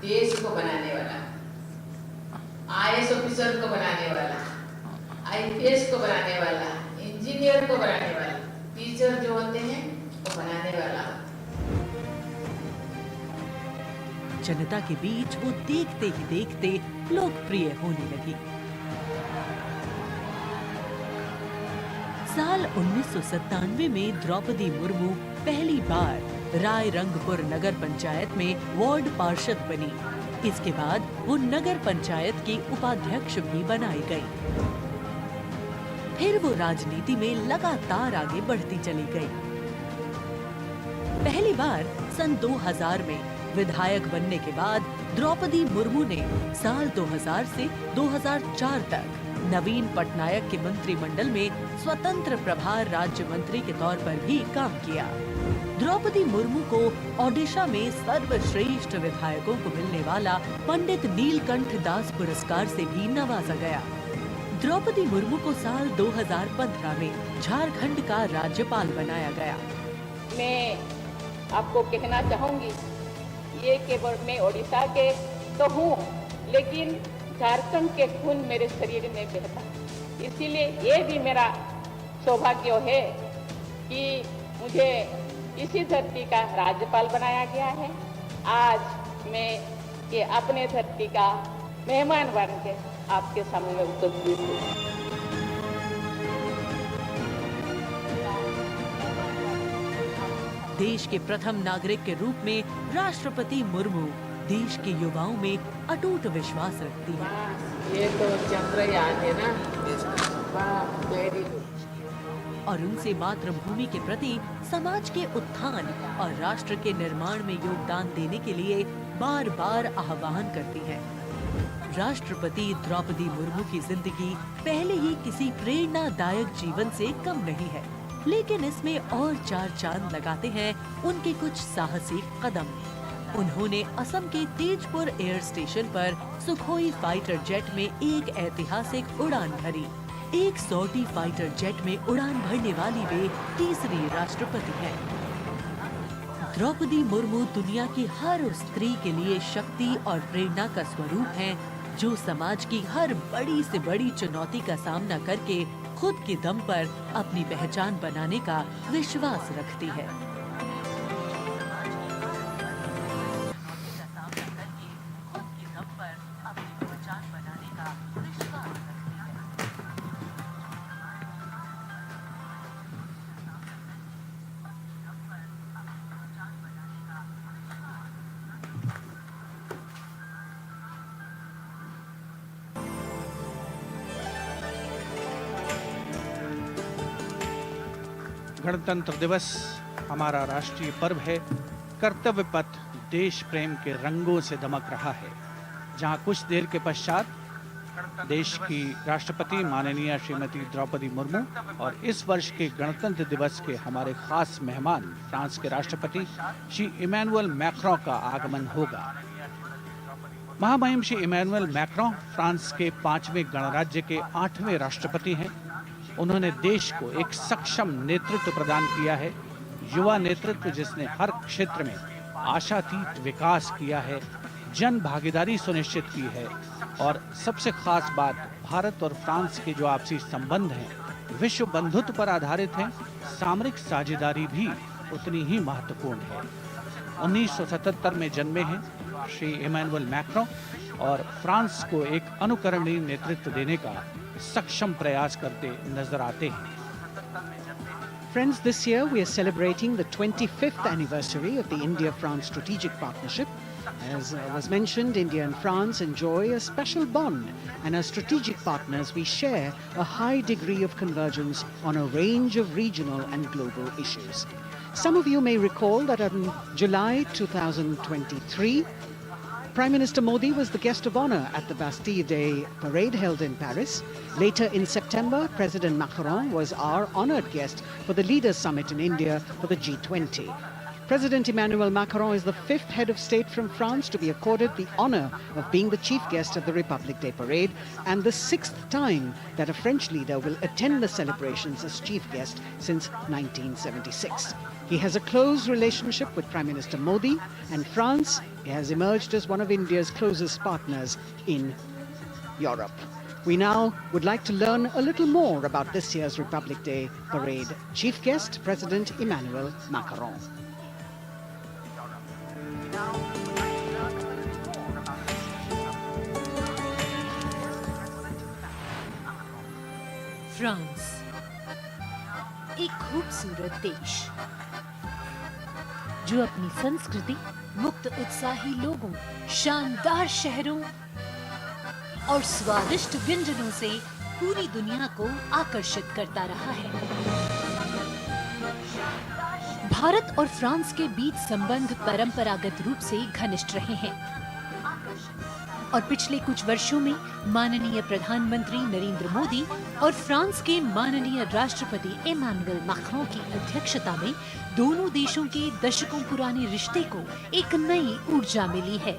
देश को बनाने वाला, आईएएस ऑफिसर को बनाने वाला, आईपीएस को बनाने वाला, इंजीनियर को बनाने वाला, टीचर जो होते हैं वो बनाने वाला। जनता के बीच वो देखते ही देखते लोकप्रिय होने लगी। साल 1997 में द्रौपदी मुर्मू पहली बार रायरंगपुर नगर पंचायत में वार्ड पार्षद बनी। इसके बाद वो नगर पंचायत की उपाध्यक्ष भी बनाई गई। फिर वो राजनीति में लगातार आगे बढ़ती चली गई। पहली बार सन 2000 में विधायक बनने के बाद द्रौपदी मुर्मू ने साल 2000 से 2004 तक नवीन पटनायक के मंत्रिमंडल में स्वतंत्र प्रभार राज्य मंत्री के तौर पर भी काम किया। द्रौपदी मुर्मू को ओडिशा में सर्वश्रेष्ठ विधायकों को मिलने वाला पंडित नीलकंठ दास पुरस्कार से भी नवाजा गया। द्रौपदी मुर्मू को साल 2015 में झारखंड का राज्यपाल बनाया गया। मैं आपको कहना चाहूंगी, ये केवल मैं ओडिशा के तो हूँ, लेकिन झारखंड के खून मेरे शरीर में बहता, इसीलिए ये भी मेरा सौभाग्य है कि मुझे इसी धरती का राज्यपाल बनाया गया है। आज मैं ये अपने धरती का मेहमान बन के आपके सामने उपस्थित हूँ। देश के प्रथम नागरिक के रूप में राष्ट्रपति मुर्मू देश के युवाओं में अटूट विश्वास रखती है। ये तो चंद्रयान है ना, वेरी गुड। और उनसे मातृभूमि के प्रति समाज के उत्थान और राष्ट्र के निर्माण में योगदान देने के लिए बार बार आह्वान करती है। राष्ट्रपति द्रौपदी मुर्मू की जिंदगी पहले ही किसी प्रेरणादायक जीवन से कम नहीं है, लेकिन इसमें और चार चांद लगाते हैं उनके कुछ साहसी कदम। उन्होंने असम के तेजपुर एयर स्टेशन पर सुखोई फाइटर जेट में एक ऐतिहासिक उड़ान भरी। एक सॉर्टी फाइटर जेट में उड़ान भरने वाली वे तीसरी राष्ट्रपति हैं। द्रौपदी मुर्मू दुनिया की हर उस स्त्री के लिए शक्ति और प्रेरणा का स्वरूप हैं, जो समाज की हर बड़ी से बड़ी चुनौती का सामना करके खुद के दम पर अपनी पहचान बनाने का विश्वास रखती है। गणतंत्र दिवस हमारा राष्ट्रीय पर्व है। कर्तव्य पथ देश प्रेम के रंगों से दमक रहा है, जहां कुछ देर के पश्चात देश की राष्ट्रपति माननीय श्रीमती द्रौपदी मुर्मू और इस वर्ष के गणतंत्र दिवस के हमारे खास मेहमान फ्रांस के राष्ट्रपति श्री इमैनुअल मैक्रों का आगमन होगा। महामहिम श्री इमैनुअल मैक्रों फ्रांस के 5वें गणराज्य के 8वें राष्ट्रपति हैं। उन्होंने देश को एक सक्षम नेतृत्व प्रदान किया है, युवा नेतृत्व जिसने हर क्षेत्र में आशातीत विकास किया है, जन भागीदारी सुनिश्चित की है और सबसे खास बात, भारत और फ्रांस के जो आपसी संबंध हैं विश्व बंधुत्व पर आधारित हैं। सामरिक साझेदारी भी उतनी ही महत्वपूर्ण है। 1977 में जन्मे हैं श्री इमैनुअल मैक्रों और फ्रांस को एक अनुकरणीय नेतृत्व देने का सक्षम प्रयास करते नजर आते हैं। Friends, this year we are celebrating the 25th anniversary of the India-France strategic partnership. As was mentioned, India and France enjoy a special bond, and as strategic partners we share a high degree of convergence on a range of regional and global issues. Some of you may recall that in July 2023, Prime Minister Modi was the guest of honor at the Bastille Day parade held in Paris. Later in September, President Macron was our honored guest for the Leaders Summit in India for the G20. President Emmanuel Macron is the 5th head of state from France to be accorded the honor of being the chief guest of the Republic Day parade, and the 6th time that a French leader will attend the celebrations as chief guest since 1976. He has a close relationship with Prime Minister Modi, and France has emerged as one of India's closest partners in Europe. We now would like to learn a little more about this year's Republic Day parade. Chief guest, President Emmanuel Macron. France, एक खूबसूरत देश जो अपनी संस्कृति, मुक्त उत्साही लोगों, शानदार शहरों और स्वादिष्ट व्यंजनों से पूरी दुनिया को आकर्षित करता रहा है। भारत और फ्रांस के बीच संबंध परंपरागत रूप से घनिष्ठ रहे हैं और पिछले कुछ वर्षों में माननीय प्रधानमंत्री नरेंद्र मोदी और फ्रांस के माननीय राष्ट्रपति इमैनुअल मैक्रों की अध्यक्षता में दोनों देशों के दशकों पुराने रिश्ते को एक नई ऊर्जा मिली है।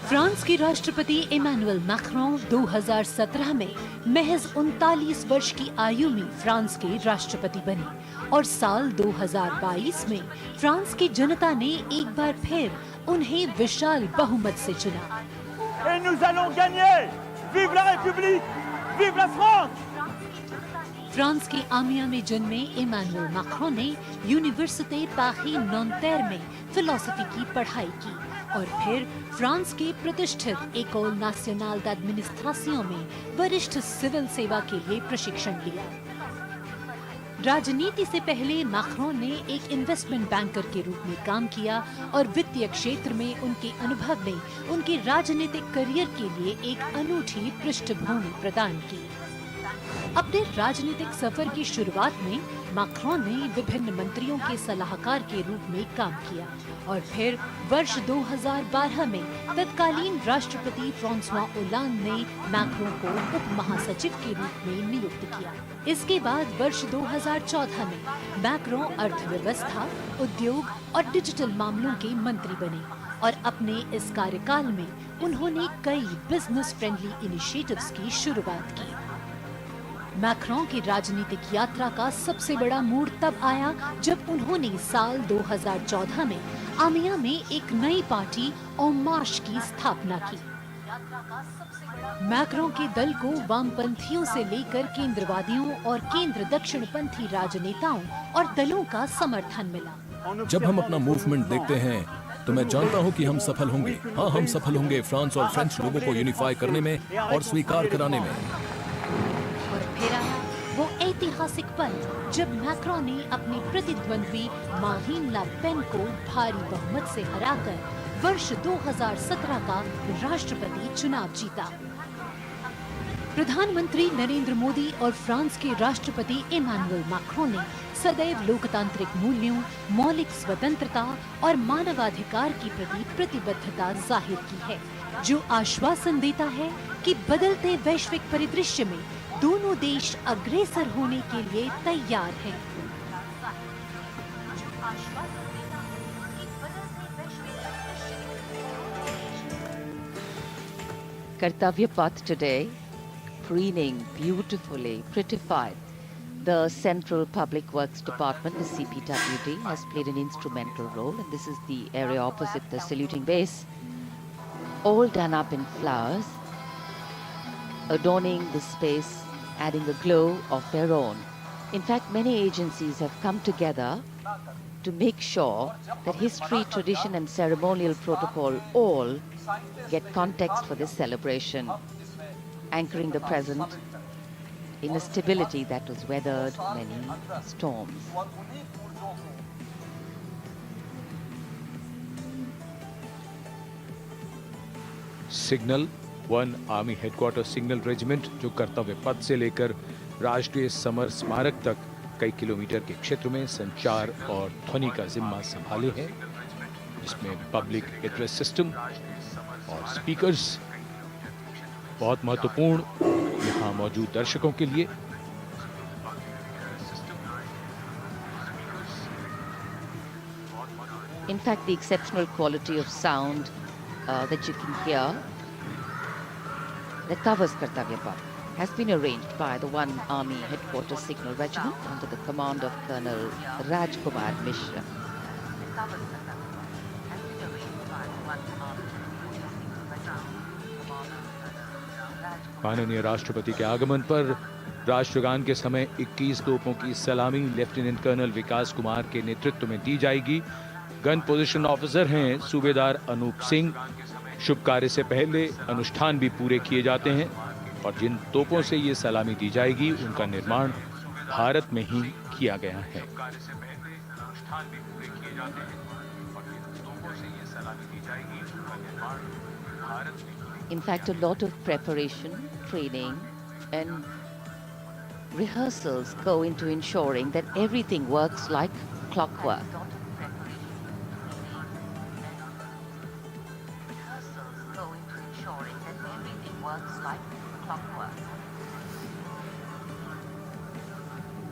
फ्रांस के राष्ट्रपति इमैनुअल मैक्रों 2017 में महज 39 वर्ष की आयु में फ्रांस के राष्ट्रपति बने और साल 2022 में फ्रांस की जनता ने एक बार फिर उन्हें विशाल बहुमत से चुना। Et nous allons gagner! Vive la République! Vive la France! France के आमिया में जन्मे इमैनुअल मैक्रों ने यूनिवर्सिटी पारी नॉन्टेर में फिलॉसफी की पढ़ाई की और फिर फ्रांस के प्रतिष्ठित एकोल नेशनल d'administration में वरिष्ठ सिविल सेवा के लिए प्रशिक्षण लिया। राजनीति से पहले मैक्रों ने एक इन्वेस्टमेंट बैंकर के रूप में काम किया और वित्तीय क्षेत्र में उनके अनुभव ने उनके राजनीतिक करियर के लिए एक अनूठी पृष्ठभूमि प्रदान की। अपने राजनीतिक सफर की शुरुआत में मैक्रों ने विभिन्न मंत्रियों के सलाहकार के रूप में काम किया और फिर वर्ष 2012 में तत्कालीन राष्ट्रपति फ्रांसवा ओलांद ने मैक्रों को उप महासचिव के रूप में नियुक्त किया। इसके बाद वर्ष 2014 में मैक्रों अर्थव्यवस्था, उद्योग और डिजिटल मामलों के मंत्री बने और अपने इस कार्यकाल में उन्होंने कई बिजनेस फ्रेंडली इनिशिएटिव्स की शुरुआत की। मैक्रों की राजनीतिक यात्रा का सबसे बड़ा मोड़ तब आया जब उन्होंने साल 2014 में आमिया में एक नई पार्टी En Marche की स्थापना की। मैक्रों के दल को वामपंथियों से लेकर केंद्रवादियों और केंद्र दक्षिणपंथी राजनेताओं और दलों का समर्थन मिला। जब हम अपना मूवमेंट देखते हैं तो मैं जानता हूं कि हम सफल होंगे। हाँ, हम सफल होंगे फ्रांस और फ्रेंच लोगों को यूनिफाई करने में और स्वीकार कराने में। और फिर आया वो ऐतिहासिक पल जब मैक्रों ने अपने प्रतिद्वंद्वी मारीन ला पेन को भारी बहुमत से हराकर वर्ष 2017 का राष्ट्रपति चुनाव जीता। प्रधानमंत्री नरेंद्र मोदी और फ्रांस के राष्ट्रपति इमैनुअल मैक्रों ने सदैव लोकतांत्रिक मूल्यों, मौलिक स्वतंत्रता और मानवाधिकार की प्रति प्रतिबद्धता जाहिर की है, जो आश्वासन देता है कि बदलते वैश्विक परिदृश्य में दोनों देश अग्रसर होने के लिए तैयार हैं। Kartavya path today, preening beautifully, prettified. The Central Public Works Department, the CPWD, has played an instrumental role, and this is the area opposite the saluting base, all done up in flowers, adorning the space, adding a glow of their own. In fact, many agencies have come together to make sure that history, tradition and ceremonial protocol all get context for this celebration, anchoring the present in a stability that was weathered many storms. Signal 1 army headquarter signal regiment जो कर्तव्य पथ से लेकर राष्ट्रीय summer स्मारक तक कई kilometre के क्षेत्र में संचार और ध्वनि का जिम्मा संभाले हैं, जिसमें पब्लिक एड्रेस सिस्टम और स्पीकर्स बहुत महत्वपूर्ण यहाँ मौजूद दर्शकों के लिए। In fact, the exceptional quality of sound that you can hear that covers Kartavya path. has been arranged by the 1 Army Headquarters Signal Regiment under the command of Colonel Rajkumar Mishra. माननीय राष्ट्रपति के आगमन पर राष्ट्रगान के समय 21 तोपों की सलामी लेफ्टिनेंट कर्नल विकास कुमार के नेतृत्व में दी जाएगी। गन पोजीशन ऑफिसर हैं सूबेदार अनूप सिंह। शुभ कार्य से पहले अनुष्ठान भी पूरे किए जाते हैं और जिन तोपों से ये सलामी दी जाएगी उनका निर्माण भारत में ही किया गया है। In fact, a lot of preparation, training, and rehearsals go into ensuring that everything works like clockwork.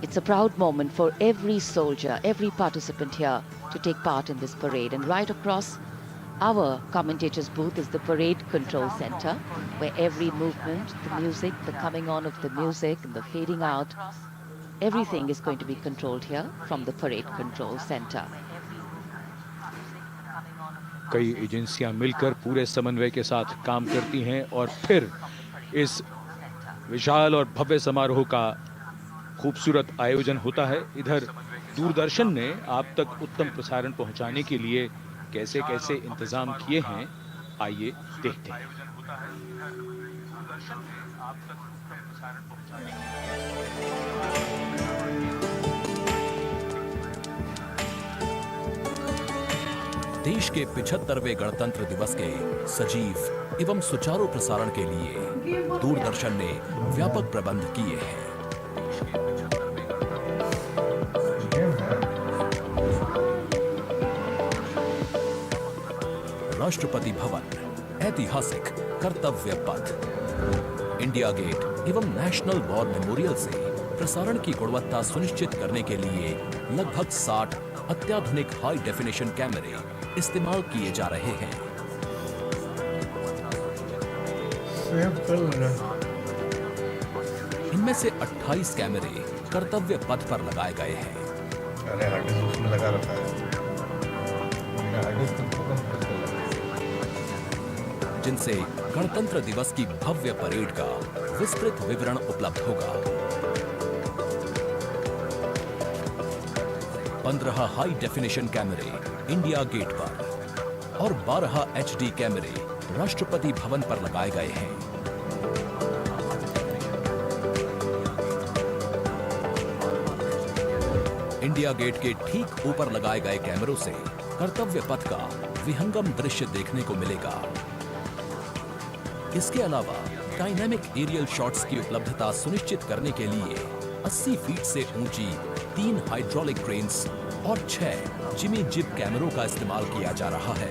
It's a proud moment for every soldier, every participant here to take part in this parade. And right across our commentator's booth is the Parade Control Center, where every movement, the music, the coming on of the music and the fading out, everything is going to be controlled here from the Parade Control Center. कई एजेंसियां मिलकर पूरे समन्वय के साथ काम करती हैं और फिर इस विशाल और भव्य समारोह का खूबसूरत आयोजन होता है। इधर दूरदर्शन ने आप तक उत्तम प्रसारण पहुंचाने के लिए कैसे कैसे इंतजाम किए हैं, आइए देखते हैं। देश के 75वें गणतंत्र दिवस के सजीव एवं सुचारू प्रसारण के लिए दूरदर्शन ने व्यापक प्रबंध किए हैं। राष्ट्रपति भवन, ऐतिहासिक कर्तव्य पथ, इंडिया गेट एवं नेशनल वॉर मेमोरियल से प्रसारण की गुणवत्ता सुनिश्चित करने के लिए लगभग 60 अत्याधुनिक हाई डेफिनेशन कैमरे इस्तेमाल किए जा रहे हैं। इनमें से 28 कैमरे कर्तव्य पथ पर लगाए गए हैं। उसमें लगा रखा है। जिनसे गणतंत्र दिवस की भव्य परेड का विस्तृत विवरण उपलब्ध होगा। 15 हाई डेफिनेशन कैमरे इंडिया गेट पर और 12 HD कैमरे राष्ट्रपति भवन पर लगाए गए हैं। इंडिया गेट के ठीक ऊपर लगाए गए कैमरों से कर्तव्य पथ का विहंगम दृश्य देखने को मिलेगा। इसके अलावा डायनामिक एरियल शॉट्स की उपलब्धता सुनिश्चित करने के लिए 80 फीट से ऊंची 3 हाइड्रोलिक क्रेन्स और 6 जिमी जिप कैमरों का इस्तेमाल किया जा रहा है।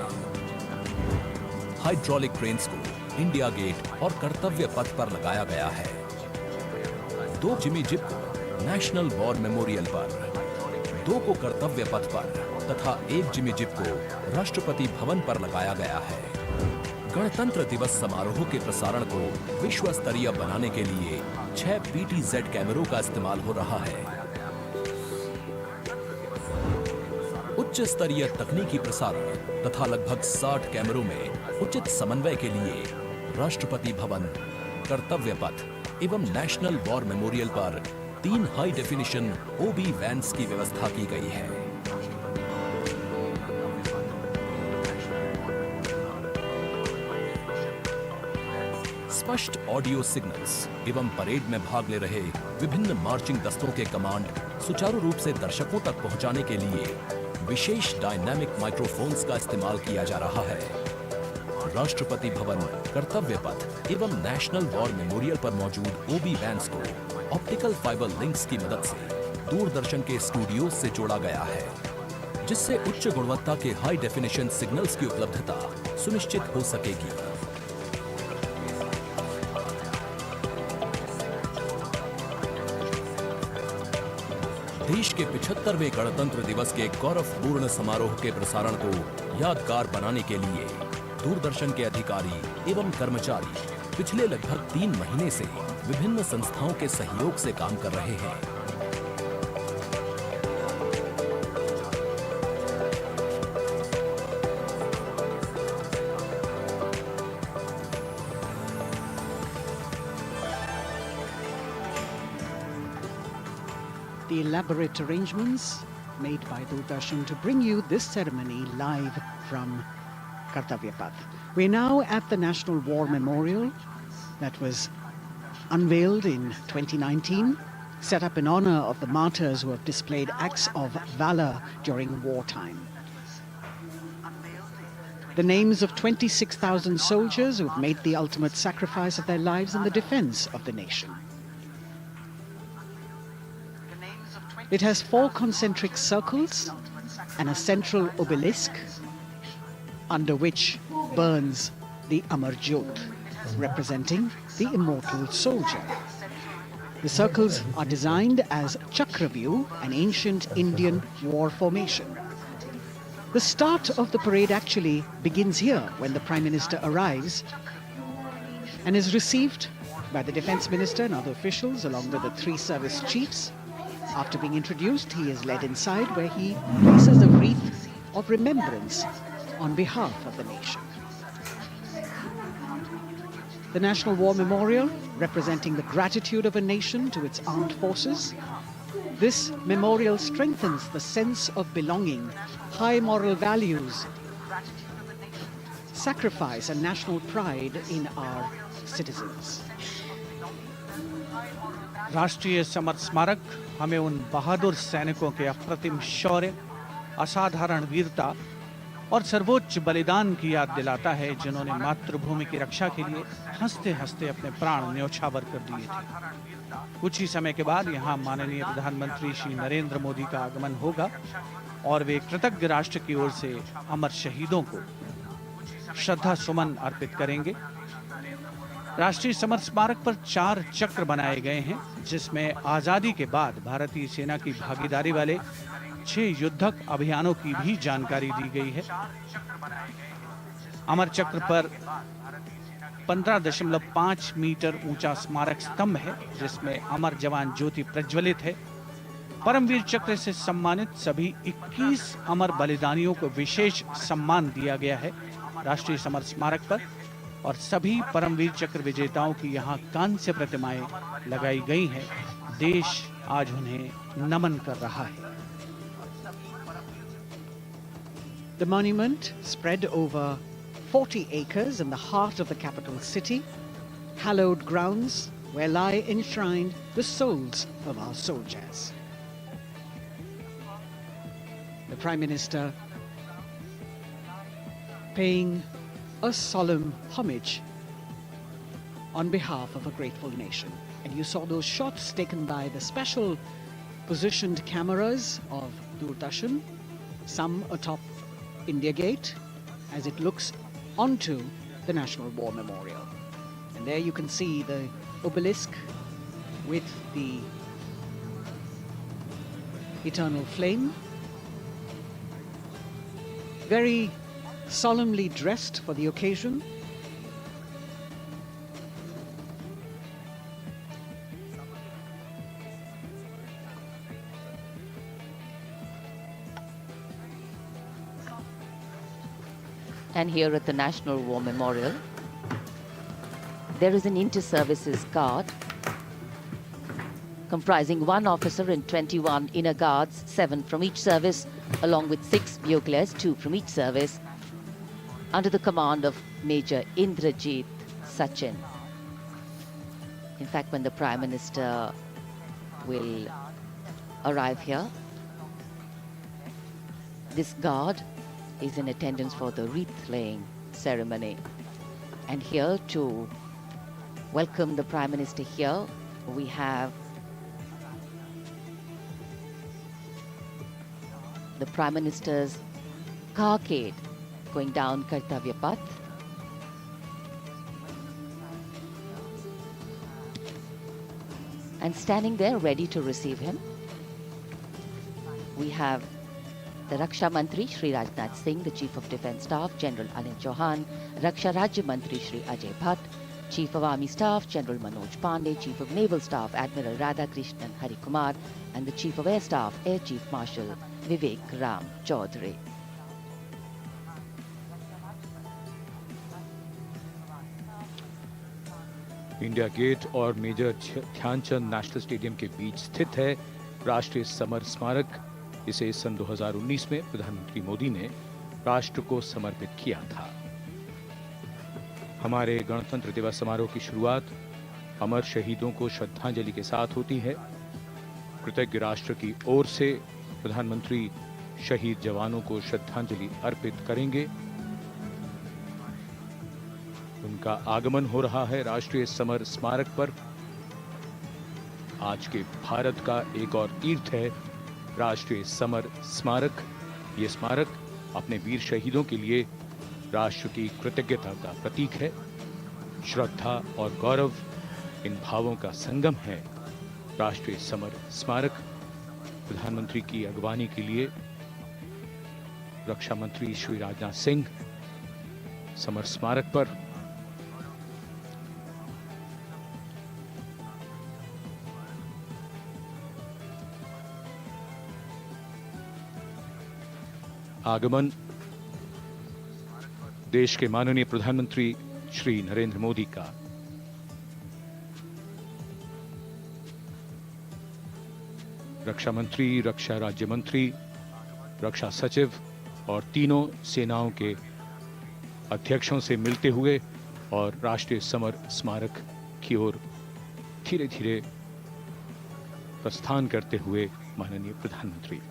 हाइड्रोलिक क्रेन्स को इंडिया गेट और कर्तव्य पथ पर लगाया गया है। 2 जिमी जिप को नेशनल वॉर मेमोरियल पर, 2 को कर्तव्य पथ पर तथा 1 जिमी जिप को राष्ट्रपति भवन पर लगाया गया है। गणतंत्र दिवस समारोह के प्रसारण को विश्व स्तरीय बनाने के लिए 6 PTZ कैमरों का इस्तेमाल हो रहा है। उच्च स्तरीय तकनीकी प्रसारण तथा लगभग 60 कैमरों में उचित समन्वय के लिए राष्ट्रपति भवन, कर्तव्य पथ एवं नेशनल वॉर मेमोरियल पर 3 हाई डेफिनेशन OB वैन्स की व्यवस्था की गई है। स्पष्ट ऑडियो सिग्नल्स एवं परेड में भाग ले रहे विभिन्न मार्चिंग दस्तों के कमांड सुचारू रूप से दर्शकों तक पहुंचाने के लिए विशेष डायनामिक माइक्रोफोन्स का इस्तेमाल किया जा रहा है। राष्ट्रपति भवन, कर्तव्य पथ एवं नेशनल वॉर मेमोरियल पर मौजूद OB वैन्स को ऑप्टिकल फाइबर लिंक्स की मदद से दूरदर्शन के स्टूडियो से जोड़ा गया है, जिससे उच्च गुणवत्ता के हाई डेफिनेशन सिग्नल्स की उपलब्धता सुनिश्चित हो सकेगी। देश के 75वें गणतंत्र दिवस के गौरवपूर्ण समारोह के प्रसारण को यादगार बनाने के लिए दूरदर्शन के अधिकारी एवं कर्मचारी पिछले लगभग 3 महीने से विभिन्न संस्थाओं के सहयोग से काम कर रहे हैं। The elaborate arrangements made by Doordarshan to bring you this ceremony live from Kartavya Path. We're now at the National War Memorial that was unveiled in 2019, set up in honor of the martyrs who have displayed acts of valor during wartime. The names of 26,000 soldiers who have made the ultimate sacrifice of their lives in the defense of the nation. It has 4 concentric circles and a central obelisk under which burns the Amar Jyot, representing the immortal soldier. The circles are designed as Chakravyu, an ancient Indian war formation. The start of the parade actually begins here when the Prime Minister arrives and is received by the Defence Minister and other officials along with the 3 service chiefs. After being introduced, he is led inside where he places a wreath of remembrance on behalf of the nation. The National War Memorial, representing the gratitude of a nation to its armed forces. This memorial strengthens the sense of belonging, high moral values, sacrifice and national pride in our citizens. राष्ट्रीय summer स्मारक हमें उन बहादुर सैनिकों के अप्रतिम शौर्य, असाधारण वीरता और सर्वोच्च बलिदान की याद दिलाता है, जिन्होंने मातृभूमि की रक्षा के लिए हंसते हंसते अपने प्राण न्यौछावर कर दिए थे। कुछ ही समय के बाद यहाँ माननीय प्रधानमंत्री श्री नरेंद्र मोदी का आगमन होगा और वे कृतज्ञ राष्ट्र की ओर से अमर शहीदों को श्रद्धा सुमन अर्पित करेंगे। राष्ट्रीय समर स्मारक पर 4 चक्र बनाए गए हैं, जिसमें आजादी के बाद भारतीय सेना की भागीदारी वाले 6 युद्धक अभियानों की भी जानकारी दी गई है। अमर चक्र पर 15.5 मीटर ऊंचा स्मारक स्तंभ है, जिसमें अमर जवान ज्योति प्रज्वलित है। परमवीर चक्र से सम्मानित सभी 21 अमर बलिदानियों को विशेष सम्मान दिया गया है राष्ट्रीय समर स्मारक पर, और सभी परमवीर चक्र विजेताओं की यहाँ कांस्य प्रतिमाएं लगाई गई हैं। देश आज उन्हें नमन कर रहा है। The monument, spread over 40 acres in the heart of the capital city, hallowed grounds where lie enshrined the souls of our soldiers. The Prime Minister paying a solemn homage on behalf of a grateful nation. And you saw those shots taken by the special positioned cameras of Doordarshan, some atop India Gate, as it looks onto the National War Memorial. And there you can see the obelisk with the eternal flame, very solemnly dressed for the occasion. And here at the National War Memorial, there is an inter-services guard comprising 1 officer and 21 inner guards, 7 from each service, along with 6 buglers, 2 from each service, under the command of Major Indrajit Sachin. In fact, when the Prime Minister will arrive here, this guard is in attendance for the wreath-laying ceremony. And here to welcome the Prime Minister here, we have the Prime Minister's carcade going down Kartavya Path. And standing there ready to receive him, we have the Raksha Mantri Shri Rajnath Singh, the Chief of Defence Staff General Anil Chauhan, Raksha Rajya Mantri Shri Ajay Bhatt, Chief of Army Staff General Manoj Pandey, Chief of Naval Staff Admiral Radhakrishnan Harikumar, and the Chief of Air Staff Air Chief Marshal Vivek Ram Chaudhary. India Gate और major Dhyan Chand national stadium के बीच स्थित है राष्ट्रीय summer स्मारक। इसे सन 2019 में प्रधानमंत्री मोदी ने राष्ट्र को समर्पित किया था। हमारे गणतंत्र दिवस समारोह की शुरुआत अमर शहीदों को श्रद्धांजलि के साथ होती है। कृतज्ञ राष्ट्र की ओर से प्रधानमंत्री शहीद जवानों को श्रद्धांजलि अर्पित करेंगे। उनका आगमन हो रहा है राष्ट्रीय समर स्मारक पर। आज के भारत का एक और तीर्थ है राष्ट्रीय समर स्मारक। ये स्मारक अपने वीर शहीदों के लिए राष्ट्र की कृतज्ञता का प्रतीक है। श्रद्धा और गौरव इन भावों का संगम है राष्ट्रीय समर स्मारक। प्रधानमंत्री की अगवानी के लिए रक्षा मंत्री श्री राजनाथ सिंह समर स्मारक पर आगमन देश के माननीय प्रधानमंत्री श्री नरेंद्र मोदी का। रक्षा मंत्री, रक्षा राज्य मंत्री, रक्षा सचिव और तीनों सेनाओं के अध्यक्षों से मिलते हुए और राष्ट्रीय समर स्मारक की ओर धीरे धीरे प्रस्थान करते हुए माननीय प्रधानमंत्री।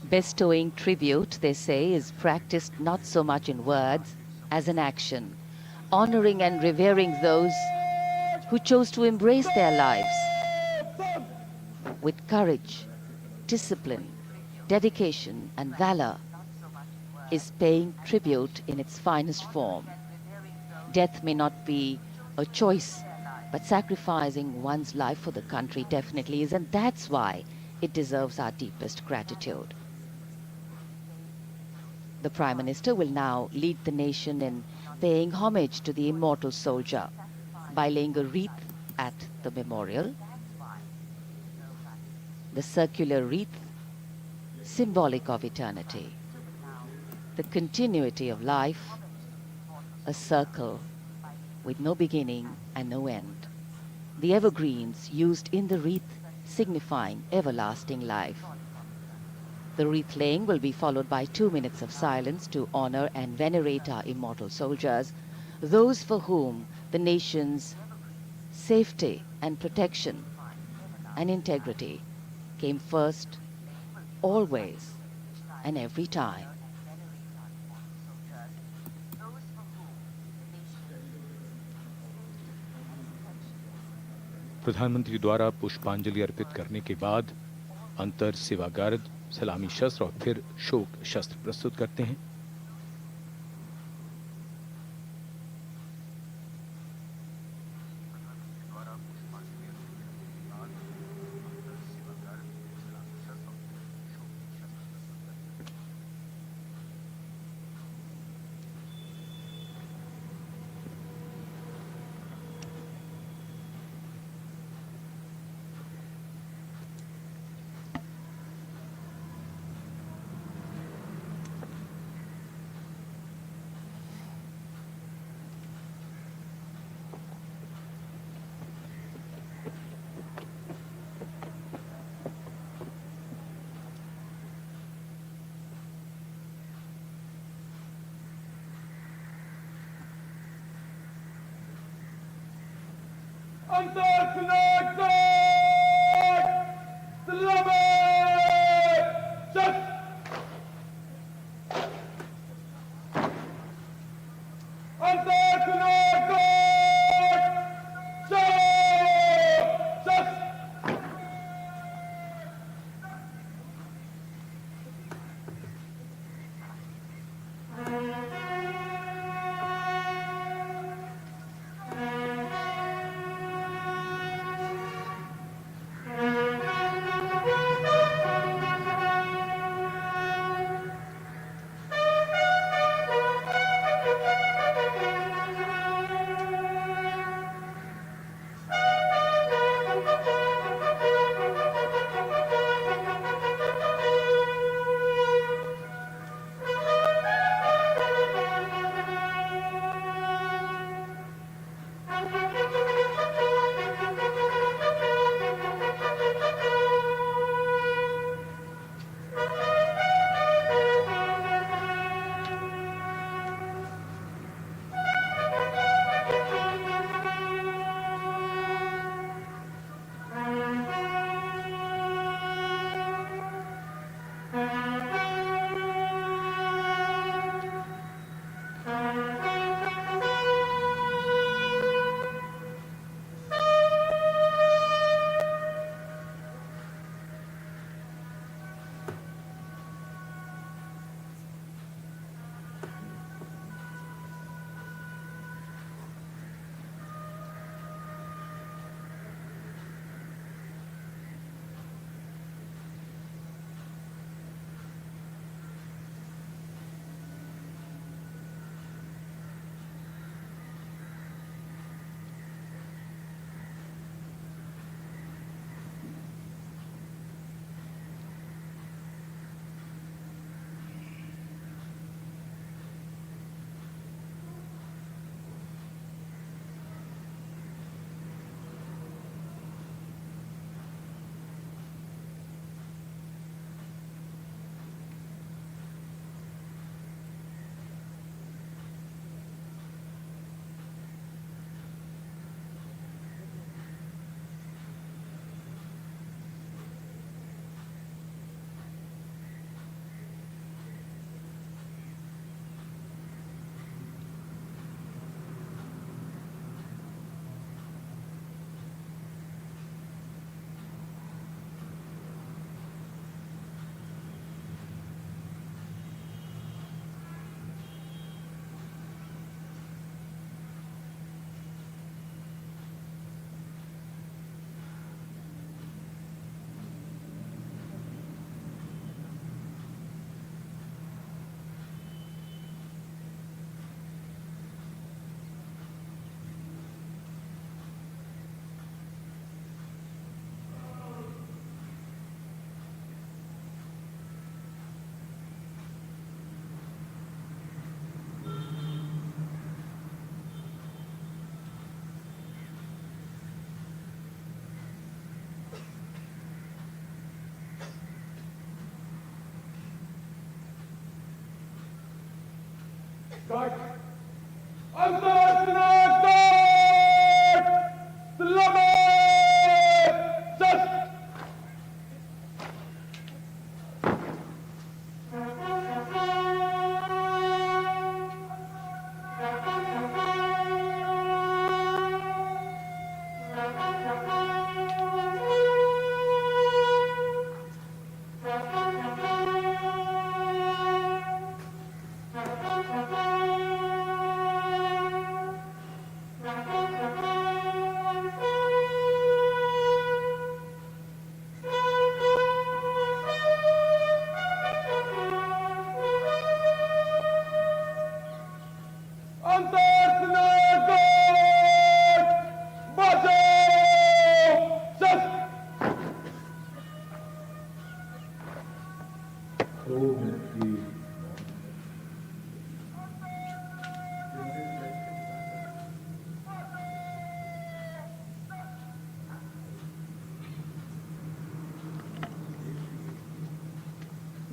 Bestowing tribute, they say, is practiced not so much in words as in action, honoring and revering those who chose to embrace their lives with courage, discipline, dedication and valor is paying tribute in its finest form. Death may not be a choice, but sacrificing one's life for the country definitely is, and that's why it deserves our deepest gratitude. The Prime Minister will now lead the nation in paying homage to the immortal soldier by laying a wreath at the memorial. The circular wreath, symbolic of eternity, the continuity of life, a circle with no beginning and no end. The evergreens used in the wreath signifying everlasting life. The wreath laying will be followed by 2 minutes of silence to honor and venerate our immortal soldiers, those for whom the nation's safety and protection and integrity came first, always and every time. प्रधानमंत्री द्वारा पुष्पांजलि अर्पित करने के बाद अंतर सेवा guard सलामी शस्त्र और फिर शोक शस्त्र प्रस्तुत करते हैं।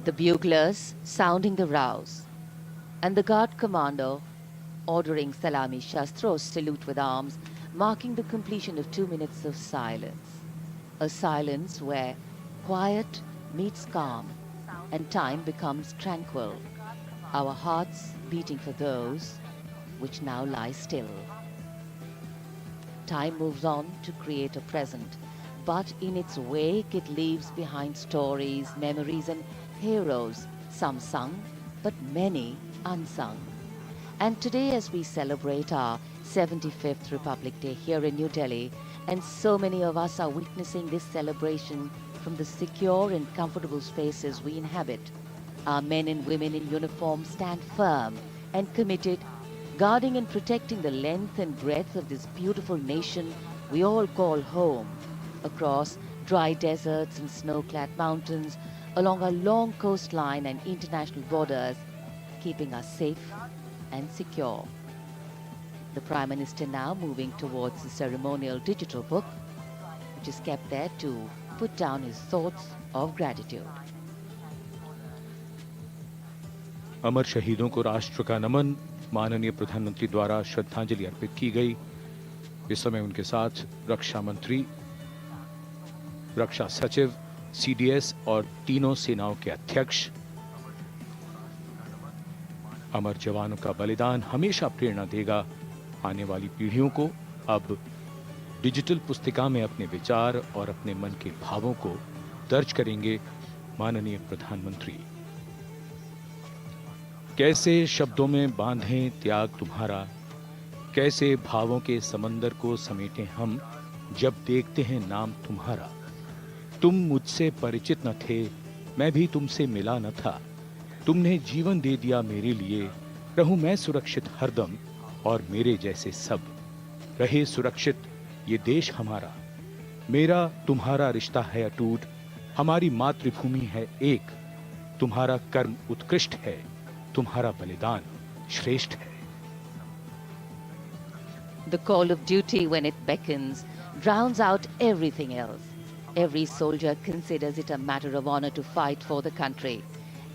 The buglers sounding the rouse, and the guard commander ordering Salami Shastros salute with arms, marking the completion of 2 minutes of silence. A silence where quiet meets calm and time becomes tranquil, our hearts beating for those which now lie still. Time moves on to create a present, but in its wake it leaves behind stories, memories and heroes, some sung, but many unsung. And today, as we celebrate our 75th Republic Day here in New Delhi, and so many of us are witnessing this celebration from the secure and comfortable spaces we inhabit, our men and women in uniform stand firm and committed, guarding and protecting the length and breadth of this beautiful nation we all call home, across dry deserts and snow-clad mountains, along our long coastline and international borders, keeping us safe and secure. The Prime Minister now moving towards the ceremonial digital book, which is kept there to put down his thoughts of gratitude. अमर शहीदों को राष्ट्र का नमन, माननीय प्रधानमंत्री द्वारा श्रद्धांजलि अर्पित की गई। इस समय उनके साथ रक्षा मंत्री, रक्षा सचिव, सीडीएस और तीनों सेनाओं के अध्यक्ष। अमर जवानों का बलिदान हमेशा प्रेरणा देगा आने वाली पीढ़ियों को। अब डिजिटल पुस्तिका में अपने विचार और अपने मन के भावों को दर्ज करेंगे माननीय प्रधानमंत्री। कैसे शब्दों में बांधें त्याग तुम्हारा, कैसे भावों के समंदर को समेटें हम जब देखते हैं नाम तुम्हारा। तुम मुझसे परिचित न थे, मैं भी तुमसे मिला न था, तुमने जीवन दे दिया मेरे लिए, रहूं मैं सुरक्षित हरदम और मेरे जैसे सब रहे सुरक्षित ये देश हमारा। मेरा तुम्हारा रिश्ता है अटूट, हमारी मातृभूमि है एक, तुम्हारा कर्म उत्कृष्ट है, तुम्हारा बलिदान श्रेष्ठ है। The call of duty, when it beckons, drowns out everything else. Every soldier considers it a matter of honor to fight for the country.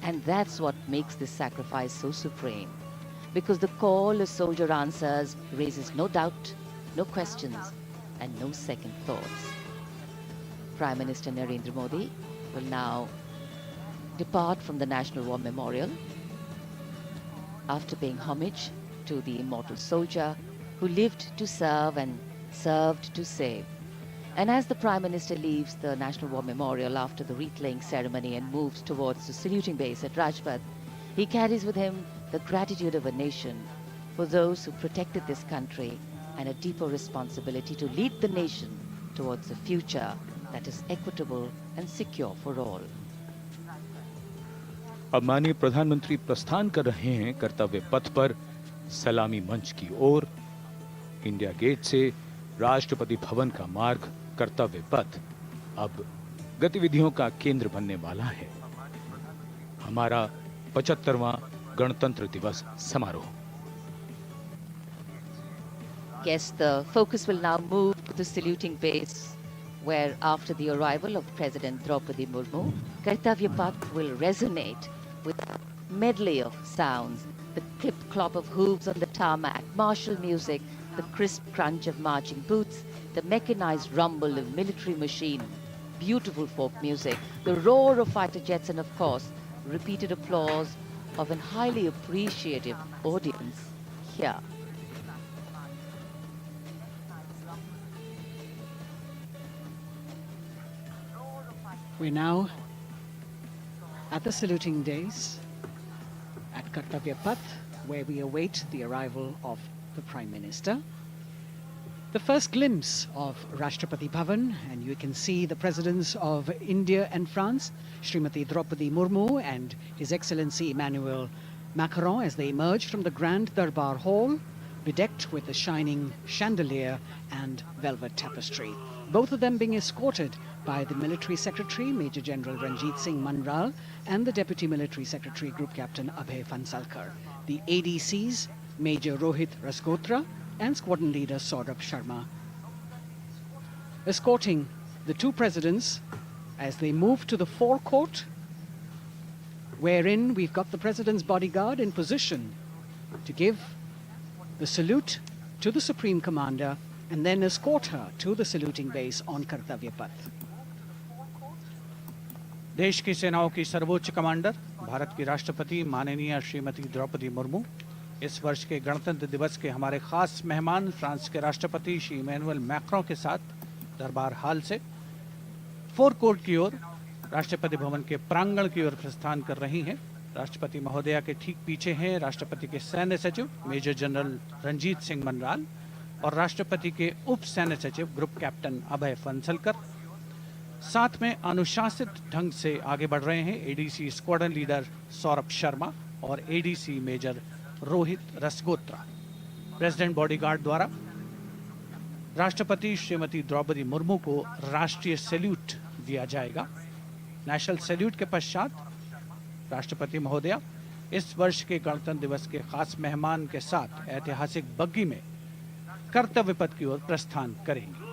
And that's what makes this sacrifice so supreme. Because the call a soldier answers raises no doubt, no questions, and no second thoughts. Prime Minister Narendra Modi will now depart from the National War Memorial after paying homage to the immortal soldier who lived to serve and served to save. And as the Prime Minister leaves the National War Memorial after the wreath-laying ceremony and moves towards the saluting base at Rajpath, he carries with him the gratitude of a nation for those who protected this country and a deeper responsibility to lead the nation towards a future that is equitable and secure for all. अब माननीय प्रधानमंत्री प्रस्थान कर रहे हैं कर्तव्य पथ पर सलामी मंच की ओर। इंडिया गेट से राष्ट्रपति भवन का मार्ग कर्तव्य पथ अब गतिविधियों का केंद्र बनने वाला है। हमारा 75वां गणतंत्र दिवस समारोह। Yes, the focus will now move to the saluting base, where after the arrival of President Draupadi Murmu, Kartavya Path will resonate with a medley of sounds, the clip-clop of hooves on the tarmac, martial music, the crisp crunch of marching boots, the mechanized rumble of military machine, beautiful folk music, the roar of fighter jets, and of course, repeated applause of an highly appreciative audience here. We're now at the saluting days at Kartavya Path, where we await the arrival of the Prime Minister. The first glimpse of Rashtrapati Bhavan, and you can see the presidents of India and France, Srimati Draupadi Murmu and His Excellency Emmanuel Macron, as they emerge from the Grand Darbar Hall, bedecked with a shining chandelier and velvet tapestry. Both of them being escorted by the Military Secretary, Major General Ranjit Singh Manral, and the Deputy Military Secretary, Group Captain Abhay Fansalkar. The ADCs, Major Rohit Rasgotra and Squadron Leader Saurabh Sharma, escorting the two presidents as they move to the forecourt, wherein we've got the President's bodyguard in position to give the salute to the Supreme Commander and then escort her to the saluting base on Kartavya Path. देश की सेनाओं की सर्वोच्च commander Bharat की राष्ट्रपति माननीय श्रीमती द्रौपदी मुर्मू, इस वर्ष के गणतंत्र दिवस के हमारे खास मेहमान फ्रांस के राष्ट्रपति श्री इमैनुअल मैक्रों के साथ दरबार हाल से फोर कोर्ट की ओर राष्ट्रपति भवन के प्रांगण की ओर प्रस्थान कर रही हैं। राष्ट्रपति महोदया के ठीक पीछे हैं राष्ट्रपति के सैन्य सचिव मेजर जनरल रंजीत सिंह मनराल और राष्ट्रपति के उप सैन्य सचिव ग्रुप कैप्टन अभय फंसलकर। साथ में अनुशासित ढंग से आगे बढ़ रहे हैं ADC squadron leader Saurabh Sharma और ADC major Rohit Rasgotra. President bodyguard द्वारा राष्ट्रपति श्रीमती द्रौपदी मुर्मू को राष्ट्रीय सैल्यूट दिया जाएगा। नेशनल सैल्यूट के पश्चात राष्ट्रपति महोदया इस वर्ष के गणतंत्र दिवस के खास मेहमान के साथ ऐतिहासिक बग्गी में कर्तव्य पथ की ओर प्रस्थान करेंगी।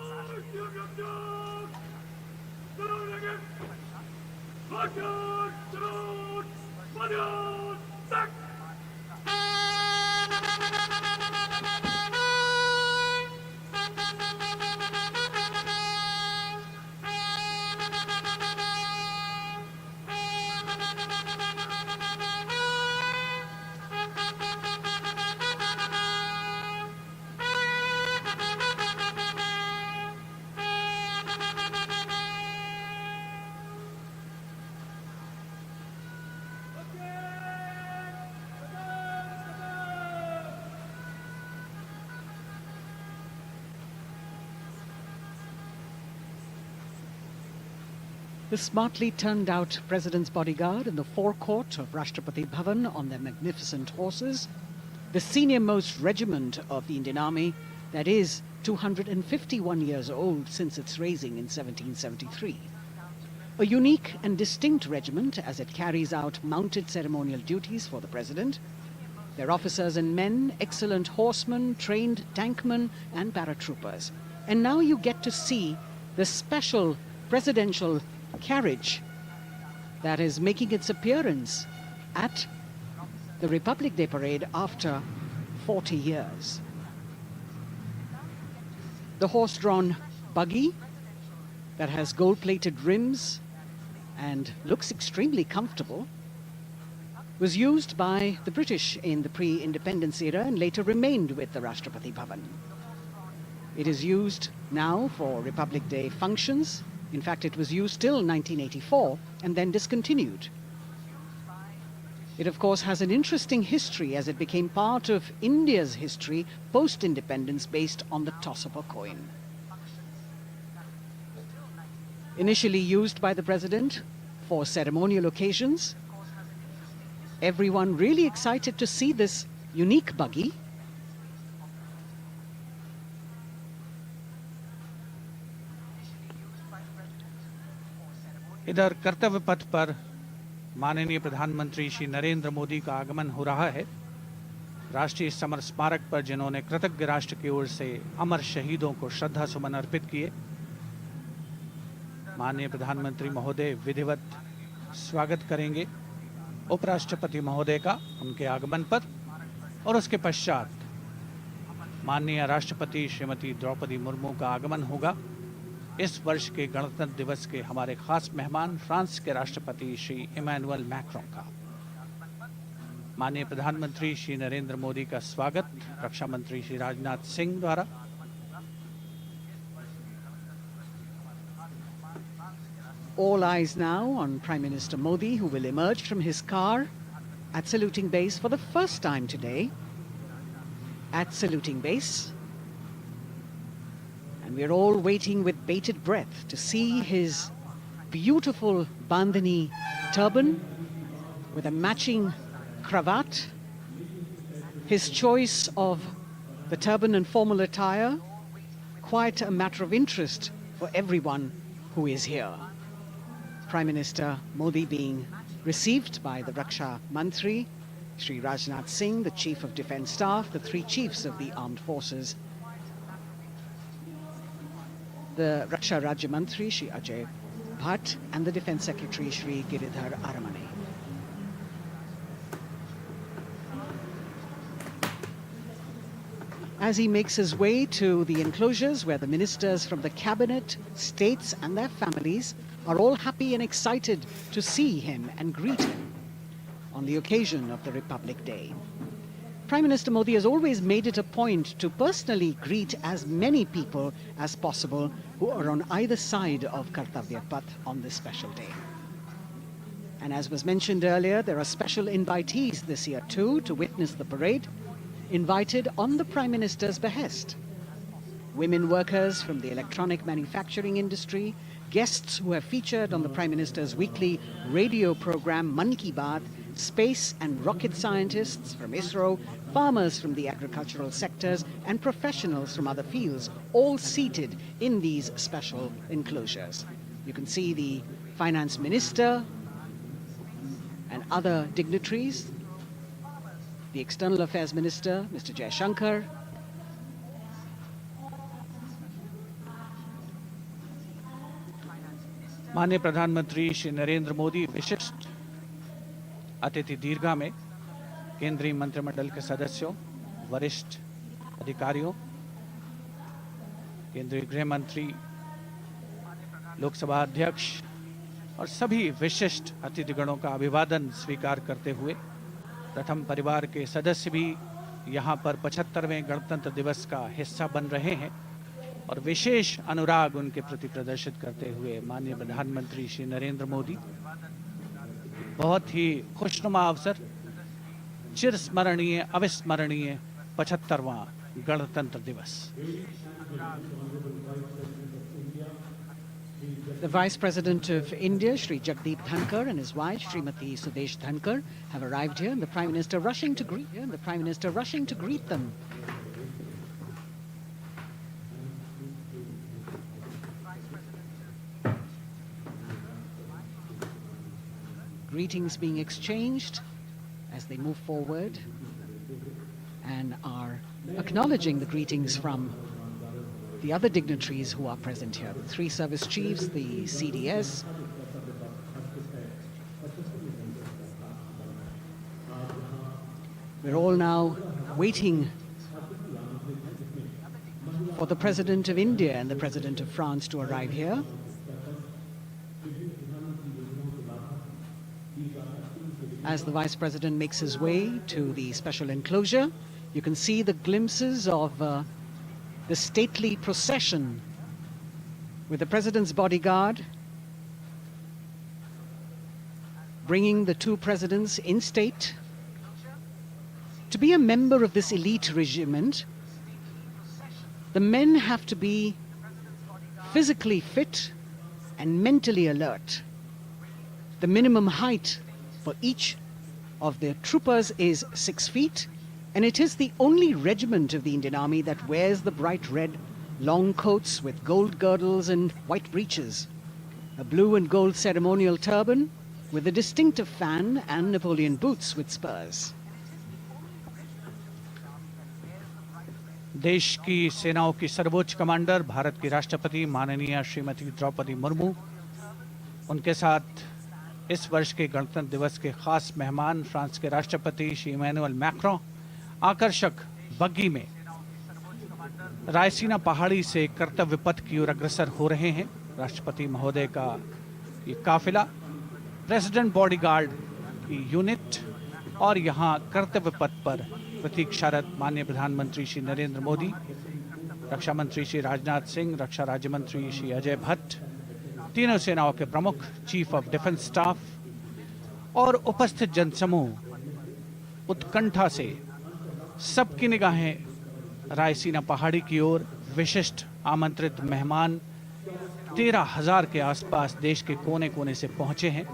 The smartly turned out President's bodyguard in the forecourt of Rashtrapati Bhavan on their magnificent horses, the senior-most regiment of the Indian Army that is 251 years old since its raising in 1773. A unique and distinct regiment as it carries out mounted ceremonial duties for the President. Their officers and men, excellent horsemen, trained tankmen and paratroopers. And now you get to see the special presidential carriage that is making its appearance at the Republic Day parade after 40 years. The horse-drawn buggy that has gold-plated rims and looks extremely comfortable was used by the British in the pre-independence era and later remained with the Rashtrapati Bhavan. It is used now for Republic Day functions. In fact, it was used till 1984 and then discontinued. It, of course, has an interesting history as it became part of India's history post-independence based on the toss-up coin. Initially used by the President for ceremonial occasions, everyone really excited to see this unique buggy. इधर कर्तव्य पथ पर माननीय प्रधानमंत्री श्री नरेंद्र मोदी का आगमन हो रहा है। राष्ट्रीय समर स्मारक पर जिन्होंने कृतज्ञ राष्ट्र की ओर से अमर शहीदों को श्रद्धा सुमन अर्पित किए, माननीय प्रधानमंत्री महोदय विधिवत स्वागत करेंगे उपराष्ट्रपति महोदय का उनके आगमन पर। और उसके पश्चात माननीय राष्ट्रपति श्रीमती द्रौपदी मुर्मू का आगमन होगा। इस वर्ष के गणतंत्र दिवस के हमारे खास मेहमान फ्रांस के राष्ट्रपति श्री इमैनुअल मैक्रों का। माननीय प्रधानमंत्री श्री नरेंद्र मोदी का स्वागत रक्षा मंत्री श्री राजनाथ सिंह द्वारा। All eyes now on Prime Minister Modi, who will emerge from his car at saluting base for the first time today. At saluting base. And we're all waiting with bated breath to see his beautiful bandhani turban with a matching cravat. His choice of the turban and formal attire, quite a matter of interest for everyone who is here. Prime Minister Modi being received by the Raksha Mantri, Shri Rajnath Singh, the Chief of Defence Staff, the three chiefs of the armed forces, the Raksha Rajya Mantri, Shri Ajay Bhatt, and the Defence Secretary, Shri Giridhar Aramane. As he makes his way to the enclosures where the ministers from the cabinet, states and their families are all happy and excited to see him and greet him on the occasion of the Republic Day. Prime Minister Modi has always made it a point to personally greet as many people as possible who are on either side of Kartavya Path on this special day. And as was mentioned earlier, there are special invitees this year too to witness the parade, invited on the Prime Minister's behest. Women workers from the electronic manufacturing industry, guests who have featured on the Prime Minister's weekly radio program Mann Ki Baat, space and rocket scientists from ISRO, farmers from the agricultural sectors and professionals from other fields, all seated in these special enclosures. You can see the Finance Minister and other dignitaries, the External Affairs Minister, Mr. Jaishankar, माननीय प्रधानमंत्री श्री नरेंद्र मोदी विशिष्ट अतिथि दीर्घा में केंद्रीय मंत्रिमंडल के सदस्यों, वरिष्ठ अधिकारियों, केंद्रीय गृह मंत्री, लोकसभा अध्यक्ष और सभी विशिष्ट अतिथिगणों का अभिवादन स्वीकार करते हुए प्रथम परिवार के सदस्य भी यहां पर 75वें गणतंत्र दिवस का हिस्सा बन रहे हैं और विशेष अनुराग उनके प्रति प्रदर्शित करते हुए माननीय प्रधानमंत्री श्री नरेंद्र मोदी बहुत ही खुशनुमा अवसर, चिरस्मरणीय अविस्मरणीय 75वां गणतंत्र दिवस। The Vice President of India, Shri Jagdeep Dhankar, and his wife, Srimati Sudesh Dhankar, have arrived here, and the Prime Minister rushing to greet them. Greetings being exchanged as they move forward and are acknowledging the greetings from the other dignitaries who are present here, the three service chiefs, the CDS, we're all now waiting for the President of India and the President of France to arrive here. As the Vice President makes his way to the special enclosure, you can see the glimpses of the stately procession with the President's bodyguard bringing the two presidents in state. To be a member of this elite regiment, the men have to be physically fit and mentally alert. The minimum height for each of the troopers is 6 feet, and it is the only regiment of the Indian Army that wears the bright red long coats with gold girdles and white breeches, a blue and gold ceremonial turban with a distinctive fan and Napoleon boots with spurs. देश की सेनाओं की सर्वोच्च commander Bharat की राष्ट्रपति माननीय श्रीमती द्रौपदी मुर्मू, उनके साथ इस वर्ष के गणतंत्र दिवस के खास मेहमान फ्रांस के राष्ट्रपति श्री इमैनुअल मैक्रों आकर्षक बग्गी में रायसीना पहाड़ी से कर्तव्य पथ की ओर अग्रसर हो रहे हैं। राष्ट्रपति महोदय का ये काफिला, प्रेसिडेंट बॉडीगार्ड की यूनिट और यहाँ कर्तव्य पथ पर प्रतीक्षारत माननीय प्रधानमंत्री श्री नरेंद्र मोदी, रक्षा मंत्री श्री राजनाथ सिंह, रक्षा राज्य मंत्री श्री अजय भट्ट, तीनों सेनाओं के प्रमुख, चीफ ऑफ डिफेंस स्टाफ और उपस्थित जनसमूह उत्कंठा से सबकी निगाहें रायसीना पहाड़ी की ओर। विशिष्ट आमंत्रित मेहमान 13,000 के आसपास देश के कोने कोने से पहुंचे हैं।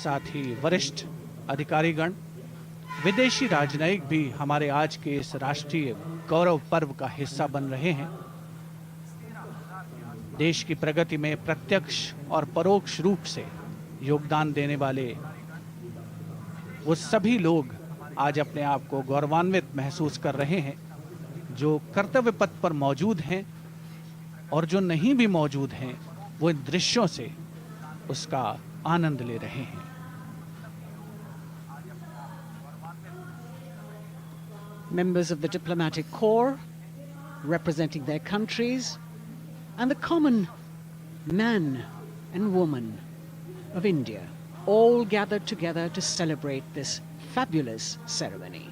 साथ ही वरिष्ठ अधिकारीगण, विदेशी राजनयिक भी हमारे आज के इस राष्ट्रीय गौरव पर्व का हिस्सा बन रहे हैं। देश की प्रगति में प्रत्यक्ष और परोक्ष रूप से योगदान देने वाले वो सभी लोग आज अपने आप को गौरवान्वित महसूस कर रहे हैं, जो कर्तव्य पथ पर मौजूद हैं और जो नहीं भी मौजूद हैं, वो इन दृश्यों से उसका आनंद ले रहे हैं। Members of the diplomatic corps representing their countries and the common man and woman of India all gathered together to celebrate this fabulous ceremony.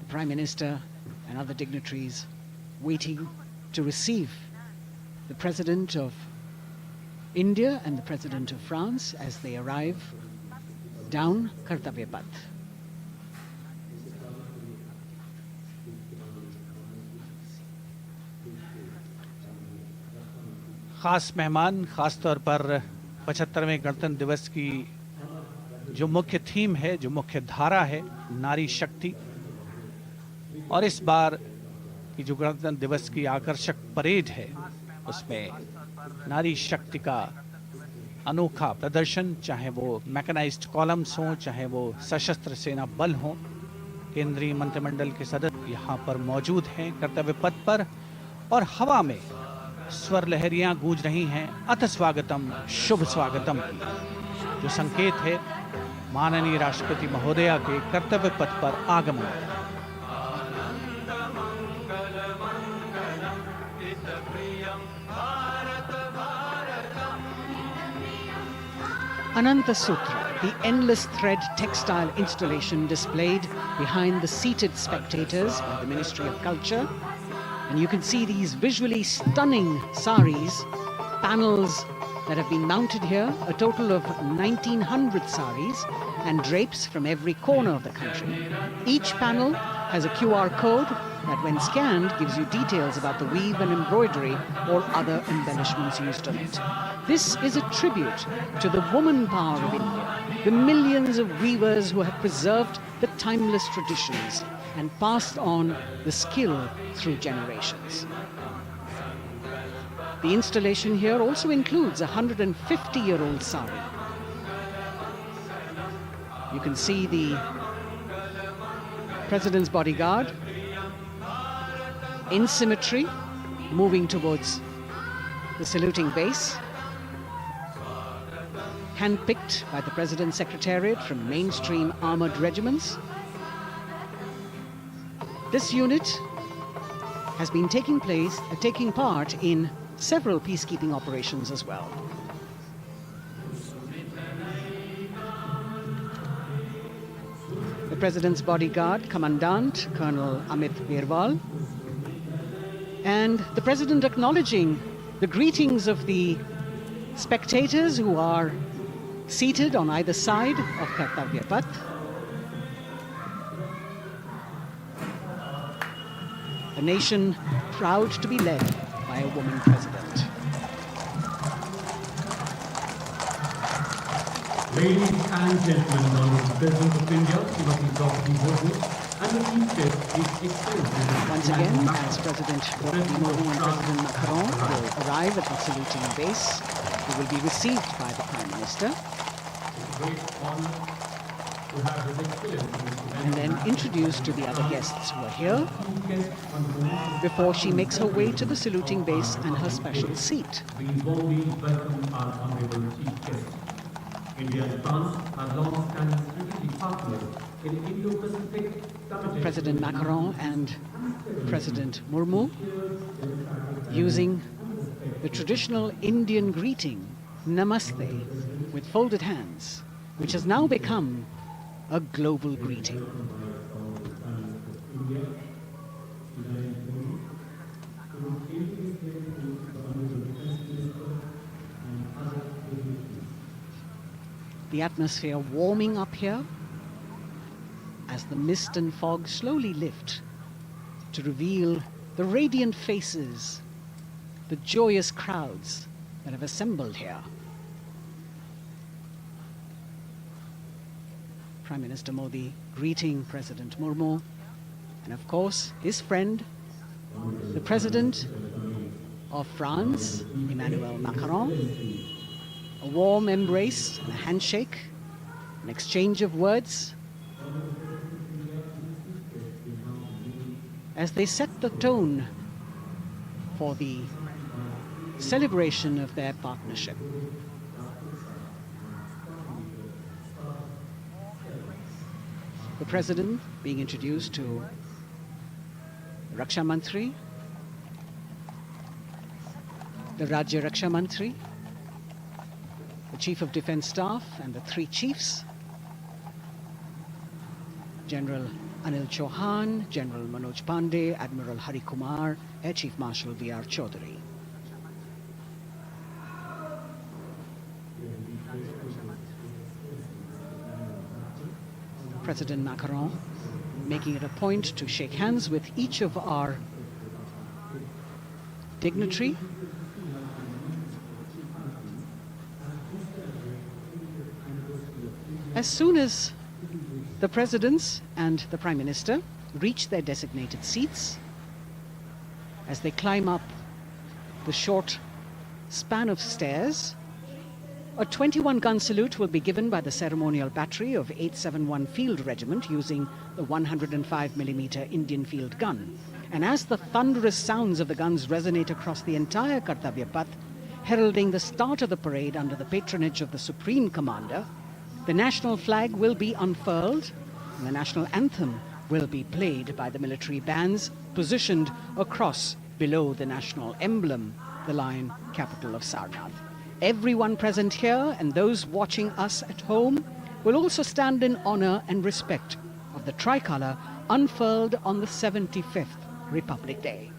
The Prime Minister and other dignitaries waiting to receive the President of India and the President of France as they arrive down Kartavya Path. खास मेहमान, खास तौर पर 75वें गणतंत्र दिवस की जो मुख्य थीम है, जो मुख्य धारा है, नारी शक्ति, और इस बार की जो गणतंत्र दिवस की आकर्षक परेड है उसमें नारी शक्ति का अनोखा प्रदर्शन, चाहे वो मैकेनाइज्ड कॉलम्स हों, चाहे वो सशस्त्र सेना बल हों। केंद्रीय मंत्रिमंडल के सदस्य यहाँ पर मौजूद हैं कर्तव्य पथ पर, और हवा में स्वर लहरियां गूंज रही हैं अथ स्वागतम, शुभ स्वागतम, जो संकेत है माननीय राष्ट्रपति महोदया के कर्तव्य पथ पर आगमन। Ananta Sutra, the endless thread textile installation displayed behind the seated spectators by the Ministry of Culture. And you can see these visually stunning saris, panels that have been mounted here, a total of 1,900 saris and drapes from every corner of the country. Each panel has a QR code that when scanned gives you details about the weave and embroidery or other embellishments used on it. This is a tribute to the woman power of India, the millions of weavers who have preserved the timeless traditions and passed on the skill through generations. The installation here also includes a 150-year-old sari. You can see the President's bodyguard in symmetry moving towards the saluting base, handpicked by the President's Secretariat from mainstream armored regiments. This unit has been taking part in several peacekeeping operations as well. The President's bodyguard, Commandant Colonel Amit Birwal, and the President acknowledging the greetings of the spectators who are seated on either side of Kartavya Path. A nation proud to be led by a woman president. Ladies and gentlemen, honorable President of India, Srimati Draupadi Murmu, and the Chief Guest, His Excellency. Once again, as President Draupadi Murmu and President Macron will arrive at the saluting base, they will be received by the Prime Minister. Great honor to have His Excellency. And then introduced to the other guests who are here before she makes her way to the saluting base and her special seat. We warmly welcome our honorable Chief Guest. India and France are long-standing strategic partners in Indo-Pacific President Macron and President Murmu, using the traditional Indian greeting, Namaste, with folded hands, which has now become a global greeting. The atmosphere warming up here as the mist and fog slowly lift to reveal the radiant faces, the joyous crowds that have assembled here. Prime Minister Modi greeting President Murmu, and of course his friend, the President of France, Emmanuel Macron. A warm embrace and a handshake, an exchange of words, as they set the tone for the celebration of their partnership. The President being introduced to Raksha Mantri, the Rajya Raksha Mantri, the Chief of Defence Staff and the three chiefs, General Anil Chauhan, General Manoj Pandey, Admiral Hari Kumar, Air Chief Marshal V.R. Chaudhary. President Macron making it a point to shake hands with each of our dignitary. As soon as the presidents and the Prime Minister reach their designated seats, as they climb up the short span of stairs, a 21-gun salute will be given by the ceremonial battery of 871 Field Regiment using the 105mm Indian field gun. And as the thunderous sounds of the guns resonate across the entire Kartavya Path, heralding the start of the parade under the patronage of the Supreme Commander, the national flag will be unfurled and the national anthem will be played by the military bands positioned across below the national emblem, the lion capital of Sarnath. Everyone present here and those watching us at home will also stand in honor and respect of the tricolour unfurled on the 75th Republic Day.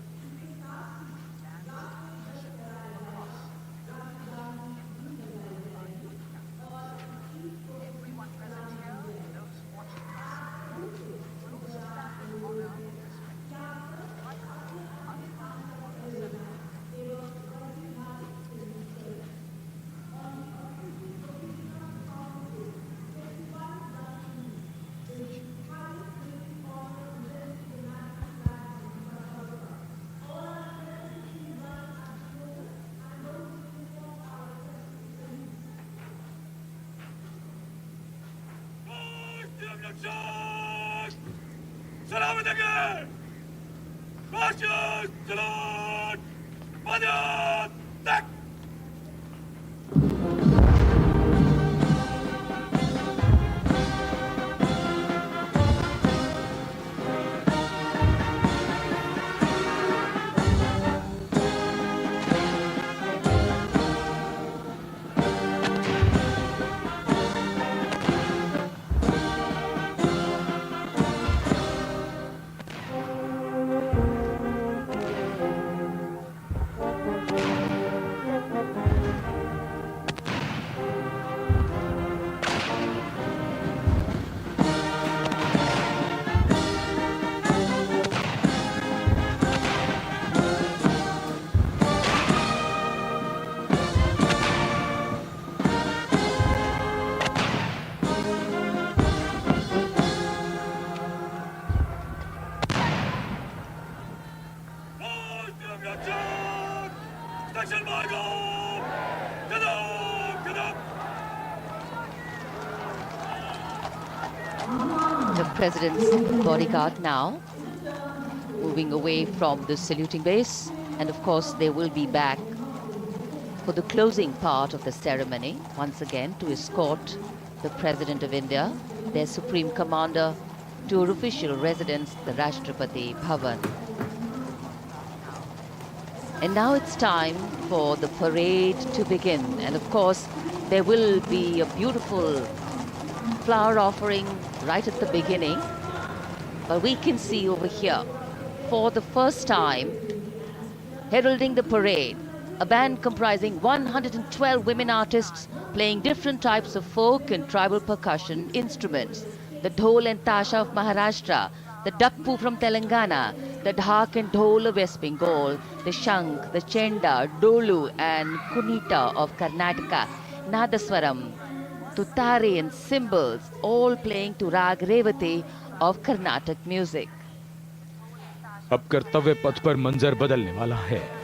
The President's bodyguard now moving away from the saluting base, and of course they will be back for the closing part of the ceremony once again to escort the President of India, their Supreme Commander, to her official residence, the Rashtrapati Bhavan. And now it's time for the parade to begin. And of course, there will be a beautiful flower offering right at the beginning. But we can see over here, for the first time, heralding the parade, a band comprising 112 women artists playing different types of folk and tribal percussion instruments. The dhol and tasha of Maharashtra, the dakpu from Telangana, the dhak and dhol of West Bengal, the shank, the chenda, dolu and kunita of Karnataka, nadaswaram, tutare and cymbals, all playing to rag revati of Carnatic music. अब कर्तव्य पथ पर मंजर बदलने वाला है।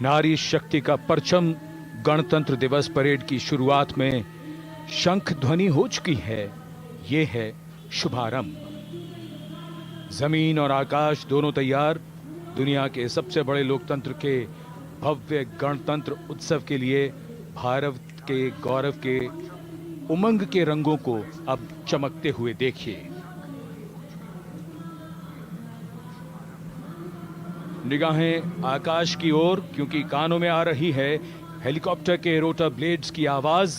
नारी शक्ति का परचम गणतंत्र दिवस परेड की शुरुआत में शंख ध्वनि हो चुकी है। ये है शुभारंभ। जमीन और आकाश दोनों तैयार। दुनिया के सबसे बड़े लोकतंत्र के भव्य गणतंत्र उत्सव के लिए भारत के गौरव के उमंग के रंगों को अब चमकते हुए देखिए। निगाहें आकाश की ओर, क्योंकि कानों में आ रही है हेलीकॉप्टर के रोटर ब्लेड्स की आवाज।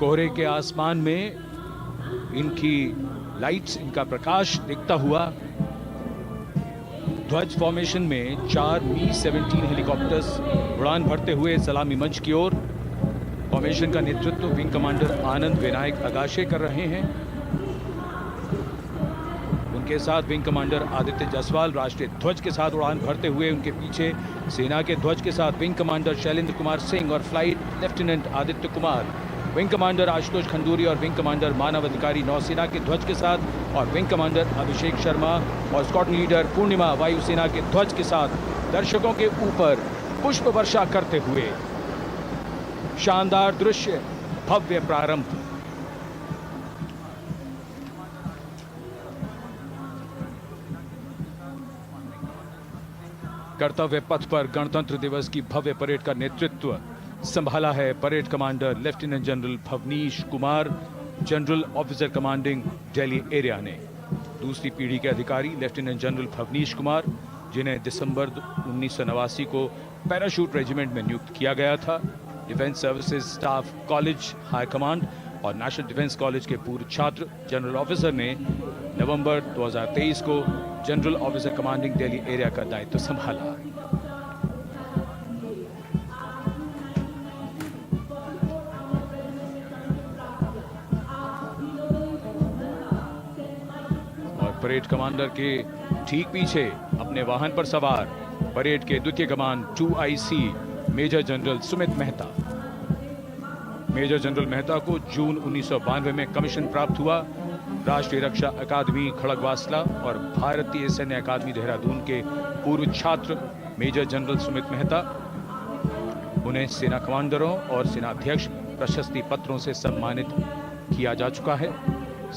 कोहरे के आसमान में इनकी लाइट्स, इनका प्रकाश दिखता हुआ। ध्वज फॉर्मेशन में 4 Mi-17 हेलीकॉप्टर्स उड़ान भरते हुए सलामी मंच की ओर। फॉर्मेशन का नेतृत्व विंग कमांडर आनंद विनायक अगाशे कर रहे हैं। उनके साथ विंग कमांडर आदित्य जायसवाल राष्ट्रीय ध्वज के साथ उड़ान भरते हुए। उनके पीछे सेना के ध्वज के साथ विंग कमांडर शैलेंद्र कुमार सिंह और flight lieutenant Aditya Kumar. Wing commander Ashutosh Khanduri और विंग कमांडर मानव अधिकारी नौसेना के ध्वज के साथ और विंग कमांडर अभिषेक शर्मा और स्क्वाड्रन लीडर पूर्णिमा वायुसेना के ध्वज के साथ दर्शकों के ऊपर पुष्प वर्षा करते हुए शानदार दृश्य, भव्य प्रारंभ। कर्तव्य पथ पर गणतंत्र दिवस की भव्य परेड का नेतृत्व संभाला है parade commander lieutenant general Bhavnish Kumar, general officer commanding Delhi area ने। दूसरी पीढ़ी के अधिकारी लेफ्टिनेंट जनरल भवनीश कुमार, जिन्हें दिसंबर 1989 को पैराशूट रेजिमेंट में नियुक्त किया गया था, defence services staff college high command और नेशनल डिफेंस कॉलेज के पूर्व छात्र जनरल ऑफिसर ने नवंबर 2023 को general officer commanding Delhi area का दायित्व संभाला। और परेड कमांडर के ठीक पीछे अपने वाहन पर सवार परेड के द्वितीय कमान 2IC major general Sumit Mehta. Major general Mehta को जून 1992 में कमीशन प्राप्त हुआ। राष्ट्रीय रक्षा अकादमी खड़गवासला और भारतीय सैन्य अकादमी देहरादून के पूर्व छात्र मेजर जनरल सुमित मेहता। उन्हें सेना कमांडरों और सेनाध्यक्ष प्रशस्ति पत्रों से सम्मानित किया जा चुका है।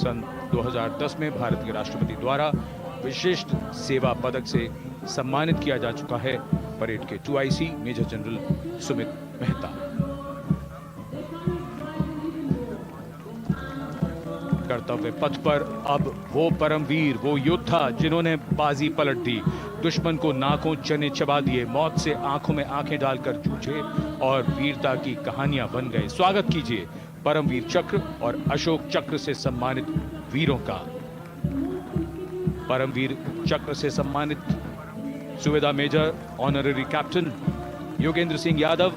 सन 2010 में भारत के राष्ट्रपति द्वारा विशिष्ट सेवा पदक से सम्मानित किया जा चुका है परेड के 2IC major general Sumit Mehta. कर्तव्य पथ पर अब वो परमवीर, वो योद्धा जिन्होंने बाजी पलट दी, दुश्मन को नाकों चने चबा दिए, मौत से आंखों में आंखें डालकर जूझे और वीरता की कहानियां बन गए। स्वागत कीजिए परमवीर चक्र और अशोक चक्र से सम्मानित वीरों का। परमवीर चक्र से सम्मानित सुबेदार major honorary captain Yogendra Singh Yadav,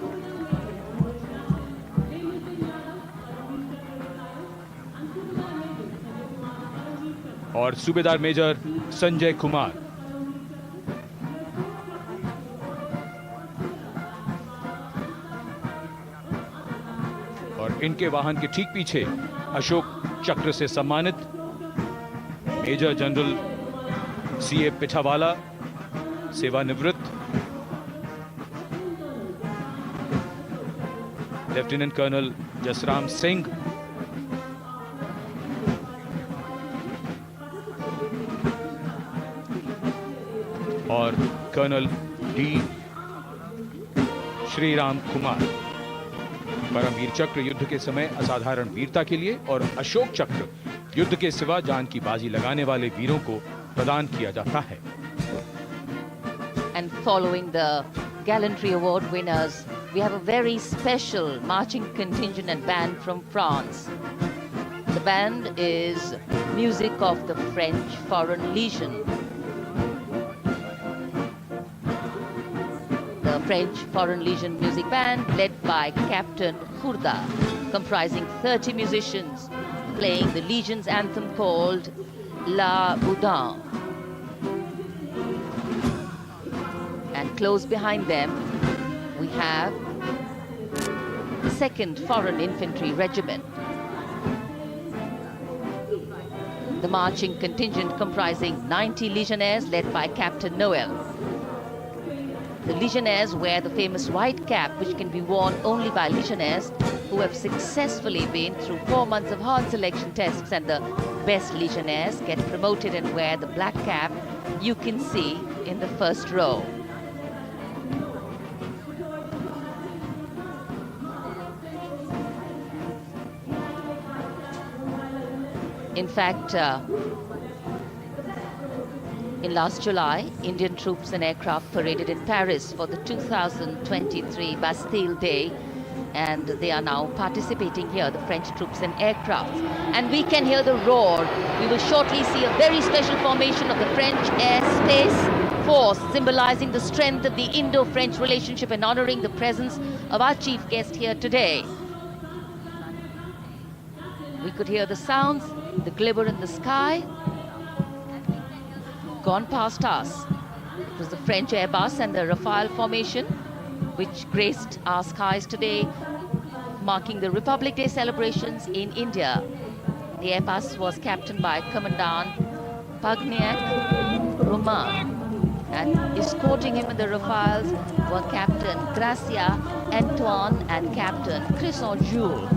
और सूबेदार मेजर संजय कुमार। और इनके वाहन के ठीक पीछे अशोक चक्र से सम्मानित मेजर जनरल CA पिठावाला, सेवानिवृत्त, लेफ्टिनेंट कर्नल जसराम सिंह, और कर्नल D श्रीराम कुमार। परमवीर चक्र युद्ध के समय असाधारण वीरता के लिए और अशोक चक्र युद्ध के सिवा जान की बाजी लगाने वाले वीरों को प्रदान किया जाता है। And following the gallantry award winners, we have a very special marching contingent and band from France. The band is music of the French Foreign Legion. The French Foreign Legion music band led by Captain Khurda, comprising 30 musicians, playing the Legion's anthem called La Boudin. And close behind them, we have the 2nd Foreign Infantry Regiment. The marching contingent comprising 90 Legionnaires led by Captain Noel. The Legionnaires wear the famous white cap, which can be worn only by Legionnaires who have successfully been through 4 months of hard selection tests, and the best Legionnaires get promoted and wear the black cap you can see in the first row. In fact, in last July, Indian troops and aircraft paraded in Paris for the 2023 Bastille Day, and they are now participating here, the French troops and aircraft. And we can hear the roar. We will shortly see a very special formation of the French Air Space Force, symbolizing the strength of the Indo-French relationship and honoring the presence of our chief guest here today. We could hear the sounds, the glimmer in the sky. Gone past us. It was the French Airbus and the Rafale formation which graced our skies today, marking the Republic Day celebrations in India. The airpass was captained by Commandant Pagniak Roman, and escorting him in the Rafales were Captain Gracia Antoine and Captain Crisson Jules.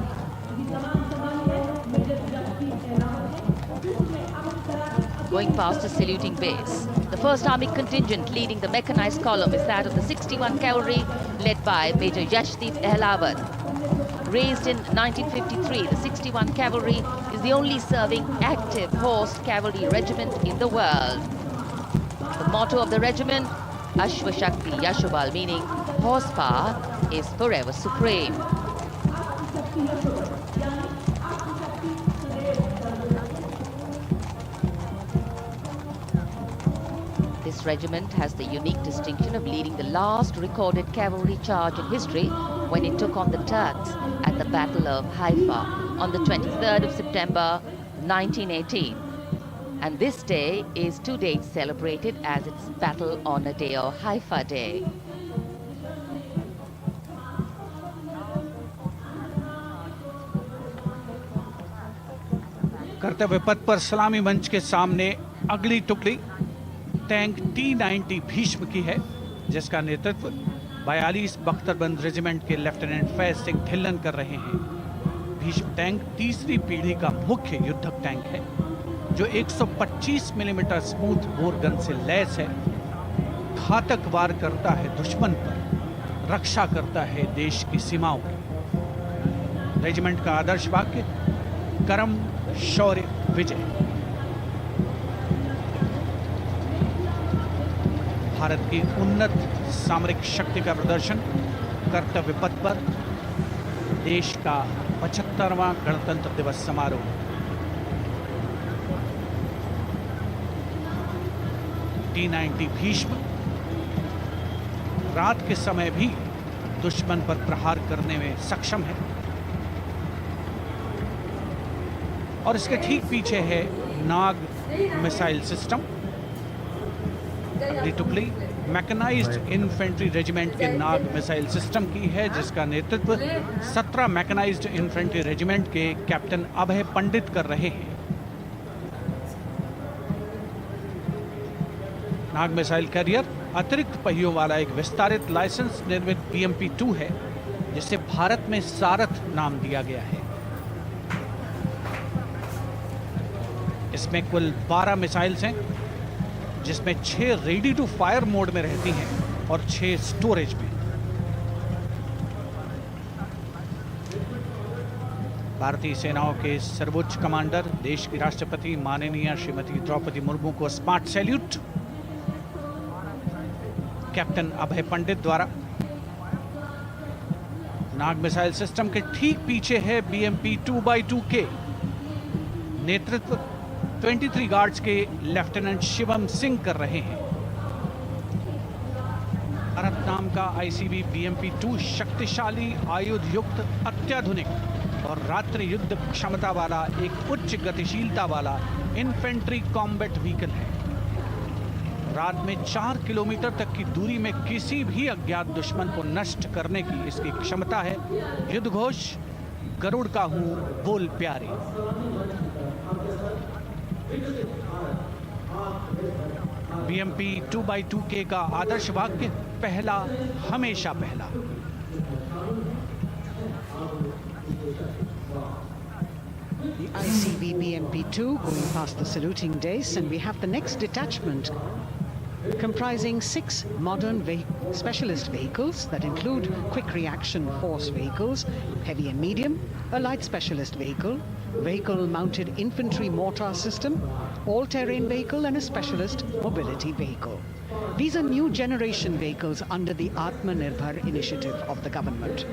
Going past the saluting base, the 1st Army contingent leading the mechanized column is that of the 61 Cavalry, led by Major Yashdeep Ehlawat. Raised in 1953, the 61 Cavalry is the only serving active horse cavalry regiment in the world. The motto of the regiment, Ashwa Shakti Yashobal, meaning horsepower is forever supreme. This regiment has the unique distinction of leading the last recorded cavalry charge in history when it took on the Turks at the Battle of Haifa on the 23rd of September 1918. And this day is to date celebrated as its Battle Honor Day or Haifa Day. कर्तव्य पथ पर सलामी मंच के सामने अगली टुकड़ी tank T-90 Bhishma की है, जिसका नेतृत्व 42 बख्तरबंद रेजिमेंट के लेफ्टिनेंट फैज सिंह ढिल्लन कर रहे हैं। भीष्म टैंक तीसरी पीढ़ी का मुख्य युद्धक टैंक है, जो 125 मिलीमीटर स्मूथ बोर गन से लैस है, घातक वार करता है दुश्मन पर, रक्षा करता है देश की सीमाओं की। रेजिमेंट का आदर्श वाक्य कर्म शौर्य विजय। भारत की उन्नत सामरिक शक्ति का प्रदर्शन कर्तव्य पथ पर देश का 75वां गणतंत्र दिवस समारोह। T-90 भीष्म रात के समय भी दुश्मन पर प्रहार करने में सक्षम है और इसके ठीक पीछे है नाग मिसाइल सिस्टम। अगली टुकड़ी मैकेनाइज्ड इन्फेंट्री रेजिमेंट के नाग मिसाइल सिस्टम की है, जिसका नेतृत्व 17 मैकेनाइज्ड इन्फेंट्री रेजिमेंट के कैप्टन अभय पंडित कर रहे हैं। नाग मिसाइल कैरियर अतिरिक्त पहियों वाला एक विस्तारित लाइसेंस निर्मित BMP-2 है, जिसे भारत में सारथ नाम दिया गया है। इसमें कुल 12 मिसाइल्स हैं, जिसमें 6 रेडी टू फायर मोड में रहती हैं और 6 स्टोरेज में। भारतीय सेनाओं के सर्वोच्च कमांडर देश की राष्ट्रपति माननीय श्रीमती द्रौपदी मुर्मू को स्मार्ट सैल्यूट कैप्टन अभय पंडित द्वारा। नाग मिसाइल सिस्टम के ठीक पीछे है BMP-2x2K। नेतृत्व 23 गार्ड्स के लेफ्टिनेंट शिवम सिंह कर रहे हैं। भारत नाम का ICB BMP-2 शक्तिशाली आयुध युक्त अत्याधुनिक और रात्रि युद्ध क्षमता वाला एक उच्च गतिशीलता वाला इन्फेंट्री कॉम्बैट व्हीकल है। रात में 4 किलोमीटर तक की दूरी में किसी भी अज्ञात दुश्मन को नष्ट करने की इसकी क्षमता है। युद्ध घोष गरुड़ का हूं बोल प्यारे। BMP-2x2K का आदर्श वाक्य पहला हमेशा पहला। The ICB BMP-2 going past the saluting days, and we have the next detachment comprising 6 modern specialist vehicles that include quick reaction force vehicles, heavy and medium, a light specialist vehicle mounted infantry mortar system, all-terrain vehicle and a specialist mobility vehicle. These are new generation vehicles under the Atmanirbhar initiative of the government.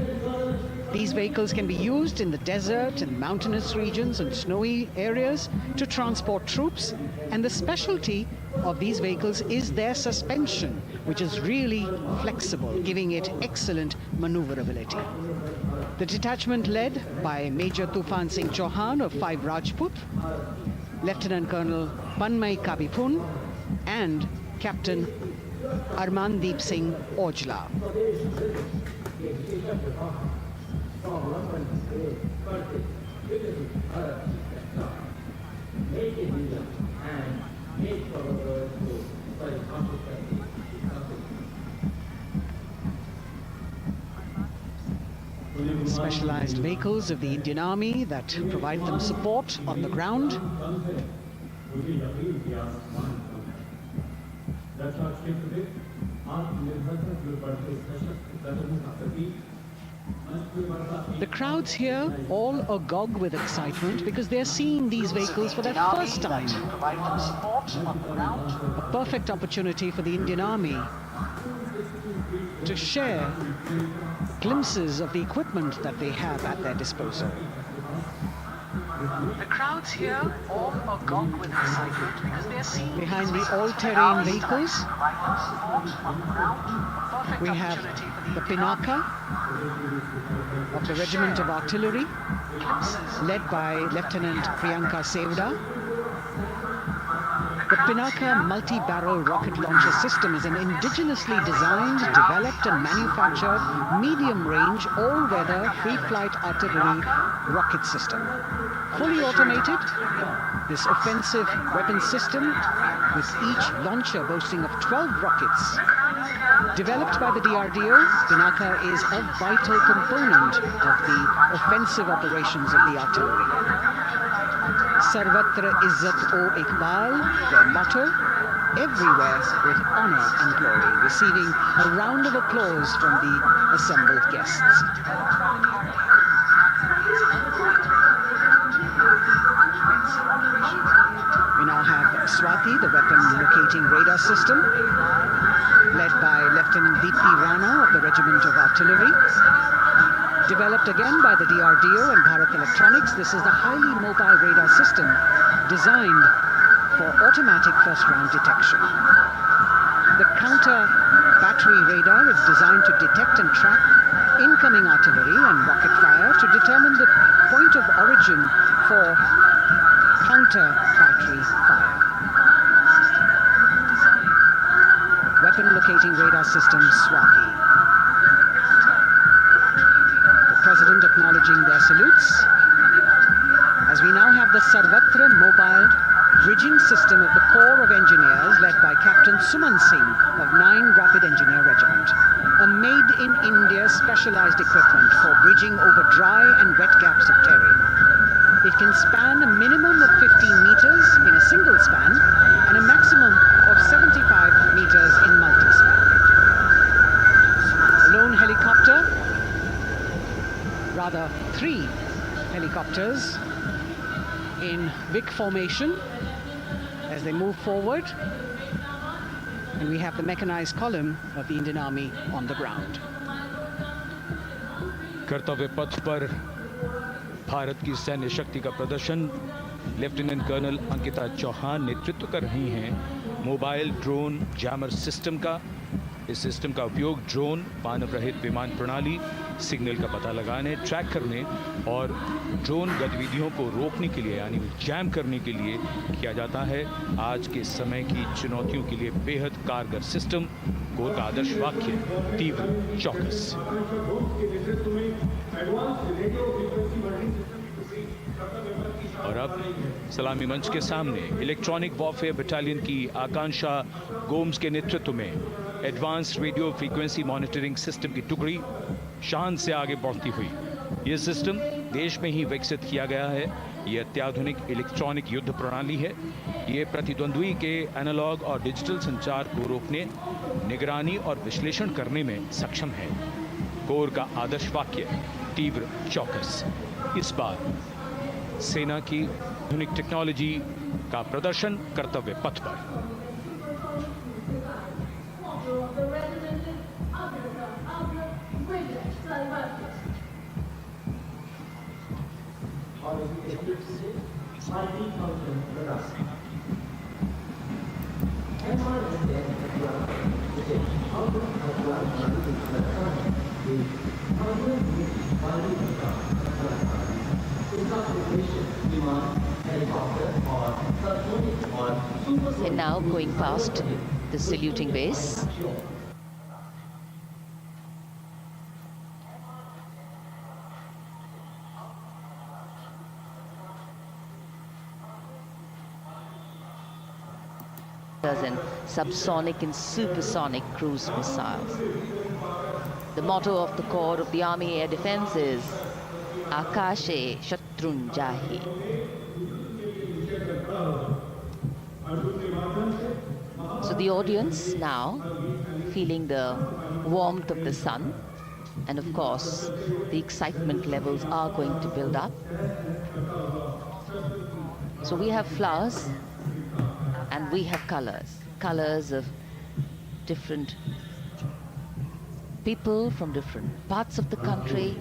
These vehicles can be used in the desert and mountainous regions and snowy areas to transport troops, and the specialty of these vehicles is their suspension, which is really flexible, giving it excellent maneuverability. The detachment led by Major Tufan Singh Chauhan of 5 Rajput, Lieutenant Colonel Panmay Kabipun, and Captain Armandeep Singh Ojla. Specialized vehicles of the Indian Army that provide them support on the ground. The crowds here all agog with excitement because they're seeing these vehicles for their first time. A perfect opportunity for the Indian Army to share glimpses of the equipment that they have at their disposal. The crowds here all agog with excitement because they're seeing behind the all-terrain vehicles. We have the Pinaka of the Regiment of Artillery, led by Lieutenant Priyanka Sevda. The Pinaka multi-barrel rocket launcher system is an indigenously designed, developed and manufactured medium-range, all-weather, free-flight artillery rocket system. Fully automated, this offensive weapon system, with each launcher boasting of 12 rockets. Developed by the DRDO, Pinaka is a vital component of the offensive operations of the artillery. Sarvatra Izzat-o Iqbal, their motto, everywhere with honor and glory, receiving a round of applause from the assembled guests. We now have Swati, the weapon locating radar system, led by Lieutenant Deepthi Rana of the Regiment of Artillery. Developed again by the DRDO and Bharat Electronics, this is the highly mobile radar system designed for automatic first-round detection. The counter-battery radar is designed to detect and track incoming artillery and rocket fire to determine the point of origin for counter-battery fire. Weapon locating radar system Swati. President acknowledging their salutes, as we now have the Sarvatra mobile bridging system of the Corps of Engineers led by Captain Suman Singh of 9 Rapid Engineer Regiment, a made-in-India specialized equipment for bridging over dry and wet gaps of terrain. It can span a minimum of 15 meters in a single span and a maximum of 75 meters in multi-span. A lone helicopter, rather 3 helicopters in Vic formation as they move forward, and we have the mechanized column of the Indian Army on the ground. कर्तव्य पथ पर भारत की सैन्य शक्ति का प्रदर्शन lieutenant colonel Ankita Chauhan नेतृत्व कर रही हैं मोबाइल ड्रोन जैमर सिस्टम का। इस सिस्टम का उपयोग ड्रोन, मानव रहित विमान प्रणाली, सिग्नल का पता लगाने, ट्रैक करने और ड्रोन गतिविधियों को रोकने के लिए यानी जैम करने के लिए किया जाता है। आज के समय की चुनौतियों के लिए बेहद कारगर सिस्टम को का आदर्श वाक्य तीव्र चौकस। और अब सलामी मंच के सामने इलेक्ट्रॉनिक वॉरफेयर बटालियन की आकांक्षा गोम्स के नेतृत्व में advance radio frequency monitoring system की टुकड़ी शान से आगे बढ़ती हुई। यह सिस्टम देश में ही विकसित किया गया है। यह अत्याधुनिक इलेक्ट्रॉनिक युद्ध प्रणाली है। यह प्रतिद्वंद्वी के एनालॉग और डिजिटल संचार को रोकने, निगरानी और विश्लेषण करने में सक्षम है। कोर का आदर्श वाक्य तीव्र चौकस। इस बार सेना की आधुनिक टेक्नोलॉजी का प्रदर्शन कर्तव्य पथ पर। And now going past the saluting base. and subsonic and supersonic cruise missiles. The motto of the Corps of the Army Air Defense is Akashe Shatrun Jahi. So the audience now feeling the warmth of the sun, and of course the excitement levels are going to build up. So we have flowers and we have colors of different people from different parts of the country,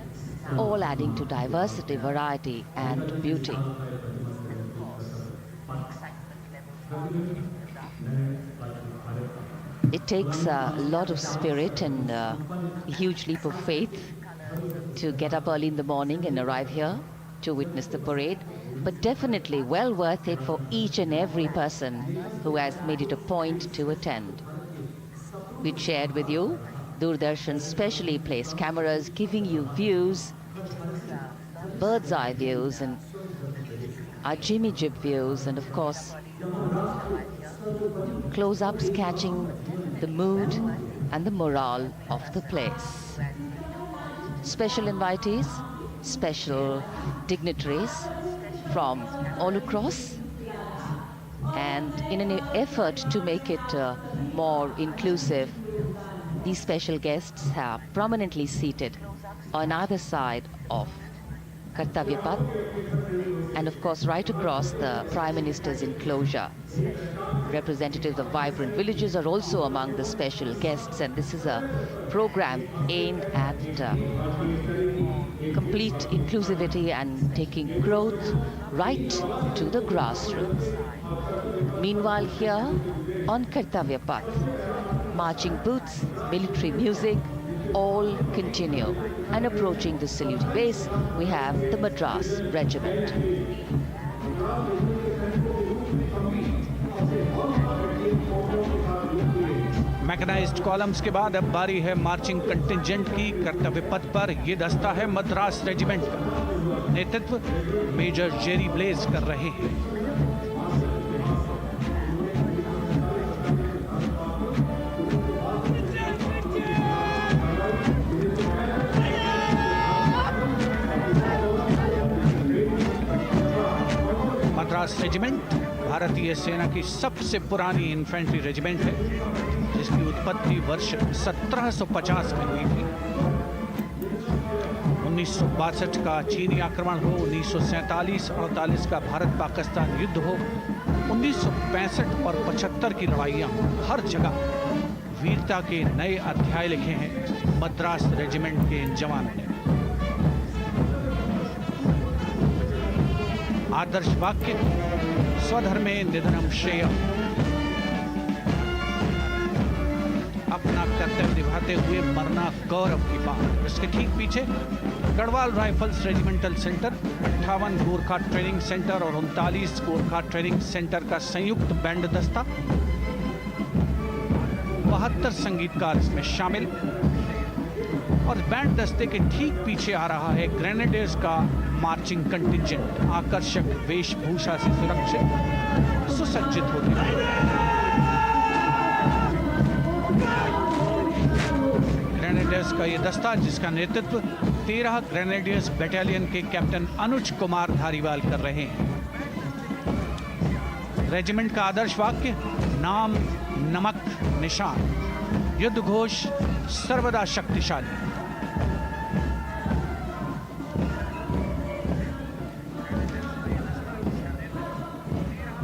all adding to diversity, variety and beauty. It takes a lot of spirit and a huge leap of faith to get up early in the morning and arrive here to witness the parade, but definitely well worth it for each and every person who has made it a point to attend. We shared with you Doordarshan's specially placed cameras giving you views, bird's eye views and our Jimmy Jib views, and of course close-ups catching the mood and the morale of the place. Special invitees, special dignitaries from all across, and in an effort to make it more inclusive, these special guests are prominently seated on either side of Kartavya Path, and of course right across the Prime Minister's enclosure. Representatives of vibrant villages are also among the special guests, and this is a program aimed at complete inclusivity and taking growth right to the grassroots. Meanwhile, here on Kartavya Path, marching boots, military music, all continue. And approaching the saluting base, we have the Madras Regiment. Mechanised columns के बाद अब बारी है marching contingent की। कर्तव्य पथ पर ये दस्ता है मद्रास रेजिमेंट का। नेतृत्व मेजर जेरी ब्लेज कर रहे हैं। मद्रास रेजिमेंट भारतीय सेना की सबसे पुरानी इन्फेंट्री रेजिमेंट है, जिसकी उत्पत्ति वर्ष 1750 में हुई थी। 1962 का चीनी आक्रमण हो, 1947-48 का भारत पाकिस्तान युद्ध हो, 1965 और 75 की लड़ाइयां, हर जगह वीरता के नए अध्याय लिखे हैं मद्रास रेजिमेंट के इन जवानों ने। आदर्श वाक्य स्वधर्मे निधनम श्रेय, अपना कर्तव्य निभाते हुए मरना गौरव की बात। इसके ठीक पीछे Garhwal rifles regimental centre, 58 Gorkha training centre और 39 गोरखा ट्रेनिंग सेंटर का संयुक्त बैंड दस्ता, 72 संगीतकार इसमें शामिल। और बैंड दस्ते के ठीक पीछे आ रहा है ग्रेनेडियर्स का मार्चिंग कंटिंजेंट, आकर्षक वेशभूषा से सुरक्षित सुसज्जित होते हुए। ग्रेनेडियर्स का ये दस्ता, जिसका नेतृत्व 13 ग्रेनेडियर्स बटालियन के कैप्टन अनुज कुमार धारीवाल कर रहे हैं। रेजिमेंट का आदर्श वाक्य नाम नमक निशान, युद्ध घोष सर्वदा शक्तिशाली।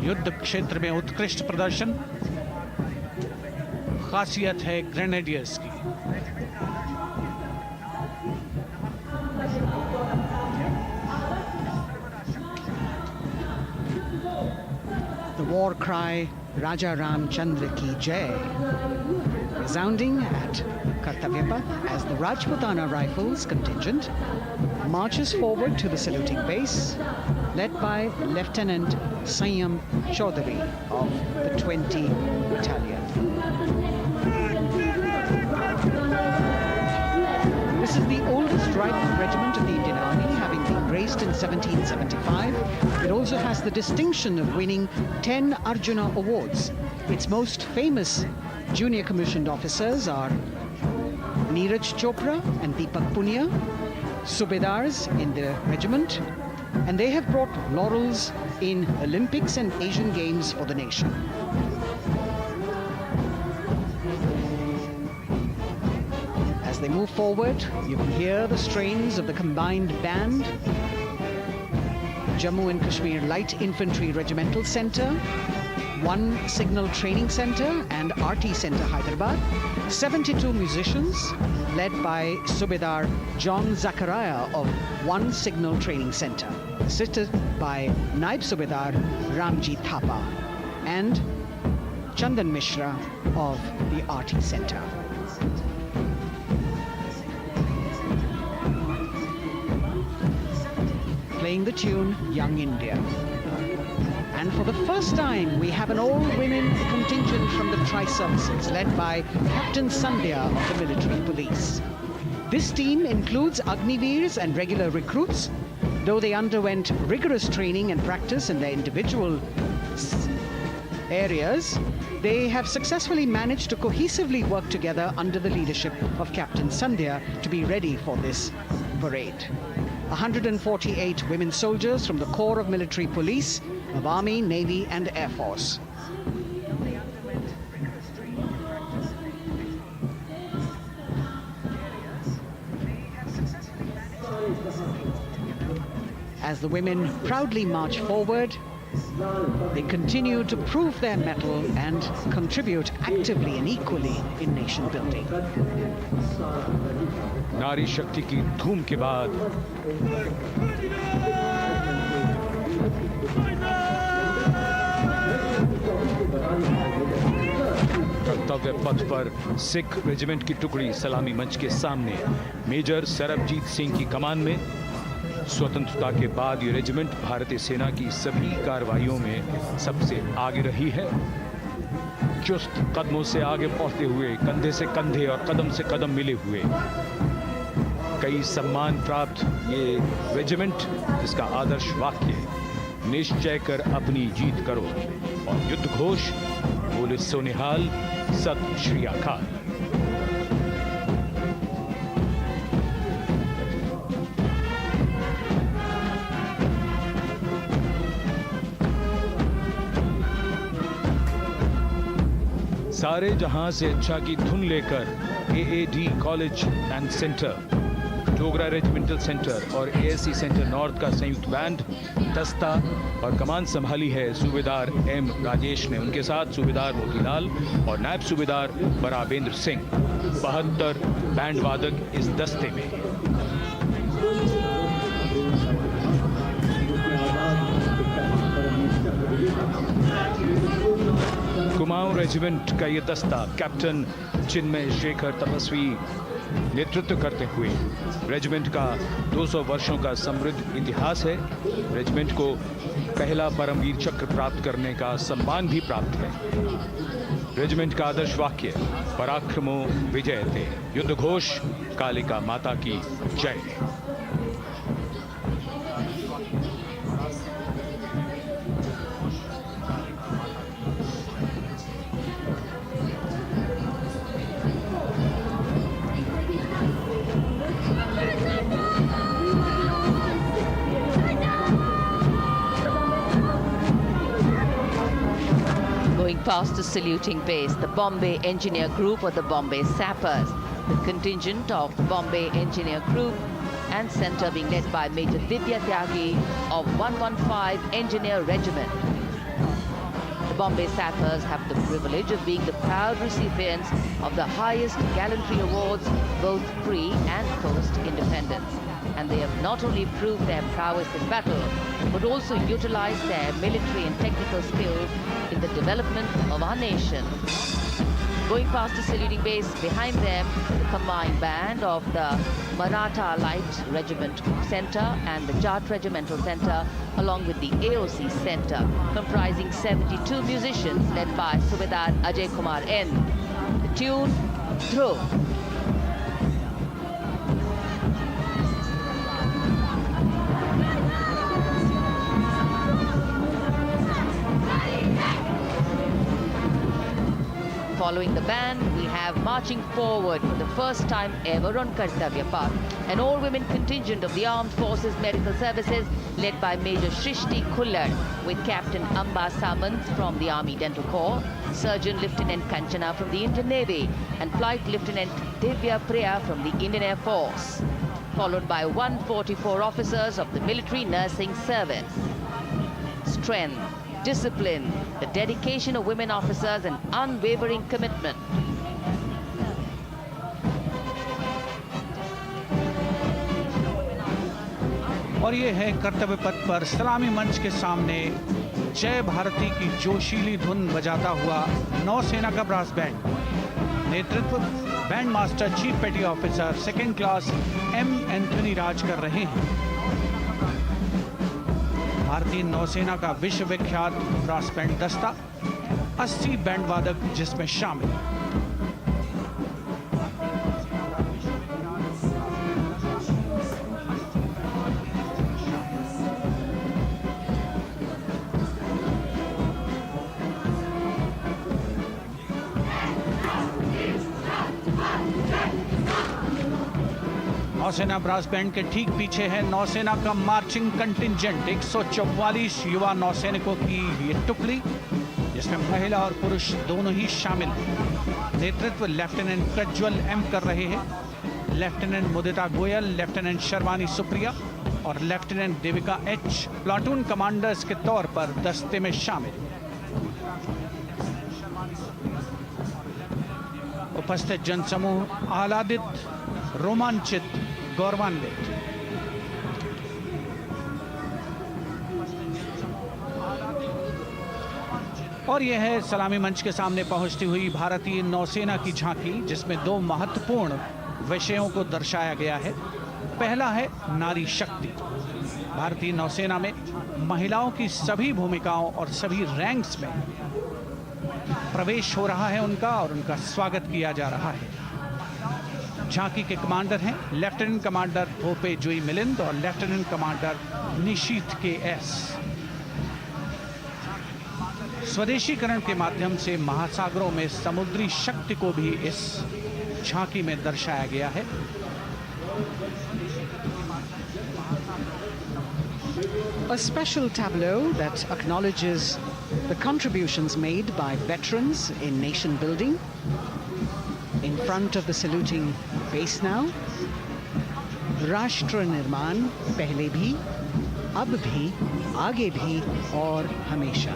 युद्ध क्षेत्र में उत्कृष्ट प्रदर्शन खासियत है ग्रेनेडियर्स की। The war cry Raja Ramchandra Ki Jai resounding at Kartavya Path as the Rajputana Rifles contingent marches forward to the saluting base, led by Lieutenant Sanyam Chaudhary of the 20 Battalion. This is the oldest rifle regiment of the Indian Army, having been graced in 1775. It also has the distinction of winning 10 Arjuna Awards. Its most famous junior commissioned officers are Neeraj Chopra and Deepak Punia, Subedars in the regiment, and they have brought laurels in Olympics and Asian Games for the nation. As they move forward, you can hear the strains of the combined band. Jammu and Kashmir Light Infantry Regimental Centre, 1 Signal Training Centre and RT Centre Hyderabad, 72 musicians led by Subedar John Zachariah of 1 Signal Training Centre, assisted by Naib Subedar Ramji Thapa and Chandan Mishra of the RT Centre. Playing the tune Young India. And for the first time, we have an all-women contingent from the Tri-Services, led by Captain Sandhya of the Military Police. This team includes Agniveers and regular recruits. Though they underwent rigorous training and practice in their individual areas, they have successfully managed to cohesively work together under the leadership of Captain Sandhya to be ready for this parade. 148 women soldiers from the Corps of Military Police, of Army, Navy and Air Force. As the women proudly march forward, they continue to prove their mettle and contribute actively and equally in nation building. नारी शक्ति की धूम के बाद कर्तव्य पथ पर Sikh regiment की टुकड़ी सलामी मंच के सामने मेजर सरबजीत सिंह की कमान में। स्वतंत्रता के बाद ये रेजिमेंट भारतीय सेना की सभी कार्रवाइयों में सबसे आगे रही है। चुस्त कदमों से आगे बढ़ते हुए, कंधे से कंधे और कदम से कदम मिले हुए, कई सम्मान प्राप्त ये रेजिमेंट, जिसका आदर्श वाक्य निश्चय कर अपनी जीत करो और युद्ध घोष बोले सोनिहाल सत श्री अकाल। सारे जहां से अच्छा की धुन लेकर AAD college and centre, Dogra regimental centre और एएससी सेंटर नॉर्थ का संयुक्त बैंड, दस्ता और कमान संभाली है सूबेदार एम राजेश ने। उनके साथ सूबेदार मोतीलाल और नायब सूबेदार बराबेंद्र सिंह, 72 बैंड वादक इस दस्ते में। कुमाऊं रेजिमेंट का ये दस्ता कैप्टन चिन्मय शेखर तपस्वी नेतृत्व करते हुए, रेजिमेंट का 200 वर्षों का समृद्ध इतिहास है। रेजिमेंट को पहला परमवीर चक्र प्राप्त करने का सम्मान भी प्राप्त है। रेजिमेंट का आदर्श वाक्य पराक्रमो विजयते, युद्ध घोष कालिका माता की जय। Past the saluting base, the Bombay Engineer Group or the Bombay Sappers, the contingent of the Bombay Engineer Group and Centre being led by Major Vidya Tyagi of 115 Engineer Regiment. The Bombay Sappers have the privilege of being the proud recipients of the highest gallantry awards, both pre and post independence. And they have not only proved their prowess in battle, but also utilized their military and technical skills in the development of our nation. Going past the saluting base, behind them, the combined band of the Maratha Light Regiment Centre and the Jat Regimental Centre, along with the AOC Centre, comprising 72 musicians led by Subedar Ajay Kumar N. The tune, Dhruv. Following the band, we have marching forward for the first time ever on Kartavya Path, an all-women contingent of the Armed Forces Medical Services led by Major Shrishti Khullar with Captain Amba Samant from the Army Dental Corps, Surgeon Lieutenant Kanchana from the Indian Navy, and Flight Lieutenant Divya Priya from the Indian Air Force, followed by 144 officers of the Military Nursing Service. Strength, discipline, the dedication of women officers and unwavering commitment. और ये है कर्तव्य पथ पर सलामी मंच के सामने जय भारती की जोशीली धुन बजाता हुआ नौसेना का ब्रास बैंड। नेतृत्व band master chief petty officer second class M Anthony Raj कर रहे हैं। भारतीय नौसेना का विश्व विख्यात ब्रास बैंड दस्ता 80 बैंड वादक जिसमें शामिल। नौसेना ब्रास बैंड के ठीक पीछे है नौसेना का मार्चिंग कंटिंजेंट 144 युवा नौसैनिकों की ये टुकड़ी, जिसमें महिला और पुरुष दोनों ही शामिल हैं। नेतृत्व लेफ्टिनेंट प्रज्वल एम कर रहे हैं। लेफ्टिनेंट मुदिता गोयल, लेफ्टिनेंट शर्वानी सुप्रिया और lieutenant Devika H platoon commanders के तौर पर दस्ते में शामिल। उपस्थित जनसमूह आह्लादित, रोमांचित, गौरवान्वित। और यह है सलामी मंच के सामने पहुंचती हुई भारतीय नौसेना की झांकी, जिसमें दो महत्वपूर्ण विषयों को दर्शाया गया है। पहला है नारी शक्ति। भारतीय नौसेना में महिलाओं की सभी भूमिकाओं और सभी रैंक्स में प्रवेश हो रहा है उनका, और उनका स्वागत किया जा रहा है। झांकी के कमांडर हैं लेफ्टिनेंट कमांडर भोपे जुई मिलिंद और लेफ्टिनेंट कमांडर निशीथ के एस। स्वदेशीकरण के माध्यम से महासागरों में समुद्री शक्ति को भी इस झांकी में दर्शाया गया है। A special tableau that acknowledges the contributions made by veterans in nation building. In front of the saluting base now, राष्ट्र निर्माण पहले भी, अब भी, आगे भी और हमेशा.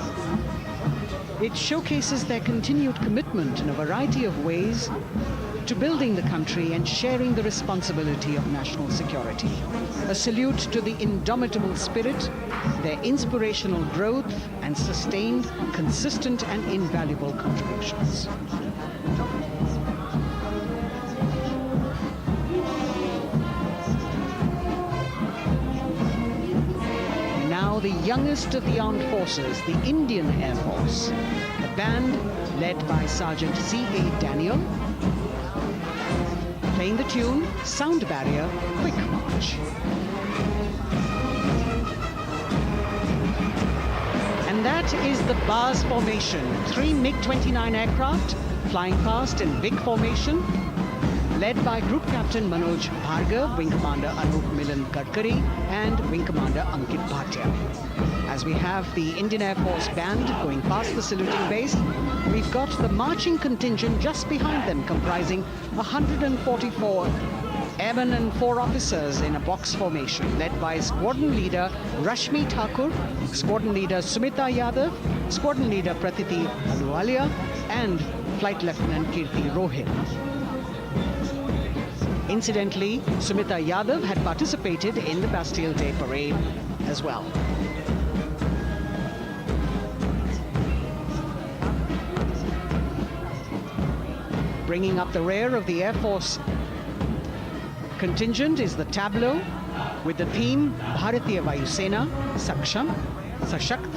It showcases their continued commitment in a variety of ways to building the country and sharing the responsibility of national security. A salute to the indomitable spirit, their inspirational growth and sustained, consistent and invaluable contributions. Now the youngest of the armed forces, the Indian Air Force, the band led by Sergeant C.A. Daniel, playing the tune Sound Barrier Quick March. And that is the bars formation. 3 MiG-29 aircraft flying past in big formation, led by Group Captain Manoj Bhargav, Wing Commander Anup Milan Gadkari and Wing Commander Ankit Bhatia. As we have the Indian Air Force band going past the saluting base, we've got the marching contingent just behind them, comprising 144 airmen and 4 officers in a box formation, led by Squadron Leader Rashmi Thakur, Squadron Leader Sumita Yadav, Squadron Leader Pratiti Aluwalia and Flight Lieutenant Kirti Rohit. Incidentally, Sumita Yadav had participated in the Bastille Day parade as well. Bringing up the rear of the Air Force contingent is the tableau with the theme Bharatiya Vayu Sena, Saksham, Sashakt,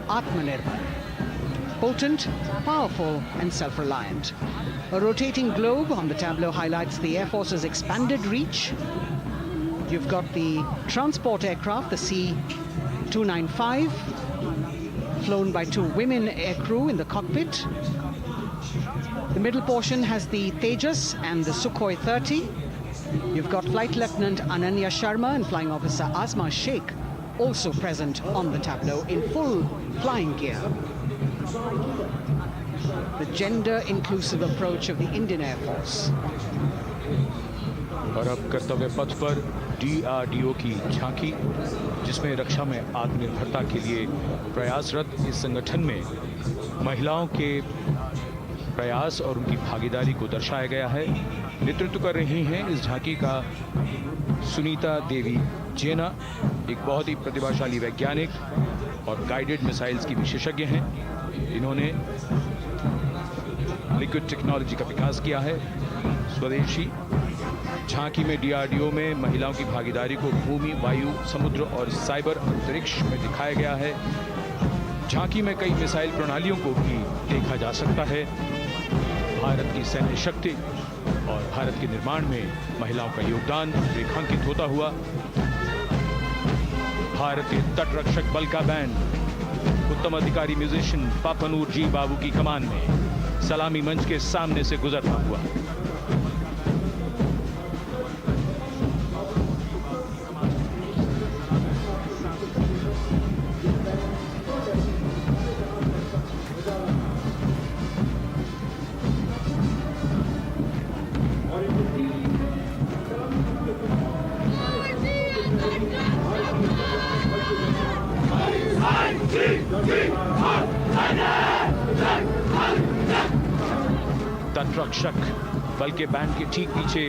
Atmanirbhar. Potent, powerful and self-reliant. A rotating globe on the tableau highlights the Air Force's expanded reach. You've got the transport aircraft, the C-295, flown by 2 women aircrew in the cockpit. The middle portion has the Tejas and the Sukhoi 30. You've got Flight Lieutenant Ananya Sharma and Flying Officer Asma Sheikh also present on the tableau in full flying gear. The gender-inclusive approach of the Indian Air Force. और अब कर्तव्य पथ पर DRDO की झांकी, जिसमें रक्षा में आत्मनिर्भरता के लिए प्रयासरत इस संगठन में महिलाओं के प्रयास और उनकी भागीदारी को दर्शाया गया है। नेतृत्व कर रही हैं इस झांकी का सुनीता देवी जेना, एक बहुत ही प्रतिभाशाली वैज्ञानिक और गाइडेड मिसाइल्स की विशेषज्ञ हैं। इन्होंने लिक्विड टेक्नोलॉजी का विकास किया है, स्वदेशी। झांकी में DRDO में महिलाओं की भागीदारी को भूमि, वायु, समुद्र और साइबर अंतरिक्ष में दिखाया गया है। झांकी में कई मिसाइल प्रणालियों को भी देखा जा सकता है। भारत की सैन्य शक्ति और भारत के निर्माण में महिलाओं का योगदान रेखांकित होता हुआ। भारतीय तटरक्षक बल का बैंड उत्तम अधिकारी म्यूजिशियन पापनूर जी बाबू की कमान में सलामी मंच के सामने से गुजरता हुआ। तटरक्षक बल के बैंड के ठीक पीछे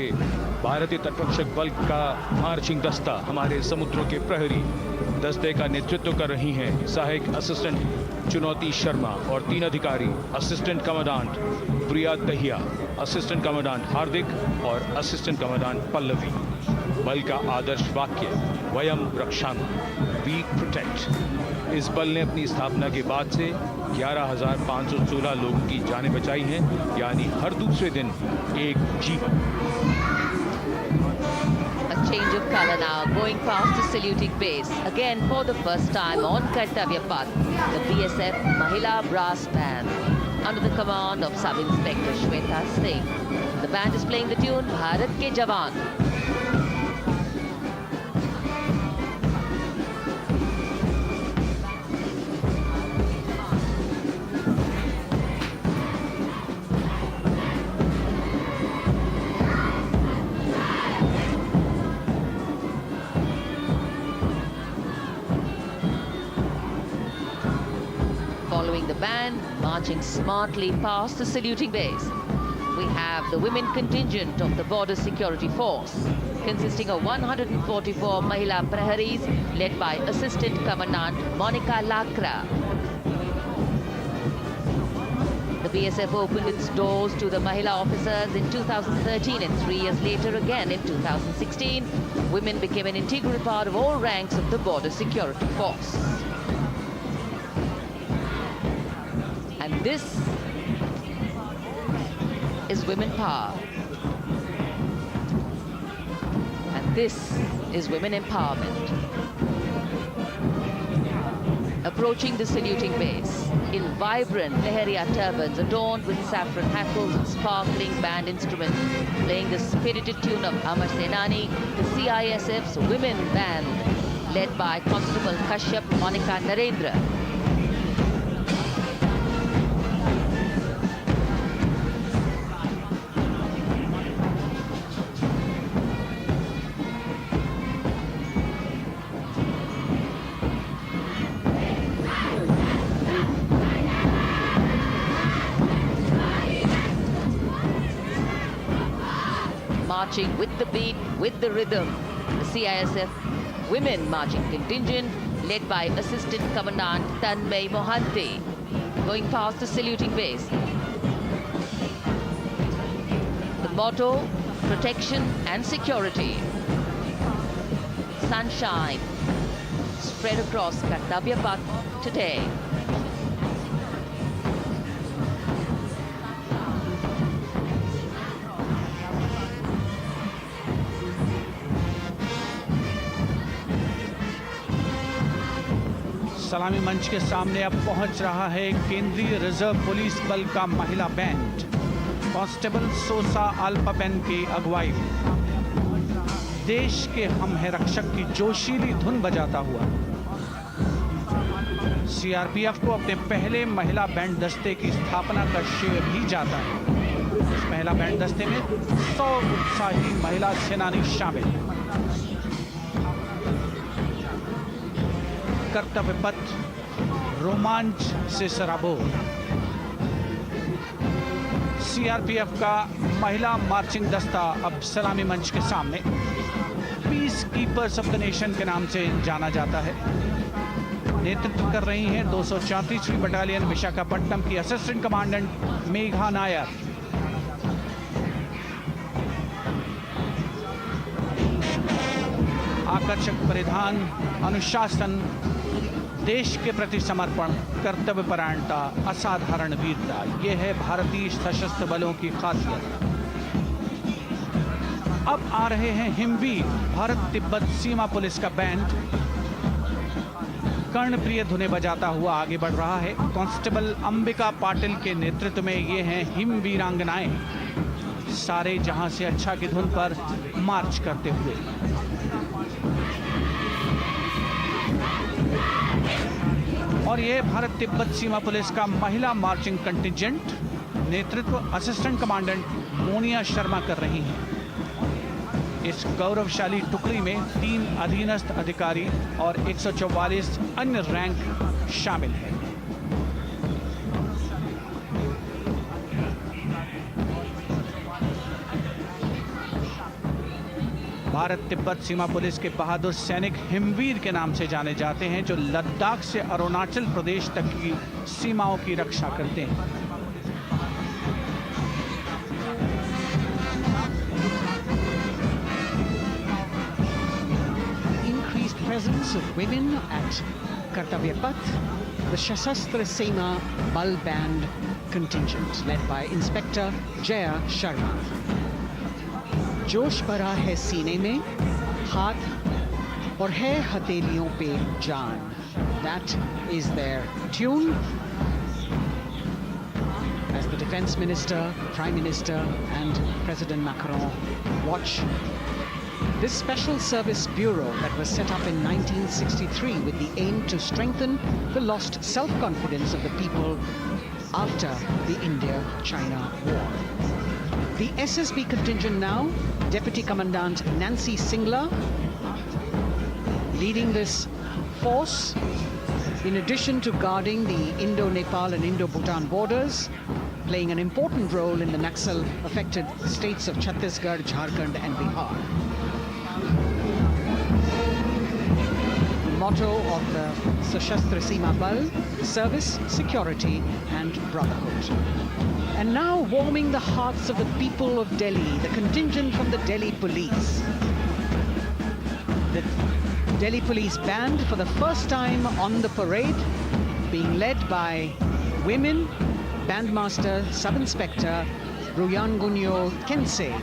भारतीय तटरक्षक बल का मार्चिंग दस्ता, हमारे समुद्रों के प्रहरी दस्ते का नेतृत्व कर रही हैं सहायक असिस्टेंट चुनौती शर्मा और 3 अधिकारी, असिस्टेंट कमांडेंट प्रिया दहिया, असिस्टेंट कमांडेंट हार्दिक और असिस्टेंट कमांडेंट पल्लवी। बल का आदर्श वाक्य वयम रक्षामः, वी प्रोटेक्ट। इस बल ने अपनी स्थापना के बाद से 11,516 लोगों की जानें बचाई हैं, यानी हर दूसरे दिन एक जीवन। A change of color now, going past the saluting base. Again, for the first time on Kartavya Path, the BSF Mahila Brass Band, under the command of Sub-Inspector Shweta Singh. The band is playing the tune Bharat Ke Jawan. Following the band, marching smartly past the saluting base, we have the women contingent of the Border Security Force, consisting of 144 Mahila Praharis, led by Assistant Commandant Monica Lakra. The BSF opened its doors to the Mahila officers in 2013, and 3 years later again in 2016, women became an integral part of all ranks of the Border Security Force. And this is women power. And this is women empowerment. Approaching the saluting base in vibrant Leheria turbans adorned with saffron hackles and sparkling band instruments, playing the spirited tune of Amar Senani, the CISF's women band, led by Constable Kashyap Monica Narendra. Marching with the beat, with the rhythm, the CISF Women Marching Contingent, led by Assistant Commandant Tanmay Mohanty, going past the saluting base. The motto, protection and security. Sunshine spread across Kartavya Path today. सलामी मंच के सामने अब पहुंच रहा है केंद्रीय reserve police बल का महिला बैंड। कांस्टेबल सोसा अल्पापेन की अगुवाई में देश के हम है रक्षक की जोशीली धुन बजाता हुआ सीआरपीएफ को अपने पहले महिला बैंड दस्ते की स्थापना का श्रेय भी जाता है। इस महिला बैंड दस्ते में 100 उत्साही महिला सेनानी शामिल हैं। कर्तव्य पथ रोमांच से सराबोर। सीआरपीएफ का महिला मार्चिंग दस्ता अब सलामी मंच के सामने peace keepers of the nation के नाम से जाना जाता है। नेतृत्व कर रही हैं 234वीं बटालियन विशाखापट्टनम की असिस्टेंट कमांडेंट मेघा नायर। आकर्षक परिधान, अनुशासन, देश के प्रति समर्पण, कर्तव्य परायणता, असाधारण वीरता, ये है भारतीय सशस्त्र बलों की खासियत। अब आ रहे हैं हिमवीर भारत तिब्बत सीमा पुलिस का बैंड कर्णप्रिय धुने बजाता हुआ आगे बढ़ रहा है। कांस्टेबल अंबिका पाटिल के नेतृत्व में ये हैं हिम वीरांगनाएं, सारे जहां से अच्छा की धुन पर मार्च करते हुए। और ये भारत तिब्बत सीमा पुलिस का महिला मार्चिंग कंटिजेंट, नेतृत्व असिस्टेंट कमांडेंट मोनिया शर्मा कर रही हैं। इस गौरवशाली टुकड़ी में 3 अधीनस्थ अधिकारी और 144 अन्य रैंक शामिल हैं। भारत तिब्बत सीमा पुलिस के बहादुर सैनिक हिमवीर के नाम से जाने जाते हैं, जो लद्दाख से अरुणाचल प्रदेश तक की सीमाओं की रक्षा करते हैं। Presence of women at Kartavya Path, the Shasastra Seema Bal Band contingent led by Inspector Jaya Sharma. जोश भरा है सीने में, हाथ और है हथेलियों पे जान. That is their tune. As the Defense Minister, Prime Minister and President Macron watch this Special Service Bureau that was set up in 1963 with the aim to strengthen the lost self-confidence of the people after the India-China war. The SSB contingent now, Deputy Commandant Nancy Singla, leading this force, in addition to guarding the Indo-Nepal and Indo-Bhutan borders, playing an important role in the Naxal-affected states of Chhattisgarh, Jharkhand and Bihar. Motto of the Sashastra Seema Bal: service, security and brotherhood. And now warming the hearts of the people of Delhi, the contingent from the Delhi Police. The Delhi Police Band for the first time on the parade, being led by women, Bandmaster Sub-Inspector Ruyangunyo Kensei,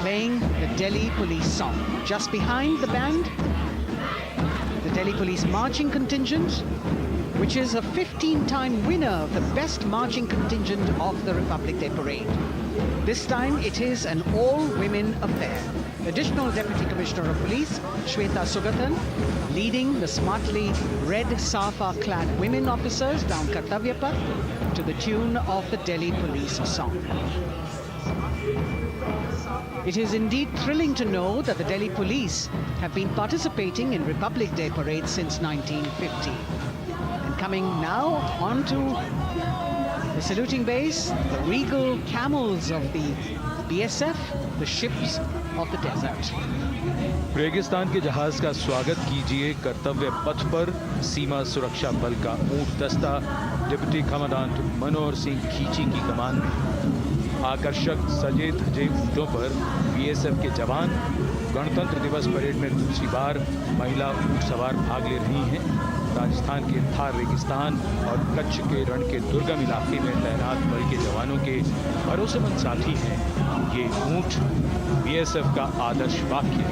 playing the Delhi Police song. Just behind the band, the Delhi Police marching contingent, which is a 15-time winner of the best marching contingent of the Republic Day Parade. This time it is an all-women affair. Additional Deputy Commissioner of Police, Shweta Sugathan, leading the smartly red safa-clad women officers down Kartavya Path to the tune of the Delhi Police song. It is indeed thrilling to know that the Delhi Police have been participating in Republic Day parades since 1950. And coming now onto the saluting base, the regal camels of the BSF, the ships of the desert. रेगिस्तान के जहाज का स्वागत कीजिए कर्तव्य पथ पर सीमा सुरक्षा बल का ऊंट दस्ता डिप्टी कमांडेंट मनोहर सिंह खींची की कमान। आकर्षक सजे धजे ऊंटों पर बीएसएफ के जवान। गणतंत्र दिवस परेड में दूसरी बार महिला ऊंट सवार भाग ले रही हैं। राजस्थान के थार रेगिस्तान और कच्छ के रण के दुर्गम इलाके में तैनात बल के जवानों के भरोसेमंद साथी हैं ये ऊंट। बीएसएफ का आदर्श वाक्य,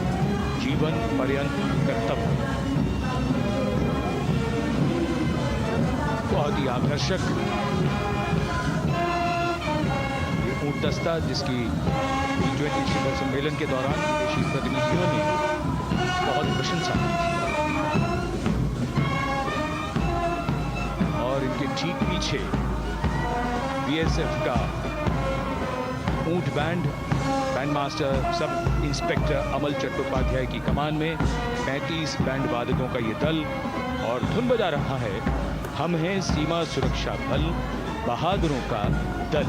जीवन पर्यंत कर्तव्य। बहुत ही आकर्षक दस्ता जिसकी T20 शिखर सम्मेलन के दौरान विदेशी प्रतिनिधियों ने बहुत प्रशंसा की थी। और इनके ठीक पीछे BSF का ऊंट बैंड मास्टर सब इंस्पेक्टर अमल चट्टोपाध्याय की कमान में 35 बैंड वादकों का ये दल और धुन बजा रहा है हम हैं सीमा सुरक्षा बल बहादुरों का दल।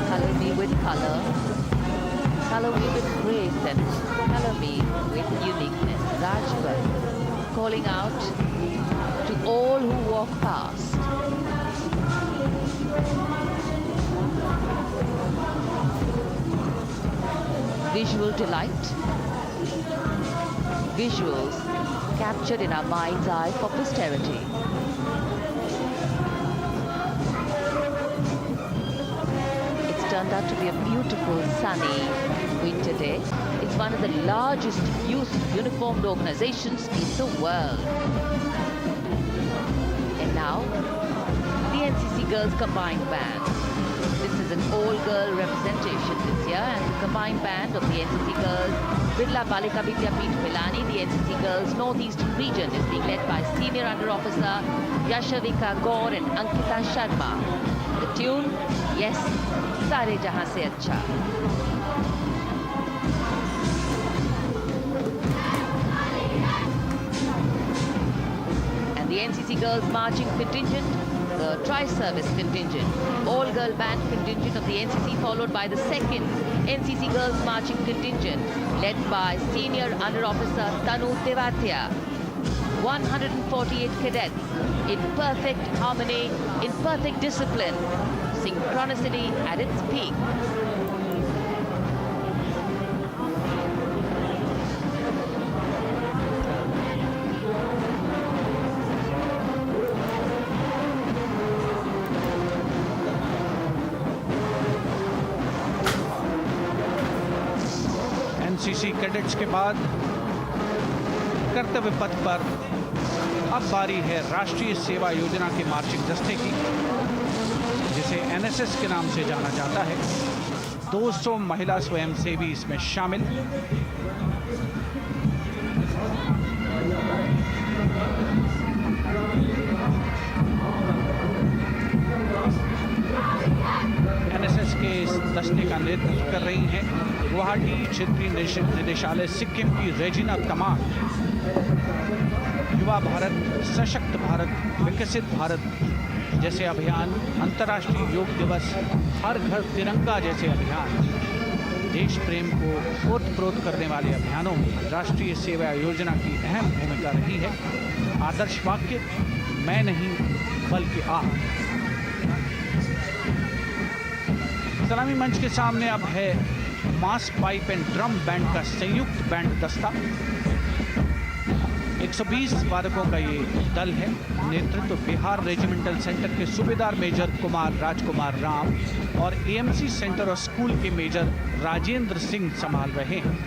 Color me with color, color me with grace, and color me with uniqueness. Rajput calling out to all who walk past. Visual delight, visuals captured in our mind's eye for posterity. It's turned out to be a beautiful sunny winter day. It's one of the largest youth uniformed organizations in the world. And now, the NCC Girls Combined Band. This is an all-girl representation this year, and the combined band of the NCC Girls Birla Balika Vidyapeeth Milani, the NCC Girls Northeastern region, is being led by Senior Under Officer Yashavika Gaur and Ankita Sharma. The tune, yes, Sare Jahan Se Acha. And the NCC Girls Marching Contingent, the Tri-Service Contingent, all-girl band contingent of the NCC, followed by the second NCC Girls Marching Contingent, led by Senior Under Officer Tanu Tevatia. 148 cadets in perfect harmony, in perfect discipline, synchronicity at its peak. NCC cadets के बाद कर्तव्य पथ पर अब बारी है राष्ट्रीय सेवा योजना के मार्चिंग दस्ते की, जिसे एनएसएस के नाम से जाना जाता है। 200 महिला स्वयंसेवी इसमें शामिल। एनएसएस के इस दस्ते का नेतृत्व कर रही हैं गुवाहाटी क्षेत्रीय निदेशालय सिक्किम की रेजिना तमाम। युवा भारत, सशक्त भारत, विकसित भारत जैसे अभियान, अंतर्राष्ट्रीय योग दिवस, हर घर तिरंगा जैसे अभियान, देश प्रेम को ओतप्रोत करने वाले अभियानों में राष्ट्रीय सेवा योजना की अहम भूमिका रही है। आदर्श वाक्य, मैं नहीं बल्कि आप। सलामी मंच के सामने अब है मास पाइप एंड ड्रम बैंड का संयुक्त बैंड दस्ता। 120 वादकों का ये दल है। नेतृत्व बिहार रेजिमेंटल सेंटर के सूबेदार मेजर कुमार राजकुमार राम और एएमसी सेंटर और स्कूल के मेजर राजेंद्र सिंह संभाल रहे हैं।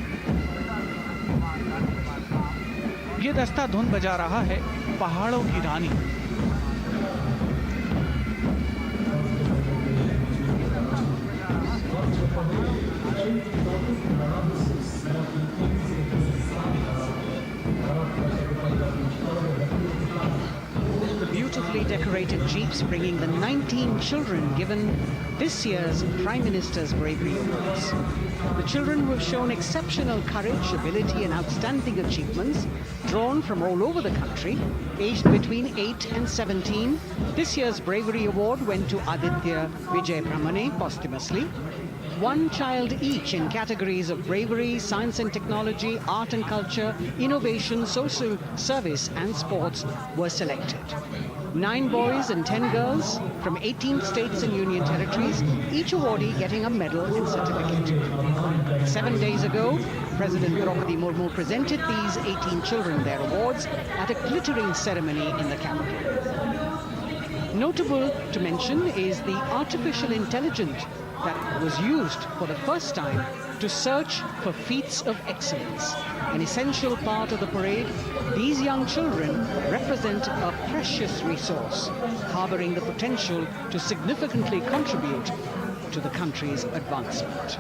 ये दस्ता धुन बजा रहा है पहाड़ों की रानी। Beautifully decorated jeeps bringing the 19 children given this year's Prime Minister's Bravery Awards. The children who have shown exceptional courage, ability and outstanding achievements, drawn from all over the country, aged between 8 and 17. This year's Bravery Award went to Aditya Vijay Brahmane posthumously. One child each in categories of bravery, science and technology, art and culture, innovation, social service and sports were selected. 9 boys and 10 girls from 18 states and union territories, each awardee getting a medal and certificate. 7 days ago, President Draupadi Murmu presented these 18 children their awards at a glittering ceremony in the capital. Notable to mention is the artificial intelligence that was used for the first time to search for feats of excellence. An essential part of the parade, these young children represent a precious resource, harboring the potential to significantly contribute to the country's advancement.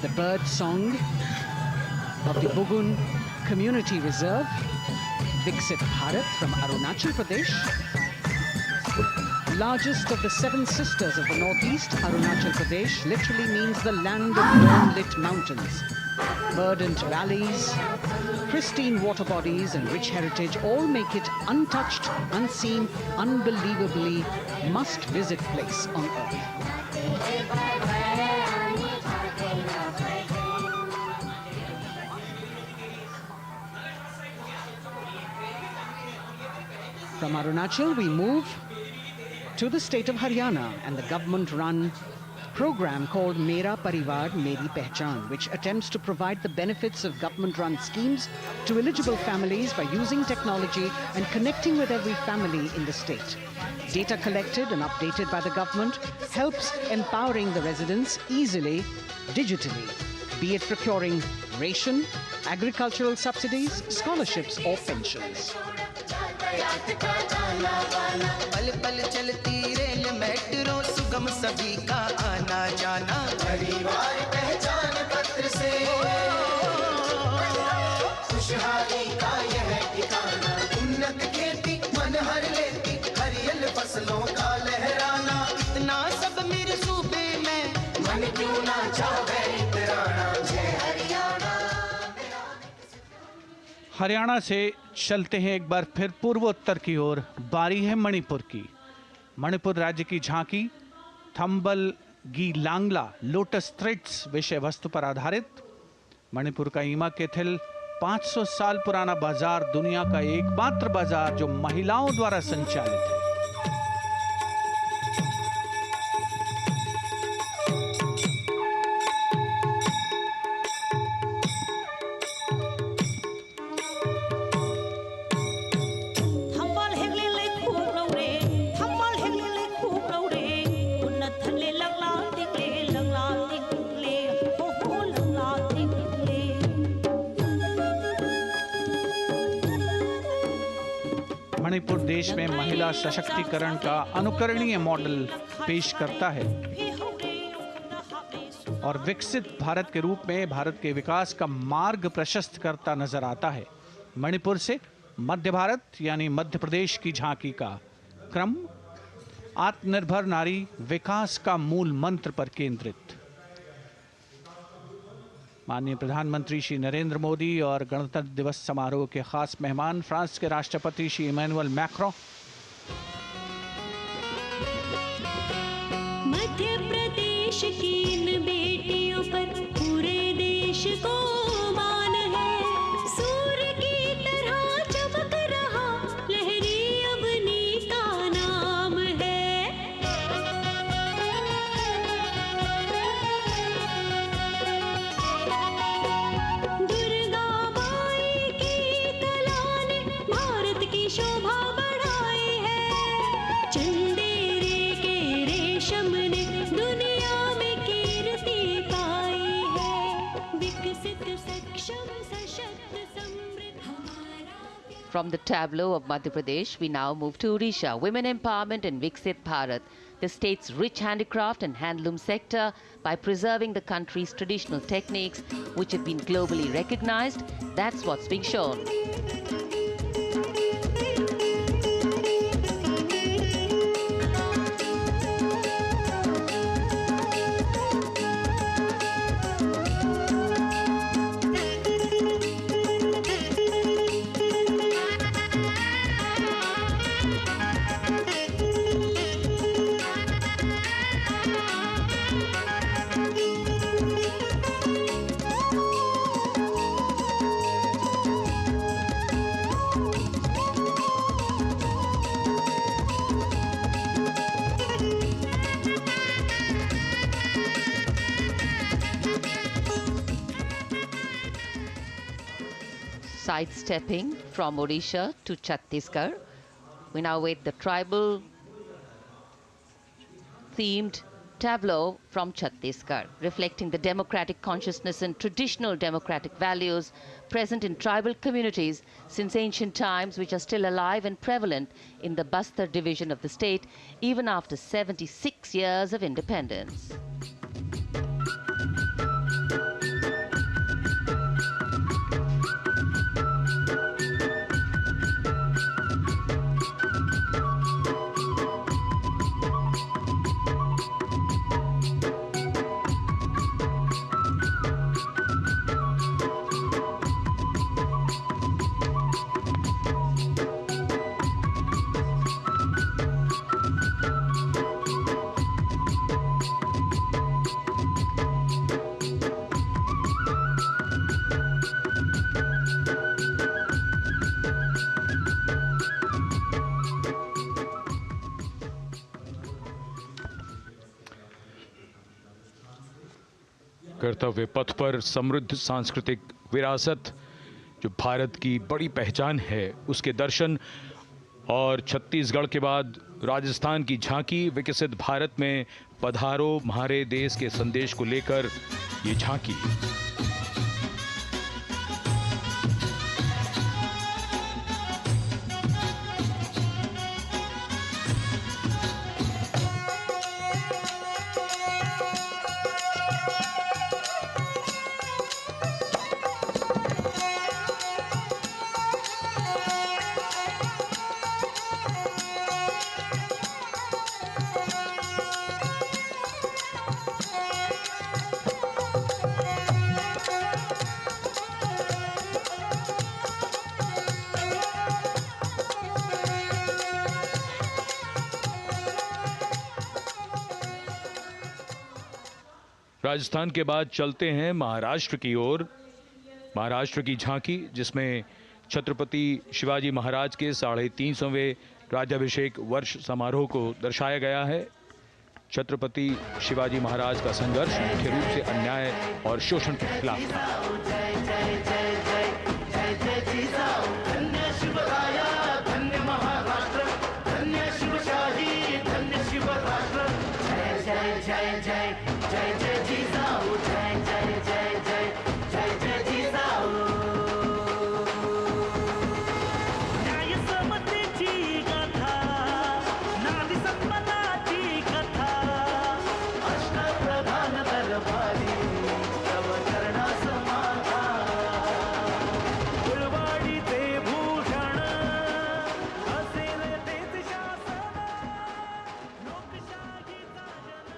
The bird song of the Bugun Community Reserve, Viksit Bharat from Arunachal Pradesh. Largest of the 7 sisters of the northeast, Arunachal Pradesh literally means the land of dawn-lit mountains. Verdant valleys, pristine water bodies and rich heritage all make it untouched, unseen, unbelievably must-visit place on earth. From Arunachal, we move to the state of Haryana and the government-run program called Mera Parivar Meri Pehchan, which attempts to provide the benefits of government-run schemes to eligible families by using technology and connecting with every family in the state. Data collected and updated by the government helps empowering the residents easily, digitally, be it procuring ration, agricultural subsidies, scholarships or pensions. पल पल चलती rail metro सुगम सभी का आना जाना परिवार पहचान पत्र से खुशहाली का यह ठिकाना उन्नत खेती मन हर लेती हरियल फसलों का लहराना इतना सब मेरे सूबे में मन क्यों ना चाहे इतराना जय हरियाणा। हरियाणा से चलते हैं एक बार फिर पूर्वोत्तर की ओर। बारी है मणिपुर की। मणिपुर राज्य की झांकी थंबल गी लांगला लोटस थ्रेड्स विषय वस्तु पर आधारित। मणिपुर का ईमा केथिल 500 साल पुराना बाजार, दुनिया का एकमात्र बाजार जो महिलाओं द्वारा संचालित है। मणिपुर देश में महिला सशक्तिकरण का अनुकरणीय मॉडल पेश करता है और विकसित भारत के रूप में भारत के विकास का मार्ग प्रशस्त करता नजर आता है। मणिपुर से मध्य भारत यानी मध्य प्रदेश की झांकी का क्रम आत्मनिर्भर नारी विकास का मूल मंत्र पर केंद्रित। माननीय प्रधानमंत्री श्री नरेंद्र मोदी और गणतंत्र दिवस समारोह के खास मेहमान फ्रांस के राष्ट्रपति श्री इमैनुअल मैक्रों। मध्य प्रदेश की इन बेटियों पर पूरे देश को मान है। सूर्य की तरह चमक रहा लहरी अवनी का नाम है। शोभा बढ़ाई है। चंदेरे के रेशम ने दुनिया में कीर्ति पाई है। विकसित सक्षम सशक्त समृद्ध हमारा। From the tableau of Madhya Pradesh, we now move to Odisha. Women empowerment in Viksit Bharat, the state's rich handicraft and handloom sector, by preserving the country's traditional techniques, which have been globally recognized. That's what's being shown. sidestepping from Odisha to Chhattisgarh. We now wait the tribal themed tableau from Chhattisgarh, reflecting the democratic consciousness and traditional democratic values present in tribal communities since ancient times, which are still alive and prevalent in the Bastar division of the state, even after 76 years of independence. कर्तव्य पथ पर समृद्ध सांस्कृतिक विरासत जो भारत की बड़ी पहचान है उसके दर्शन, और छत्तीसगढ़ के बाद राजस्थान की झांकी विकसित भारत में पधारो म्हारे देश के संदेश को लेकर ये झांकी। राजस्थान के बाद चलते हैं महाराष्ट्र की ओर। महाराष्ट्र की झांकी जिसमें छत्रपति शिवाजी महाराज के 350वें राज्याभिषेक वर्ष समारोह को दर्शाया गया है। छत्रपति शिवाजी महाराज का संघर्ष मुख्य रूप से अन्याय और शोषण के खिलाफ था।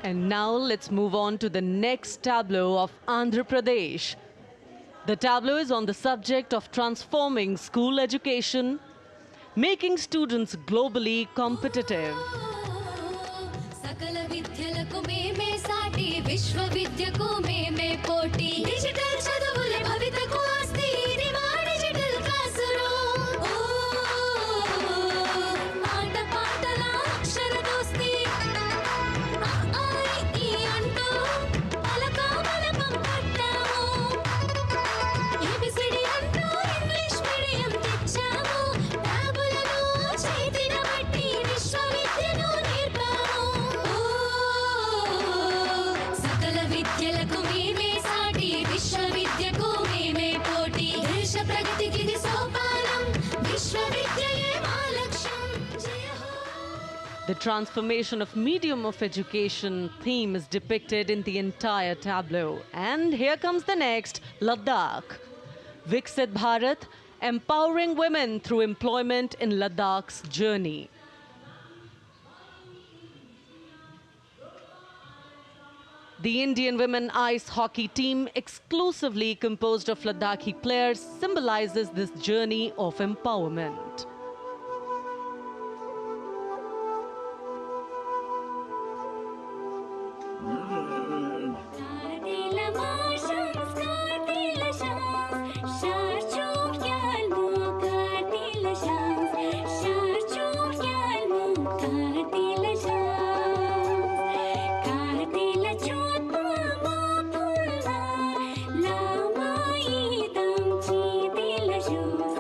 And now let's move on to the next tableau of Andhra Pradesh. The tableau is on the subject of transforming school education, making students globally competitive. The transformation of medium of education theme is depicted in the entire tableau. And here comes the next, Ladakh. Viksit Bharat, empowering women through employment in Ladakh's journey. The Indian women ice hockey team, exclusively composed of Ladakhi players, symbolizes this journey of empowerment. Shoes.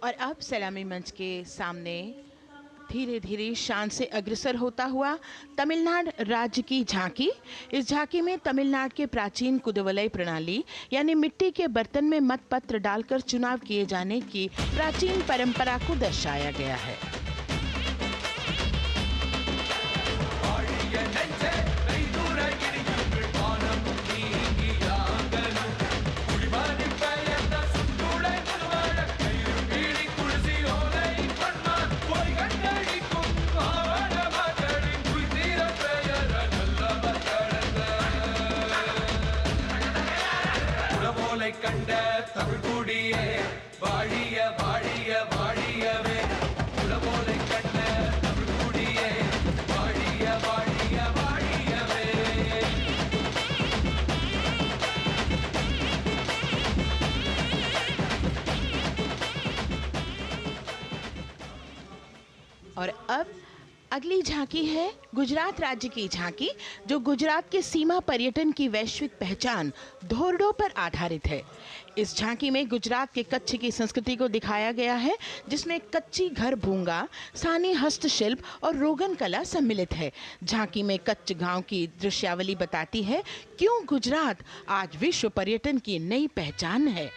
और अब सलामी मंच के सामने धीरे धीरे शान से अग्रसर होता हुआ तमिलनाडु राज्य की झांकी। इस झांकी में तमिलनाडु के प्राचीन कुदवलई प्रणाली यानी मिट्टी के बर्तन में मतपत्र डालकर चुनाव किए जाने की प्राचीन परंपरा को दर्शाया गया है। और अब अगली झांकी है गुजरात राज्य की झांकी, जो गुजरात के सीमा पर्यटन की वैश्विक पहचान धोरडो पर आधारित है। इस झांकी में गुजरात के कच्छ की संस्कृति को दिखाया गया है, जिसमें कच्ची घर भूंगा, स्थानीय हस्तशिल्प और रोगन कला सम्मिलित है। झांकी में कच्छ गांव की दृश्यावली बताती है क्यों गुजरात आज विश्व पर्यटन की नई पहचान है।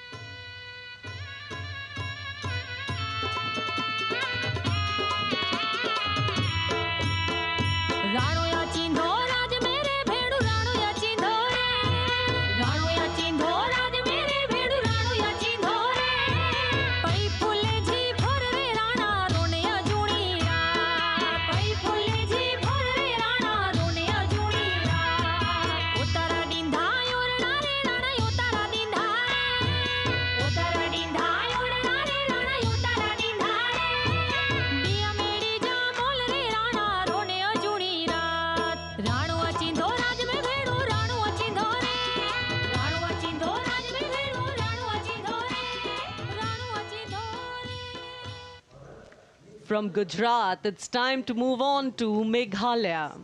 From Gujarat, it's time to move on to Meghalaya.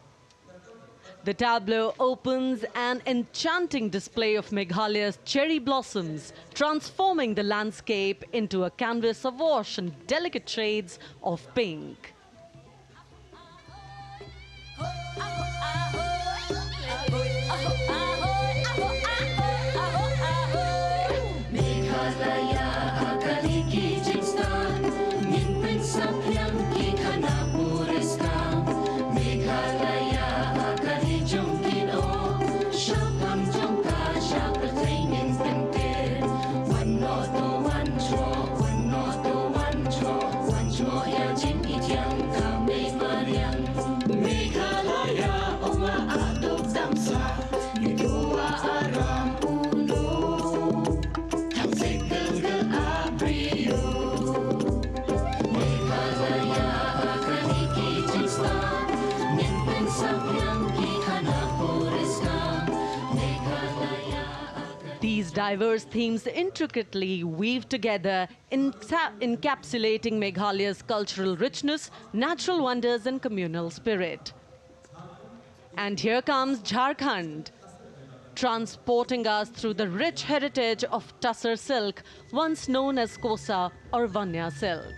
The tableau opens an enchanting display of Meghalaya's cherry blossoms, transforming the landscape into a canvas awash in delicate shades of pink. These diverse themes intricately weave together, encapsulating Meghalaya's cultural richness, natural wonders, and communal spirit. And here comes Jharkhand, transporting us through the rich heritage of Tussar silk, once known as Kosa or Vanya silk.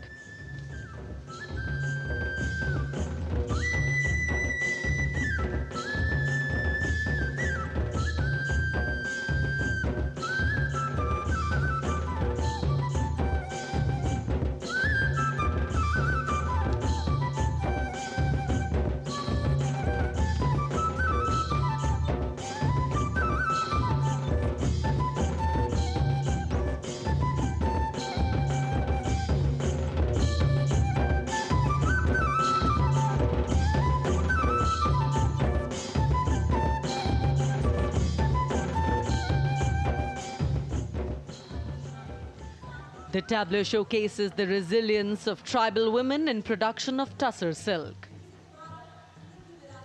The tableau showcases the resilience of tribal women in production of Tussar silk.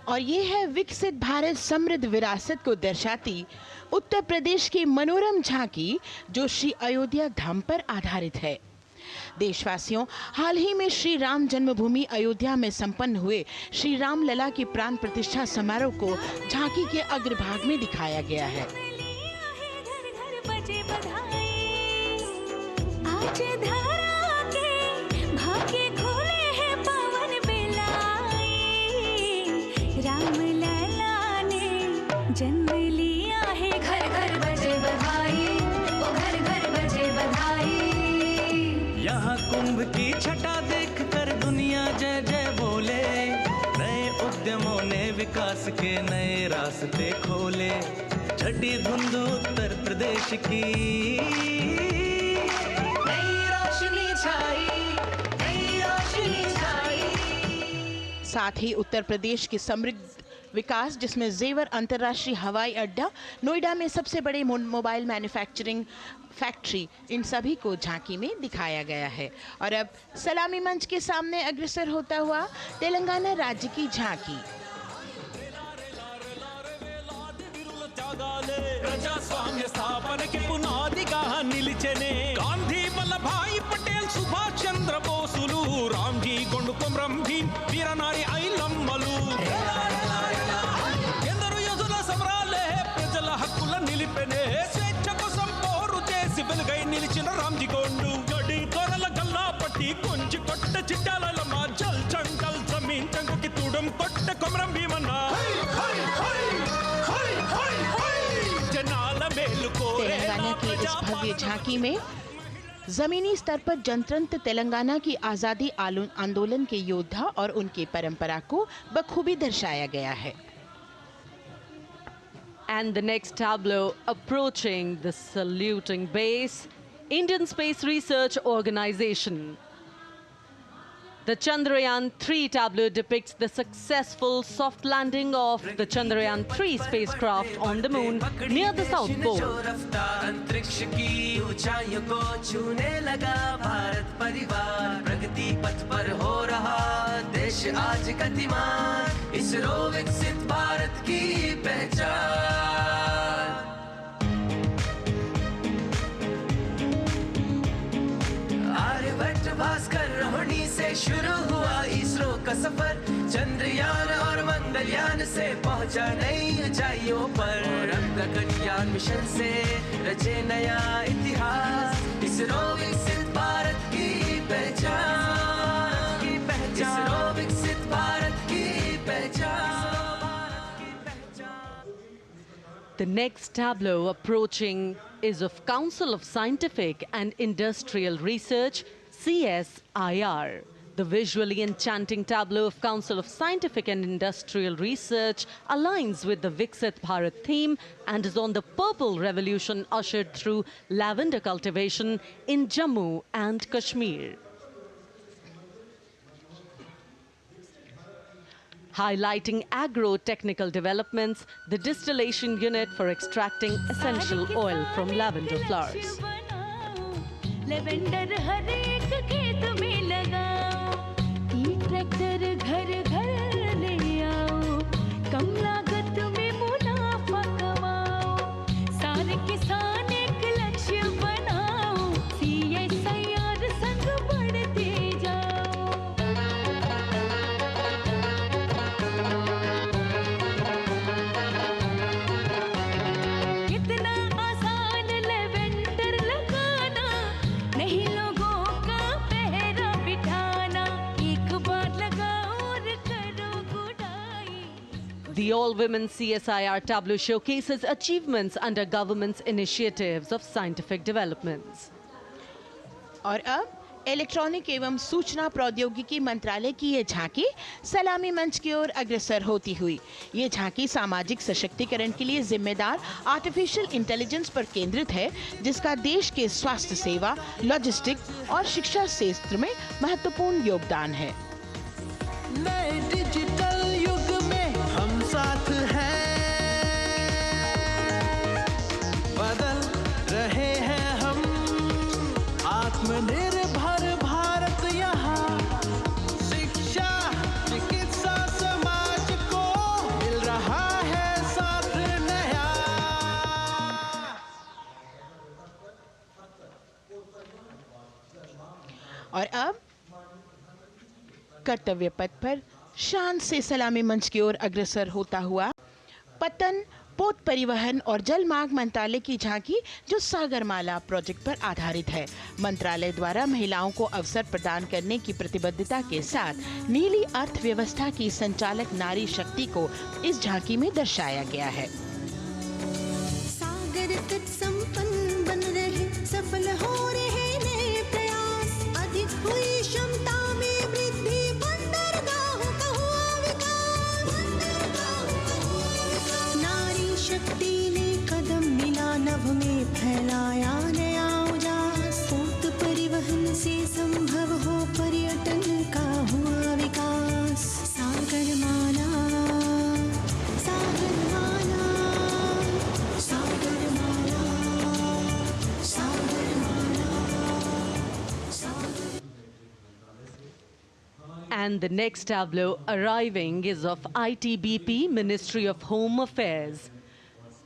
और ये है विकसित भारत समृद्ध विरासत को दर्शाती उत्तर प्रदेश की मनोरम झांकी, जो श्री अयोध्या धाम पर आधारित है। देशवासियों, हाल ही में श्री राम जन्मभूमि अयोध्या में संपन्न हुए श्री राम लला की प्राण प्रतिष्ठा समारोह को झांकी के अग्रभाग में दिखाया गया है। आज धरा के भाग्य खोले हैं पवन बेलाई, राम लला ने जन्म लिया है। घर घर बजे बधाई, ओ घर घर बजे बधाई। यहाँ कुंभ की छटा देख कर दुनिया जय जय बोले, नए उद्यमों ने विकास के नए रास्ते खोले। छठी धुंध उत्तर प्रदेश की नई रोशनी छाई, नई रोशनी छाई। साथ ही उत्तर प्रदेश की समृद्ध विकास, जिसमें जेवर अंतर्राष्ट्रीय हवाई अड्डा, नोएडा में सबसे बड़े मोबाइल मैन्युफैक्चरिंग फैक्ट्री, इन सभी को झांकी में दिखाया गया है। और अब सलामी मंच के सामने अग्रसर होता हुआ तेलंगाना राज्य की झांकी। ప్రజాస్వామ్య స్థాపనకి పునాదిగా నిలిచెనే గాంధీ వల్లభాయ్ పటేల్ సుభాష్ చంద్ర బోసులు రామ్జీ గొండు కొమరం భీం వీరనారి ఐలమ్మలు ఎందరో యోధుల సమరాలే ప్రజల హక్కుల నిలిపెనే స్వేచ్ఛ కోసం పోరు చేసి వెలుగై నిలిచిన రామ్జీ గొండు గడి దొరల గల్లా పట్టి కొంచి కొట్ట చిట్టాలమ్మ జల్ చంకల్ జమీన్ చంకుకి తుడం కొట్ట కొమరం భీమన్న तेलंगाना की इस भव्य झांकी में जमीनी स्तर पर जनतंत्र तेलंगाना की आज़ादी आंदोलन के योद्धा और उनकी परंपरा को बखूबी दर्शाया गया है। And the next tableau approaching the saluting base, Indian Space Research Organization. The Chandrayaan-3 tableau depicts the successful soft landing of the Chandrayaan-3 spacecraft on the moon near the South Pole. अंतरिक्ष की ऊंचाइयों को छूने लगा भारत परिवार, प्रगति पथ पर हो रहा देश आज गतिमान, इसरो विकसित भारत की पहचान। आर्यभट्ट भास्कर रोहिणी से शुरू हुआ इसरो का सफर, चंद्रयान और मंगलयान से पहुंचा नई ऊंचाइयों पर, अब गगनयान मिशन से रचे नया इतिहास, इसरो विकसित भारत की पहचान, इसरो विकसित भारत की पहचान। The next tableau approaching is of Council of Scientific and Industrial Research, CSIR. The visually enchanting tableau of Council of Scientific and Industrial Research aligns with the Viksit Bharat theme and is on the Purple Revolution ushered through lavender cultivation in Jammu and Kashmir. Highlighting agro-technical developments, the distillation unit for extracting essential oil from lavender flowers. Lavender हर एक खेत में लगाओ, ई tractor घर घर ले आओ, कम लागत में मुनाफा कमाओ, सारे किसान एक लक्ष्य बनाओ, CSIR संग बढ़ते जाओ। कितना आसान लेवेंडर लगाना, नहीं लोगों का पहरा बिठाना, एक बार लगाओ और करो गुडाई। The all-women CSIR tableau showcases achievements under government's initiatives of scientific developments. और अब इलेक्ट्रॉनिक एवं सूचना प्रौद्योगिकी मंत्रालय की ये झांकी सलामी मंच की ओर अग्रसर होती हुई। ये झांकी सामाजिक सशक्तिकरण के लिए जिम्मेदार आर्टिफिशियल इंटेलिजेंस पर केंद्रित है, जिसका देश के स्वास्थ्य सेवा, लॉजिस्टिक और शिक्षा क्षेत्र में महत्वपूर्ण योगदान है। नए डिजिटल युग में हम साथ हैं, बदल रहे हैं हम, आत्मनिर्भर भारत यहाँ, शिक्षा चिकित्सा समाज को मिल रहा है साथ नया। और अब कर्तव्य पथ पर शान से सलामी मंच की ओर अग्रसर होता हुआ पतन पोत परिवहन और जल मार्ग मंत्रालय की झांकी जो सागरमाला प्रोजेक्ट पर आधारित है। मंत्रालय द्वारा महिलाओं को अवसर प्रदान करने की प्रतिबद्धता के साथ नीली अर्थव्यवस्था की संचालक नारी शक्ति को इस झांकी में दर्शाया गया है। सागर तट संपन्न बन रहे, सफल हो रहे नए प्रयास, अधिक हुई क्षमता में वृद्धि, बंदरगाहों का हुआ विकास, नारी शक्ति ने कदम मिला नभ में फैलाया नया उजास, पोत परिवहन से संभव हो पर्यटन का हुआ विकास। सागरमाला, सागरमाला, सागरमाला, सागरमाला, सागर। And the next tableau arriving is of ITBP, Ministry of Home Affairs.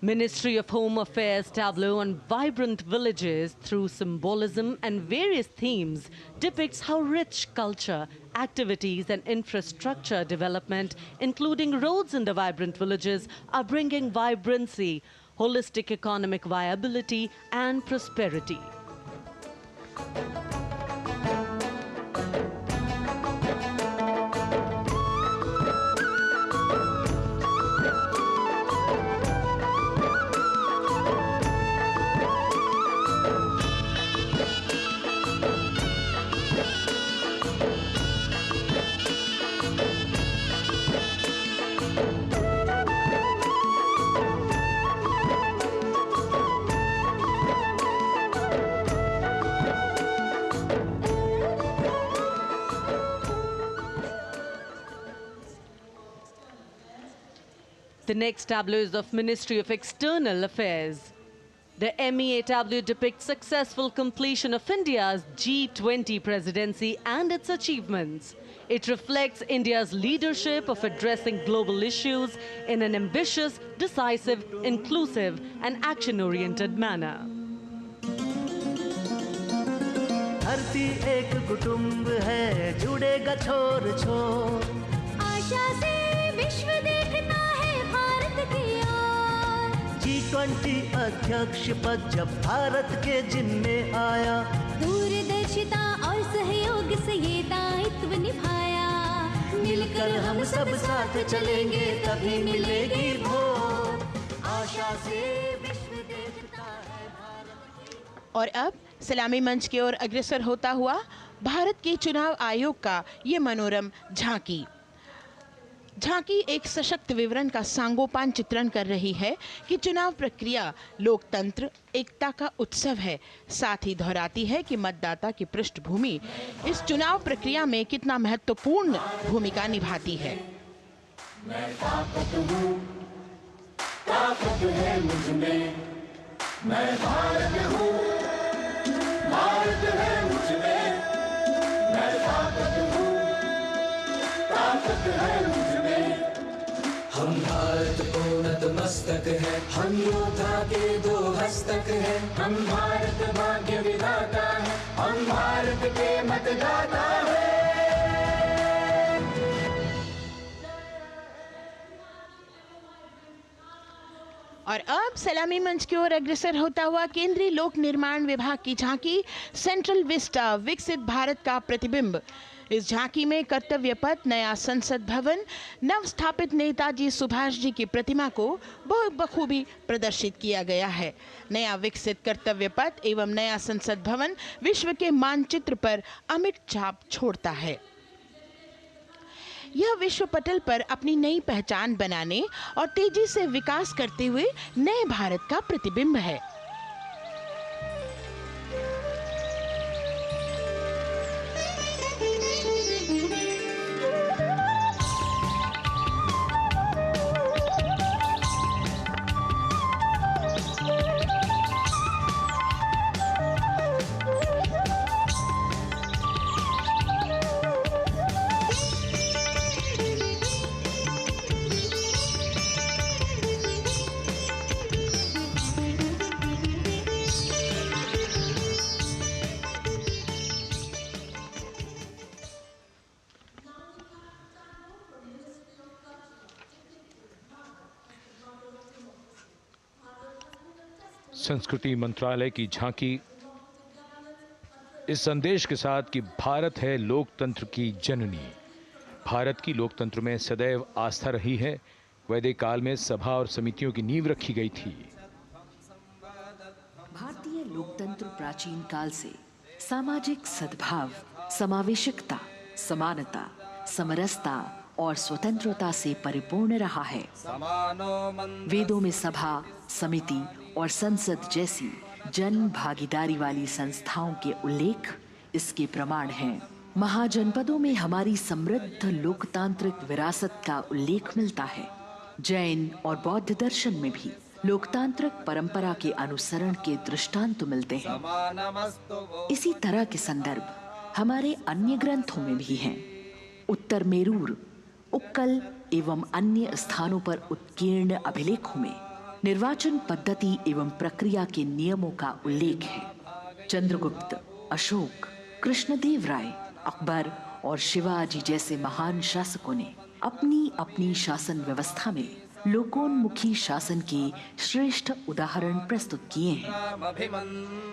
Ministry of Home Affairs tableau on vibrant villages through symbolism and various themes depicts how rich culture, activities and infrastructure development, including roads in the vibrant villages, are bringing vibrancy, holistic economic viability and prosperity. The next tableau is of Ministry of External Affairs. The MEA tableau depicts successful completion of India's G20 presidency and its achievements. It reflects India's leadership of addressing global issues in an ambitious, decisive, inclusive and action-oriented manner. धरती एक कुटुंब है, जुड़ेगा छोर छोर, आशा से विश्व देखता है भारत की ओर। G20 अध्यक्ष पद जब भारत के जिम्मे आया, दूरदर्शिता और सहयोग से ये दायित्व निभाया, मिलकर हम सब साथ चलेंगे तभी मिलेगी भोर, आशा से विश्व देखता है भारत की। और अब सलामी मंच की ओर अग्रसर होता हुआ भारत के चुनाव आयोग का ये मनोरम झांकी एक सशक्त विवरण का सांगोपान चित्रण कर रही है कि चुनाव प्रक्रिया लोकतंत्र एकता का उत्सव है। साथ ही दोहराती है कि मतदाता की पृष्ठभूमि इस चुनाव प्रक्रिया में कितना महत्वपूर्ण भूमिका निभाती है। मैं ताकत हूँ, ताकत है मुझ में, मैं भारत हूँ, भारत है मुझ में, मैं ताकत हूँ, ताकत है मुझ में। हम भारत को नतमस्तक है, हम योद्धा के दो हस्तक है, हम भारत भाग्य विधाता है, हम भारत के मतदाता है। और अब सलामी मंच की ओर अग्रसर होता हुआ केंद्रीय लोक निर्माण विभाग की झांकी सेंट्रल विस्टा, विकसित भारत का प्रतिबिंब। इस झांकी में कर्तव्य पथ, नया संसद भवन, नव स्थापित नेताजी सुभाष जी की प्रतिमा को बहुत बखूबी प्रदर्शित किया गया है। नया विकसित कर्तव्य पथ एवं नया संसद भवन विश्व के मानचित्र पर अमिट छाप छोड़ता है। यह विश्व पटल पर अपनी नई पहचान बनाने और तेजी से विकास करते हुए नए भारत का प्रतिबिंब है। संस्कृति मंत्रालय की झांकी इस संदेश के साथ कि भारत है लोकतंत्र की जननी। भारत की लोकतंत्र में सदैव आस्था रही है। वैदिक काल में सभा और समितियों की नींव रखी गई थी। भारतीय लोकतंत्र प्राचीन काल से सामाजिक सद्भाव, समावेशकता, समानता, समरसता और स्वतंत्रता से परिपूर्ण रहा है। वेदों में सभा, समिति और संसद जैसी जन भागीदारी वाली संस्थाओं के उल्लेख इसके प्रमाण हैं। महाजनपदों में हमारी समृद्ध लोकतांत्रिक विरासत का उल्लेख मिलता है। जैन और बौद्ध दर्शन में भी लोकतांत्रिक परंपरा के अनुसरण के दृष्टांत मिलते हैं। इसी तरह के संदर्भ हमारे अन्य ग्रंथों में भी हैं। उत्तर मेरूर, उक्कल एवं अन्य स्थानों पर उत्कीर्ण अभिलेखों में निर्वाचन पद्धति एवं प्रक्रिया के नियमों का उल्लेख है। चंद्रगुप्त, अशोक, कृष्णदेव राय, अकबर और शिवाजी जैसे महान शासकों ने अपनी अपनी शासन व्यवस्था में लोकोन्मुखी शासन के श्रेष्ठ उदाहरण प्रस्तुत किए हैं।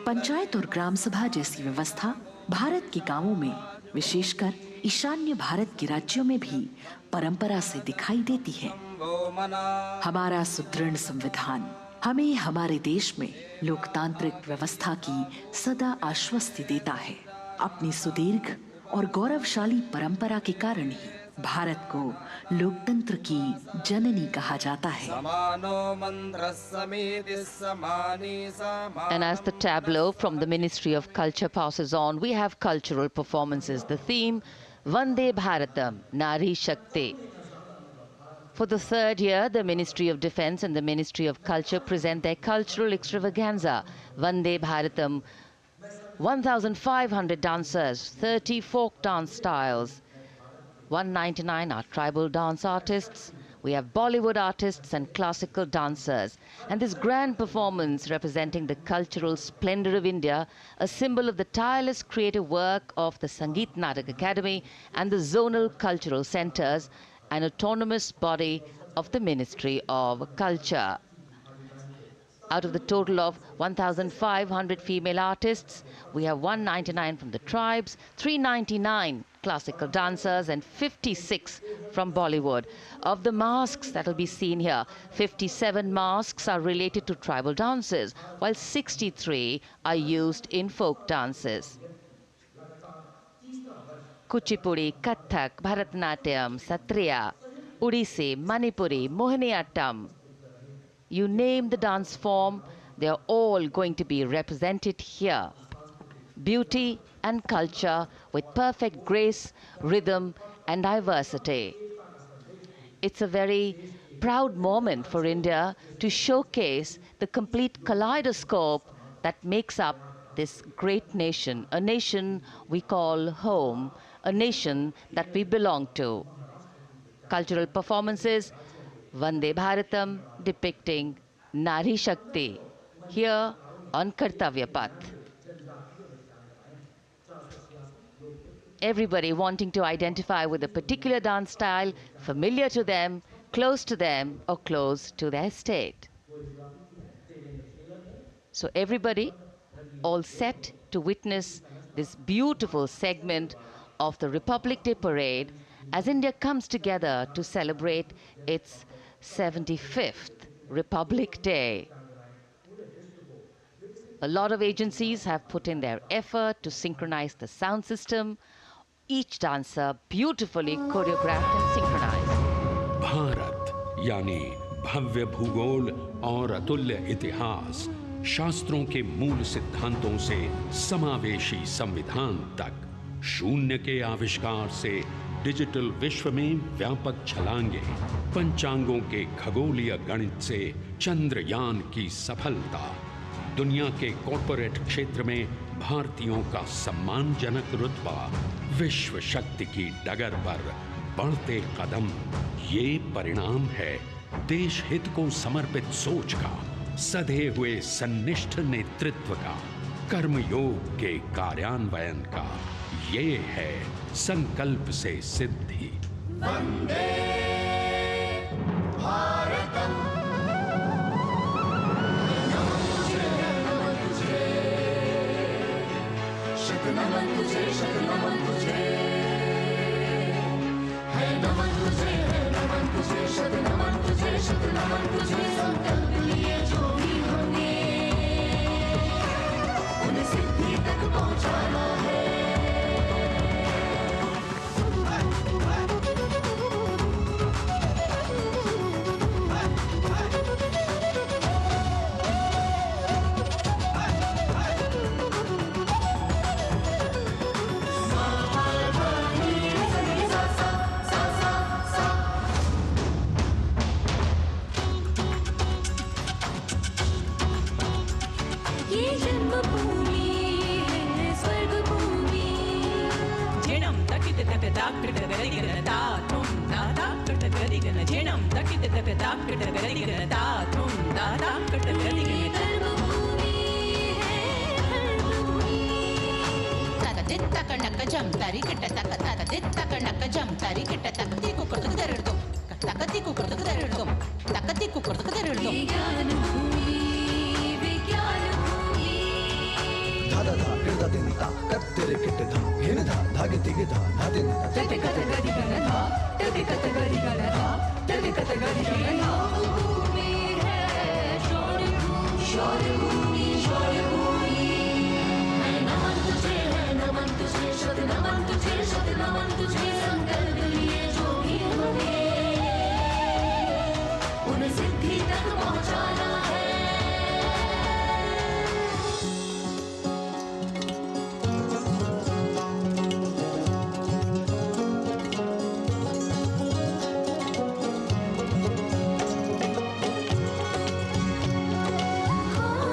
पंचायत और ग्राम सभा जैसी व्यवस्था भारत के गांवों में, विशेषकर ईशान्य भारत के राज्यों में भी परंपरा से दिखाई देती है। हमारा सुदृढ़ संविधान हमें हमारे देश में लोकतांत्रिक व्यवस्था की सदा आश्वस्ति देता है। अपनी सुदीर्घ और गौरवशाली परंपरा के कारण ही भारत को लोकतंत्र की जननी कहा जाता है। And as the tableau from the Ministry of Culture passes on, we have cultural performances. The theme, Vande Bharatam, Nari Shakti. For the third year, the Ministry of Defence and the Ministry of Culture present their cultural extravaganza, Vande Bharatam. 1,500 dancers, 30 folk dance styles, 199 are tribal dance artists. We have Bollywood artists and classical dancers. And this grand performance representing the cultural splendor of India, a symbol of the tireless creative work of the Sangeet Natak Academy and the zonal cultural centers, an autonomous body of the Ministry of Culture. Out of the total of 1,500 female artists, we have 199 from the tribes, 399 classical dancers and 56 from Bollywood. Of the masks that will be seen here, 57 masks are related to tribal dances, while 63 are used in folk dances. Kuchipudi, Kathak, Bharatanatyam, Satriya, Odissi, Manipuri, Mohiniyattam. You name the dance form, they are all going to be represented here. Beauty and culture with perfect grace, rhythm and diversity. It's a very proud moment for India to showcase the complete kaleidoscope that makes up this great nation, a nation we call home, a nation that we belong to. Cultural performances, Vande Bharatam depicting Nari Shakti here on Kartavya Path. Everybody wanting to identify with a particular dance style, familiar to them, close to them, or close to their state. So everybody all set to witness this beautiful segment of the Republic Day Parade as India comes together to celebrate its 75th Republic Day. A lot of agencies have put in their effort to synchronize the sound system. Each dancer beautifully choreographed and synchronized. Bharat यानी भव्य भूगोल और अतुल्य इतिहास, शास्त्रों के मूल सिद्धांतों से समावेशी संविधान तक, शून्य के आविष्कार से डिजिटल विश्व में व्यापक छलांगे, पंचांगों के खगोलीय गणित से चंद्रयान की सफलता, दुनिया के कॉर्पोरेट क्षेत्र में भारतीयों का सम्मानजनक रुतबा, विश्व शक्ति की डगर पर बढ़ते कदम, ये परिणाम है देश हित को समर्पित सोच का, सधे हुए सन्निष्ठ नेतृत्व का, कर्मयोग के कार्यान्वयन का। ये है संकल्प से सिद्धि। वंदे भारतम। शत नमन तुझे, शत नमन तुझे, है नमन तुझे, है नमन तुझे, शत नमन तुझे, शत नमन तुझे। संकल्प लिए जो भी होंगे उन्हें सिद्धि तक पहुंचाना है। ये जन्मभूमि है स्वर्ग भूमि। झेणं तकित तक ताक टगरि गनता तुम दाता कटगरि गन झेणं तकित तक ताक टगरि गनता तुम दाता कटगरि गन कर्मभूमि है धर्मभूमि। तक दित्ता कणक जम तारी किट तक तक दित्ता कणक जम तारी किट तक ती कुकुर्तक दरड़तुम तकती कुकुर्तक दरड़तुम तकती कुकुर्तक दरड़तुम। विज्ञान भूमि, विज्ञान भूमि। धादा धा किरदा दिनता कत्तिरे किट धा हिन धा धागे तिगे धा धादिन तटे कतगरि गनता, तटे कतगरि गनता, तटे कतगरि गनता। भूमि है शौर्य भूमि, शौर्य भूमि, शौर्य भूमि। है नमन तुझे, है नमन तुझे, शत नमन तुझे, शत नमन तुझे। संकल्प लिए जो भी होंगे उन्हें सिद्धि तक पहुंचाना है। हाँ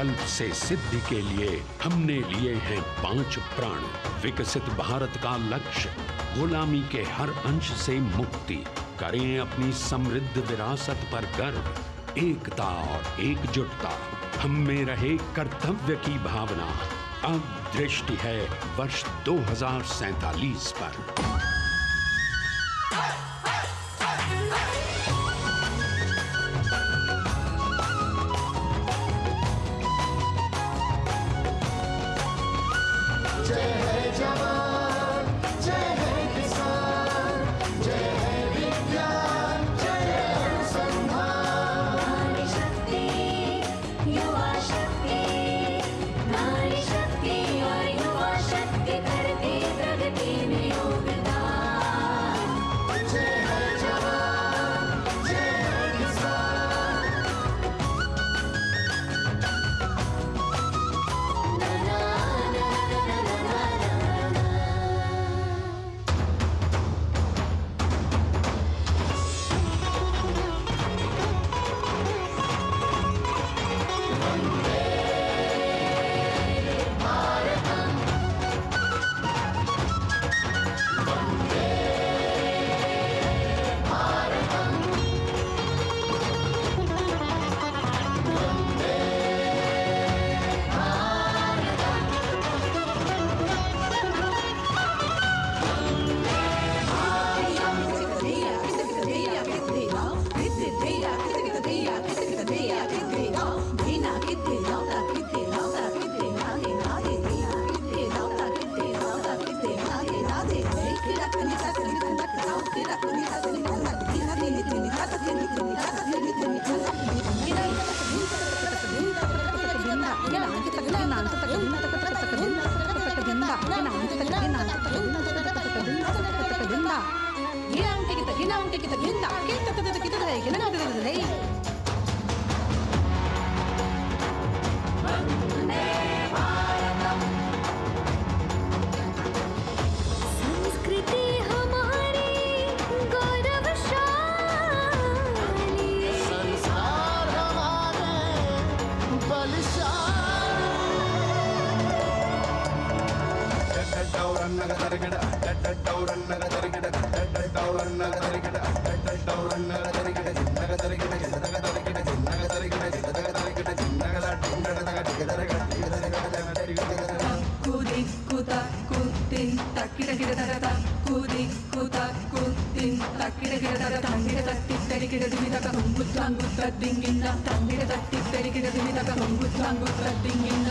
संकल्प से सिद्धि के लिए हमने लिए हैं 5 प्रण। विकसित भारत का लक्ष्य, गुलामी के हर अंश से मुक्ति, करें अपनी समृद्ध विरासत पर गर्व, एकता और एकजुटता, हम में रहे कर्तव्य की भावना। अब दृष्टि है वर्ष 2047 पर।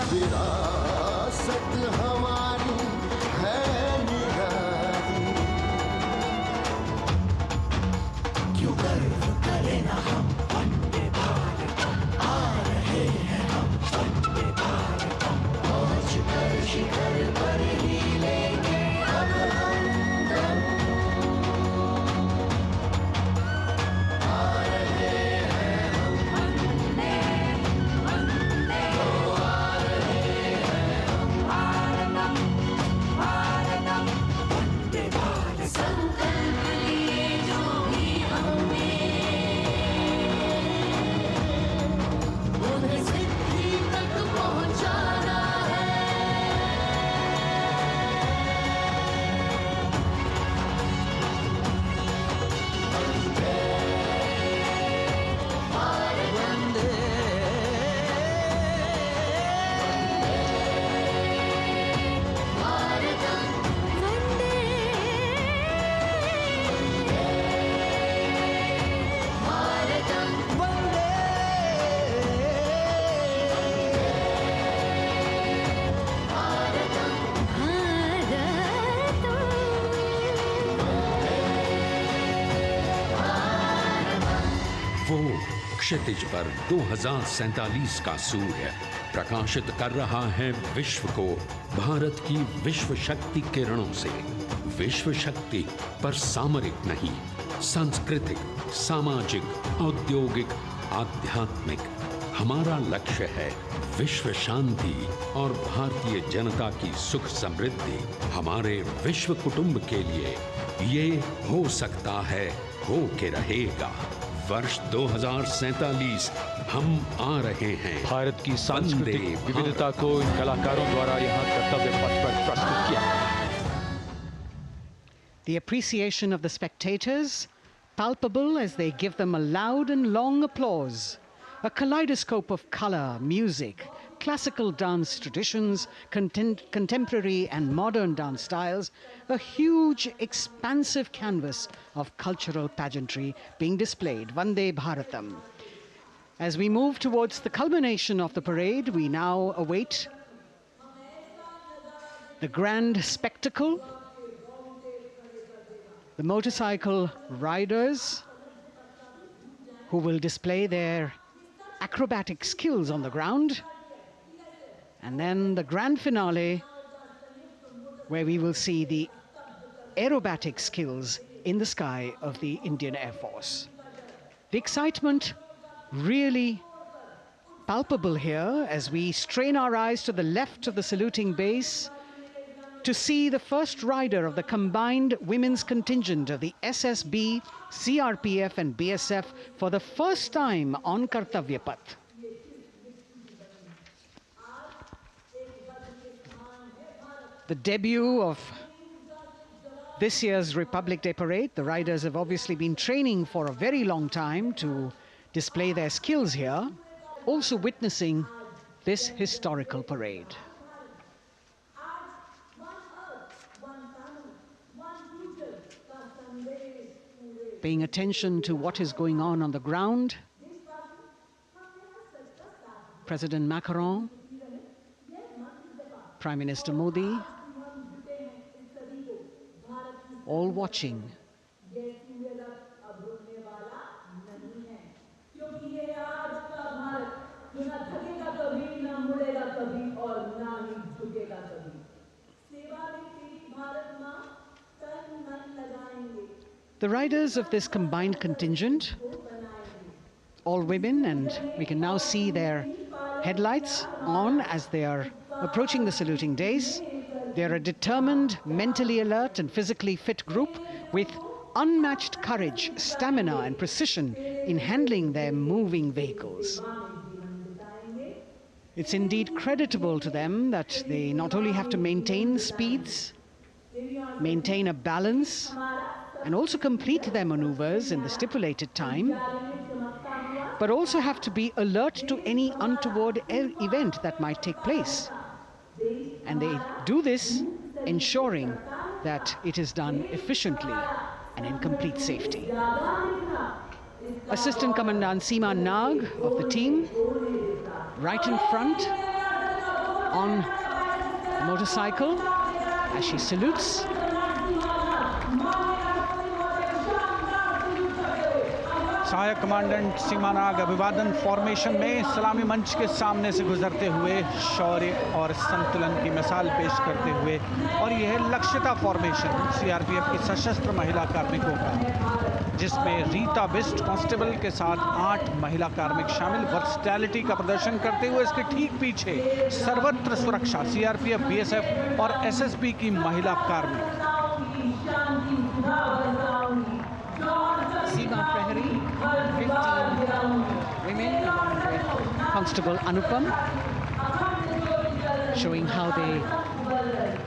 विरासत हमारी है निराली, क्यों गर्व करें ना हम वंदे भारतम, आ रहे हैं हम वंदे भारतम, पहुंच कर शिखर पर ही लेंगे अब हम दम। आ रहे हैं हम वंदे वंदे, आ रहे हैं हम भारतम भारतम वंदे भारतम। संकल्प लिए जो भी हमने उन्हें सिद्धि तक पहुंचाना है। वंदे भारत वंदे भारतम वंदे भारतम वंदे वो क्षितिज पर 2047 का सूर्य प्रकाशित कर रहा है विश्व को भारत की विश्व शक्ति किरणों से। विश्व शक्ति पर सामरिक नहीं, सांस्कृतिक, सामाजिक, औद्योगिक, आध्यात्मिक। हमारा लक्ष्य है विश्व शांति और भारतीय जनता की सुख समृद्धि। हमारे विश्व कुटुंब के लिए ये हो सकता है, हो के रहेगा। वर्ष 2047 हम आ रहे हैं। भारत की सांस्कृतिक विविधता को इन कलाकारों द्वारा यहाँ कर्तव्य पथ पर प्रस्तुत किया गया। The appreciation of the spectators palpable as they give them a loud and long applause. A kaleidoscope of color, music, classical dance traditions, contemporary and modern dance styles, a huge, expansive canvas of cultural pageantry being displayed, Vande Bharatam. As we move towards the culmination of the parade, we now await the grand spectacle. The motorcycle riders who will display their acrobatic skills on the ground, and then the grand finale where we will see the aerobatic skills in the sky of the Indian Air Force. The excitement really palpable here as we strain our eyes to the left of the saluting base to see the first rider of the combined women's contingent of the SSB, CRPF and BSF for the first time on Kartavya Path. The debut of this year's Republic Day Parade. The riders have obviously been training for a very long time to display their skills here, also witnessing this historical parade. Paying attention to what is going on the ground. President Macron, Prime Minister Modi, all watching. The riders of this combined contingent, all women, and we can now see their headlights on as they are approaching the saluting days. They are a determined, mentally alert and physically fit group with unmatched courage, stamina and precision in handling their moving vehicles. It's indeed creditable to them that they not only have to maintain speeds, maintain a balance, and also complete their maneuvers in the stipulated time, but also have to be alert to any untoward event that might take place. And they do this ensuring that it is done efficiently and in complete safety. Assistant Commandant Seema Nag of the team, right in front on the motorcycle as she salutes. सहायक commandant सीमा नाग अभिवादन formation में सलामी मंच के सामने से गुजरते हुए शौर्य और संतुलन की मिसाल पेश करते हुए, और यह लक्ष्यता फॉर्मेशन सीआरपीएफ की सशस्त्र महिला कार्मिकों का, जिसमें रीता बिस्ट कांस्टेबल के साथ 8 महिला कार्मिक शामिल, वर्सटैलिटी का प्रदर्शन करते हुए इसके ठीक पीछे सर्वत्र सुरक्षा सीआरपीएफ, बीएसएफ और एसएसबी की महिला कार्मिक। Seema Prahari, 15 women along with Constable Anupam, showing how they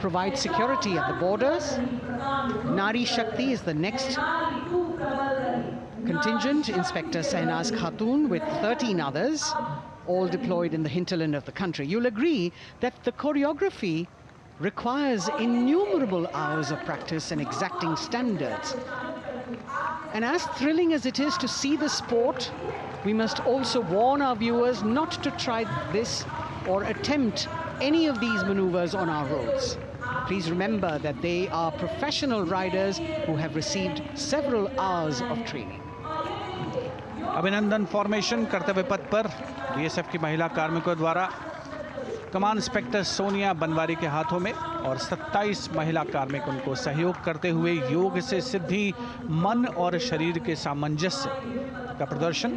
provide security at the borders. Nari Shakti is the next contingent, Inspector Sainaz Khatun with 13 others, all deployed in the hinterland of the country. You'll agree that the choreography requires innumerable hours of practice and exacting standards. And as thrilling as it is to see the sport, we must also warn our viewers not to try this or attempt any of these maneuvers on our roads. Please remember that they are professional riders who have received several hours of training. अभिनंदन formation कर्तव्य पथ पर BSF की महिला कार्मिकों द्वारा कमान inspector Sonia Banwari के हाथों में, और 27 महिला कार्मिक उनको सहयोग करते हुए योग से सिद्धि, मन और शरीर के सामंजस्य का प्रदर्शन।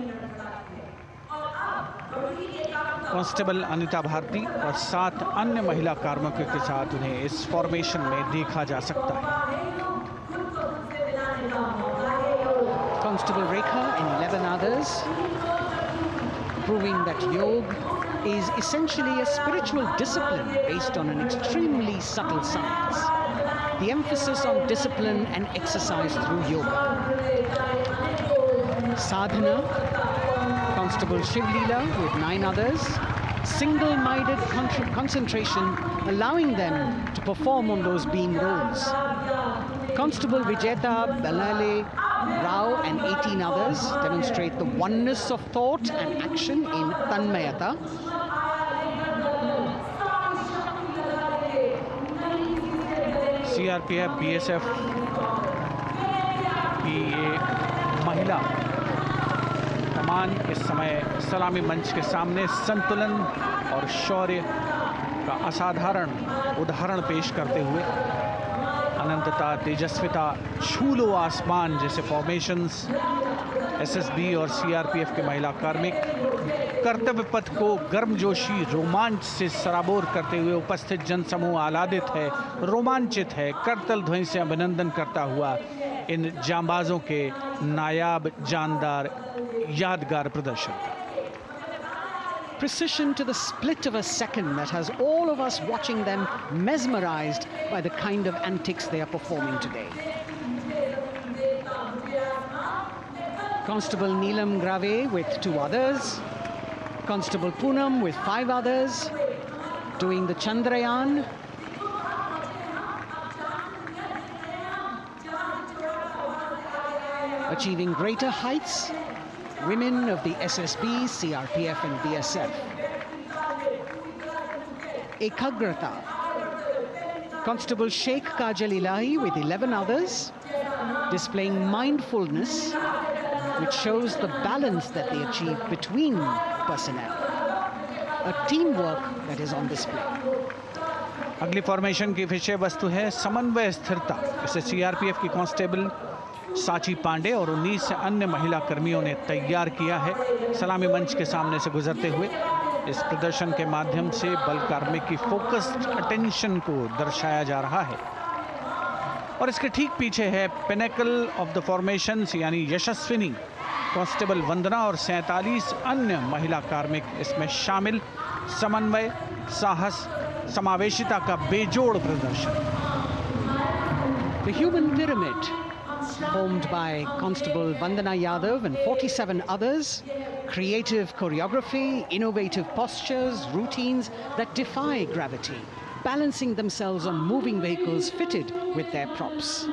कांस्टेबल अनिता भारती और 7 अन्य महिला कार्मिकों के साथ उन्हें इस फॉर्मेशन में देखा जा सकता है। Constable Rekha and 11 others, proving that yoga is essentially a spiritual discipline based on an extremely subtle science. The emphasis on discipline and exercise through yoga. Sadhana, Constable Shivleela with 9 others, single-minded concentration, allowing them to perform on those beam rolls. Constable Vijeta Balale Rao and 18 others demonstrate the oneness of thought and action in Tanmayata. CRPF, BSF की ये महिला कमान इस समय सलामी मंच के सामने संतुलन और शौर्य का असाधारण उदाहरण पेश करते हुए अनंतता, तेजस्विता, छू लो आसमान जैसे फॉर्मेशंस एसएसबी और सीआरपीएफ के महिला कार्मिक कर्तव्य पथ को गर्मजोशी रोमांच से सराबोर करते हुए उपस्थित जनसमूह आह्लादित है, रोमांचित है, करतल ध्वनि से अभिनंदन करता हुआ इन जांबाजों के नायाब, जानदार, यादगार प्रदर्शन का। Precision to the split of a second that has all of us watching them mesmerized by the kind of antics they are performing today. Constable Neelam Grave with 2 others, Constable Poonam with 5 others, doing the Chandrayaan. Achieving greater heights, women of the SSB, CRPF and BSF. Ekagrata, Constable Sheikh Kajal Ilahi with 11 others, displaying mindfulness, which shows the balance that they achieve between personnel. A teamwork that is on display. अगली formation की विषय वस्तु है समन्वय स्थिरता। इसे CRPF की constable साची पांडे और 19 अन्य महिला कर्मियों ने तैयार किया है। सलामी मंच के सामने से गुजरते हुए इस प्रदर्शन के माध्यम से बल कार्मिक की फोकस्ड अटेंशन को दर्शाया जा रहा है। और इसके ठीक पीछे है पिनेकल ऑफ द फॉर्मेशंस यानी यशस्विनी कांस्टेबल वंदना और 47 अन्य महिला कार्मिक इसमें शामिल। समन्वय, साहस, समावेशिता का बेजोड़ प्रदर्शन। The human pyramid, formed by Constable Vandana Yadav and 47 others, creative choreography, innovative postures, routines that defy gravity, balancing themselves on moving vehicles fitted with their props.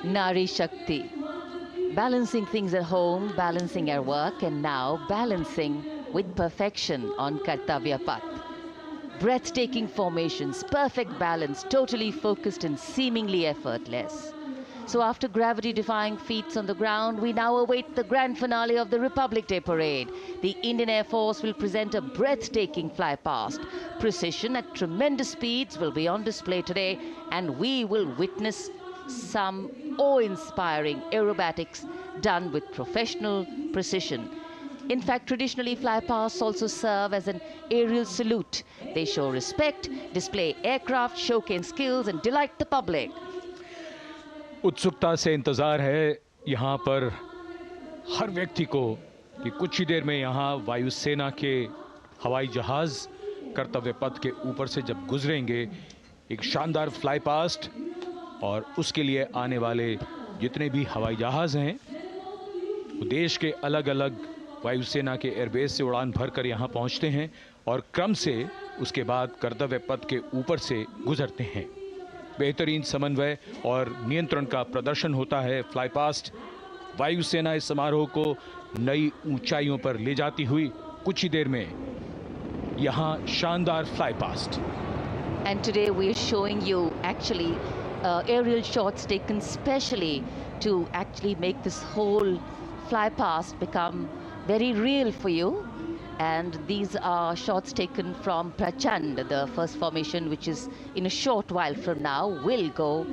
Nari Shakti, balancing things at home, balancing our work, and now balancing with perfection on Kartavya Path. Breathtaking formations, perfect balance, totally focused and seemingly effortless. So after gravity-defying feats on the ground, we now await the grand finale of the Republic Day Parade. The Indian Air Force will present a breathtaking fly-past. Precision at tremendous speeds will be on display today, and we will witness some awe-inspiring aerobatics done with professional precision. In fact, traditionally, flypasts also serve as an aerial salute. They show respect, display aircraft, showcase skills, and delight the public. उत्सुकता से इंतजार है यहाँ पर हर व्यक्ति को कि कुछ ही देर में यहाँ वायुसेना के हवाई जहाज कर्तव्य पथ के ऊपर से जब गुजरेंगे, एक शानदार फ्लाई पास्ट, और उसके लिए आने वाले जितने भी हवाई जहाज हैं वो देश के अलग अलग वायुसेना के एयरबेस से उड़ान भरकर यहाँ पहुँचते हैं और क्रम से उसके बाद कर्तव्य पथ के ऊपर से गुजरते हैं। बेहतरीन समन्वय और नियंत्रण का प्रदर्शन होता है। फ्लाई पास्ट वायुसेना इस समारोह को नई ऊंचाइयों पर ले जाती हुई कुछ ही देर में यहाँ शानदार fly past. And today we are showing you actually aerial shots taken specially to actually make this whole fly past become very real for you. And these are shots taken from Prachand, the first formation, which is in a short while from now will go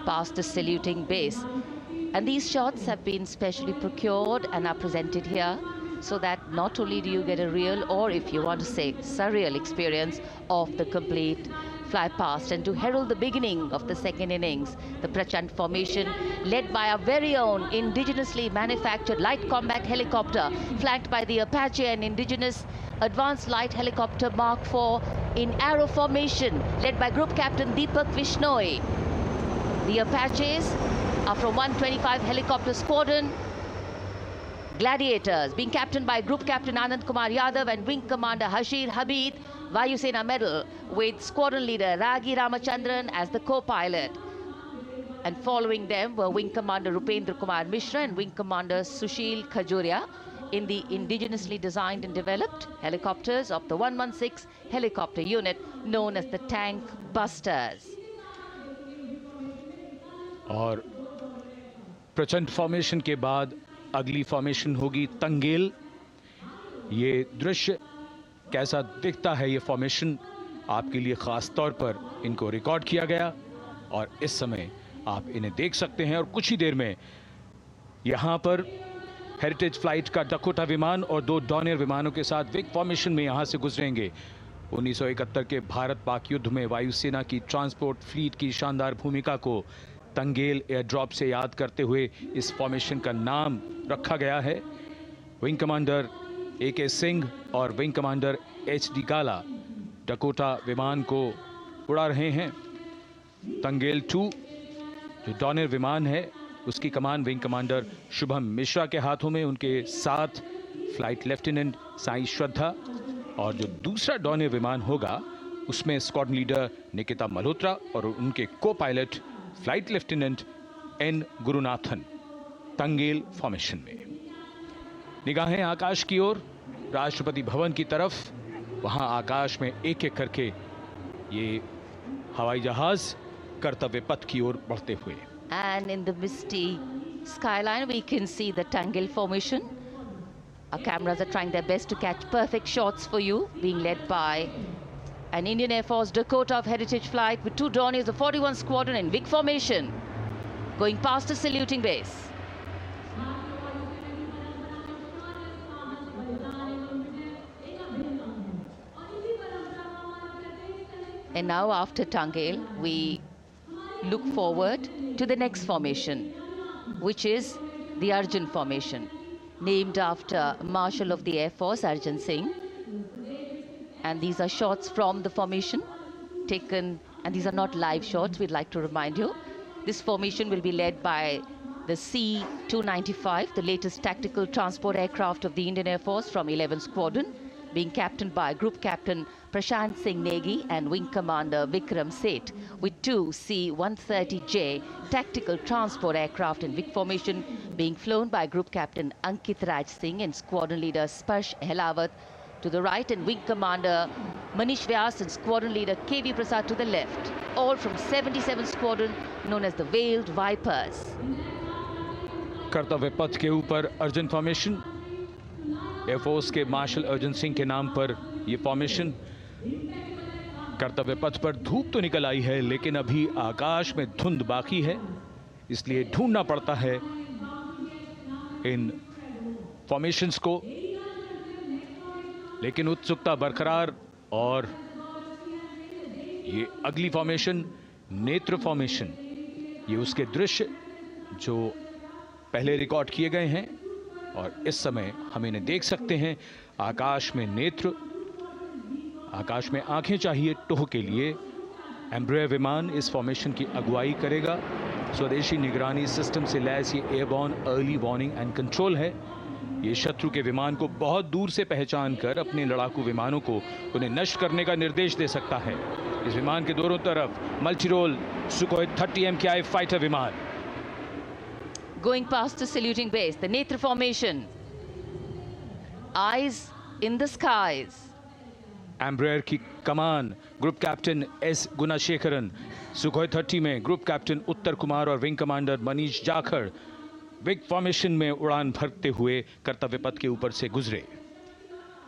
past the saluting base. And these shots have been specially procured and are presented here so that not only do you get a real, or if you want to say surreal experience of the complete fly past, and to herald the beginning of the second innings, the Prachand formation led by our very own indigenously manufactured light combat helicopter, flanked by the Apache and indigenous advanced light helicopter Mark IV in arrow formation, led by Group Captain Deepak Vishnoi. The Apaches are from 125 Helicopter Squadron. Gladiators, being captained by Group Captain Anand Kumar Yadav and Wing Commander Hashir Habib, Vayu Sena Medal, with Squadron Leader Ragi Ramachandran as the co-pilot. And following them were Wing Commander Rupendra Kumar Mishra and Wing Commander Sushil Khajuria in the indigenously designed and developed helicopters of the 116 helicopter unit known as the Tank Busters. और प्रचंड formation के बाद अगली formation होगी तंगेल। ये दृश्य कैसा दिखता है, ये फॉर्मेशन आपके लिए खास तौर पर इनको रिकॉर्ड किया गया और इस समय आप इन्हें देख सकते हैं। और कुछ ही देर में यहां पर हेरिटेज फ्लाइट का डकोटा विमान और 2 डॉनियर विमानों के साथ विग फॉर्मेशन में यहां से गुजरेंगे। 1971 के भारत पाक युद्ध में वायुसेना की ट्रांसपोर्ट फ्लीट की शानदार भूमिका को तंगेल एयर ड्रॉप से याद करते हुए इस फॉर्मेशन का नाम रखा गया है। विंग कमांडर AK सिंह और विंग कमांडर HD गाला डकोटा विमान को उड़ा रहे हैं। तंगेल 2 जो डॉनियर विमान है उसकी कमान विंग कमांडर शुभम मिश्रा के हाथों में, उनके साथ फ्लाइट लेफ्टिनेंट साई श्रद्धा, और जो दूसरा डॉनियर विमान होगा उसमें स्क्वाड्रन लीडर निकिता मल्होत्रा और उनके copilot flight lieutenant N Gurunathan. Tangail formation में निगाहें आकाश की ओर, राष्ट्रपति भवन की तरफ। वहां आकाश में एक एक करके ये हवाई जहाज कर्तव्य पथ की ओर बढ़ते हुए। And in the misty skyline we can see the Tangle formation. Our cameras are trying their best to catch perfect shots for you, being led by an Indian Air Force Dakota of Heritage Flight with 2 Dorniers of 41 Squadron in big formation, going past a saluting base. And now after Tangale, we look forward to the next formation, which is the Arjun formation, named after Marshal of the Air Force Arjun Singh. And these are shots from the formation taken, and these are not live shots, we'd like to remind you. This formation will be led by the C-295, the latest tactical transport aircraft of the Indian Air Force from 11 Squadron, being captained by Group Captain Prashant Singh Negi and Wing Commander Vikram Seth, with 2 C-130J tactical transport aircraft in big formation being flown by Group Captain Ankit Raj Singh and Squadron Leader Sparsh Helawat to the right, and Wing Commander Manish Vyas and Squadron Leader KV Prasad to the left, all from 77 Squadron known as the Veiled Vipers. कर्तव्य पथ के ऊपर Arjun formation, air force के martial Arjun Singh के नाम पर यह formation. कर्तव्य पथ पर धूप तो निकल आई है, लेकिन अभी आकाश में धुंध बाकी है, इसलिए ढूंढना पड़ता है इन फॉर्मेशंस को। लेकिन उत्सुकता बरकरार, और ये अगली फॉर्मेशन नेत्र फॉर्मेशन, ये उसके दृश्य जो पहले रिकॉर्ड किए गए हैं और इस समय हम इन्हें देख सकते हैं। आकाश में नेत्र, आकाश में आंखें चाहिए टोह के लिए। एम्ब्रेयर विमान इस फॉर्मेशन की अगुवाई करेगा। स्वदेशी निगरानी सिस्टम से लैस ये airborne early warning and control है। ये शत्रु के विमान को बहुत दूर से पहचान कर अपने लड़ाकू विमानों को उन्हें नष्ट करने का निर्देश दे सकता है। इस विमान के दोनों तरफ मल्टीरोल सुखोई 30 MKI फाइटर विमान। Going past the saluting base, the Netra formation, eyes in the skies. Embraer की कमान ग्रुप कैप्टन S गुणाशेखरन, सुखोई 30 में ग्रुप कैप्टन उत्तर कुमार और wing commander Manish Jakhar big formation में उड़ान भरते हुए कर्तव्य पथ के ऊपर से गुजरे।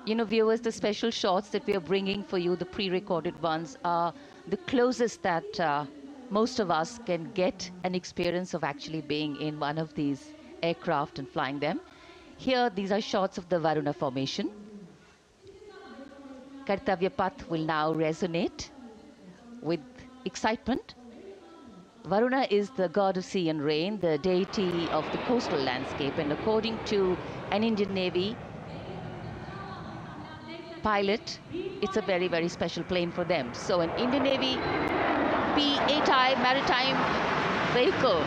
You know, viewers, the special shots that we are bringing for you, the pre-recorded ones, are the closest that most of us can get an experience of actually being in one of these aircraft and flying them. Here, these are shots of the Varuna formation. Kartavya Path will now resonate with excitement. Varuna is the god of sea and rain, the deity of the coastal landscape, and according to an Indian Navy pilot, it's a very, very special plane for them. So an Indian Navy P-8I maritime vehicle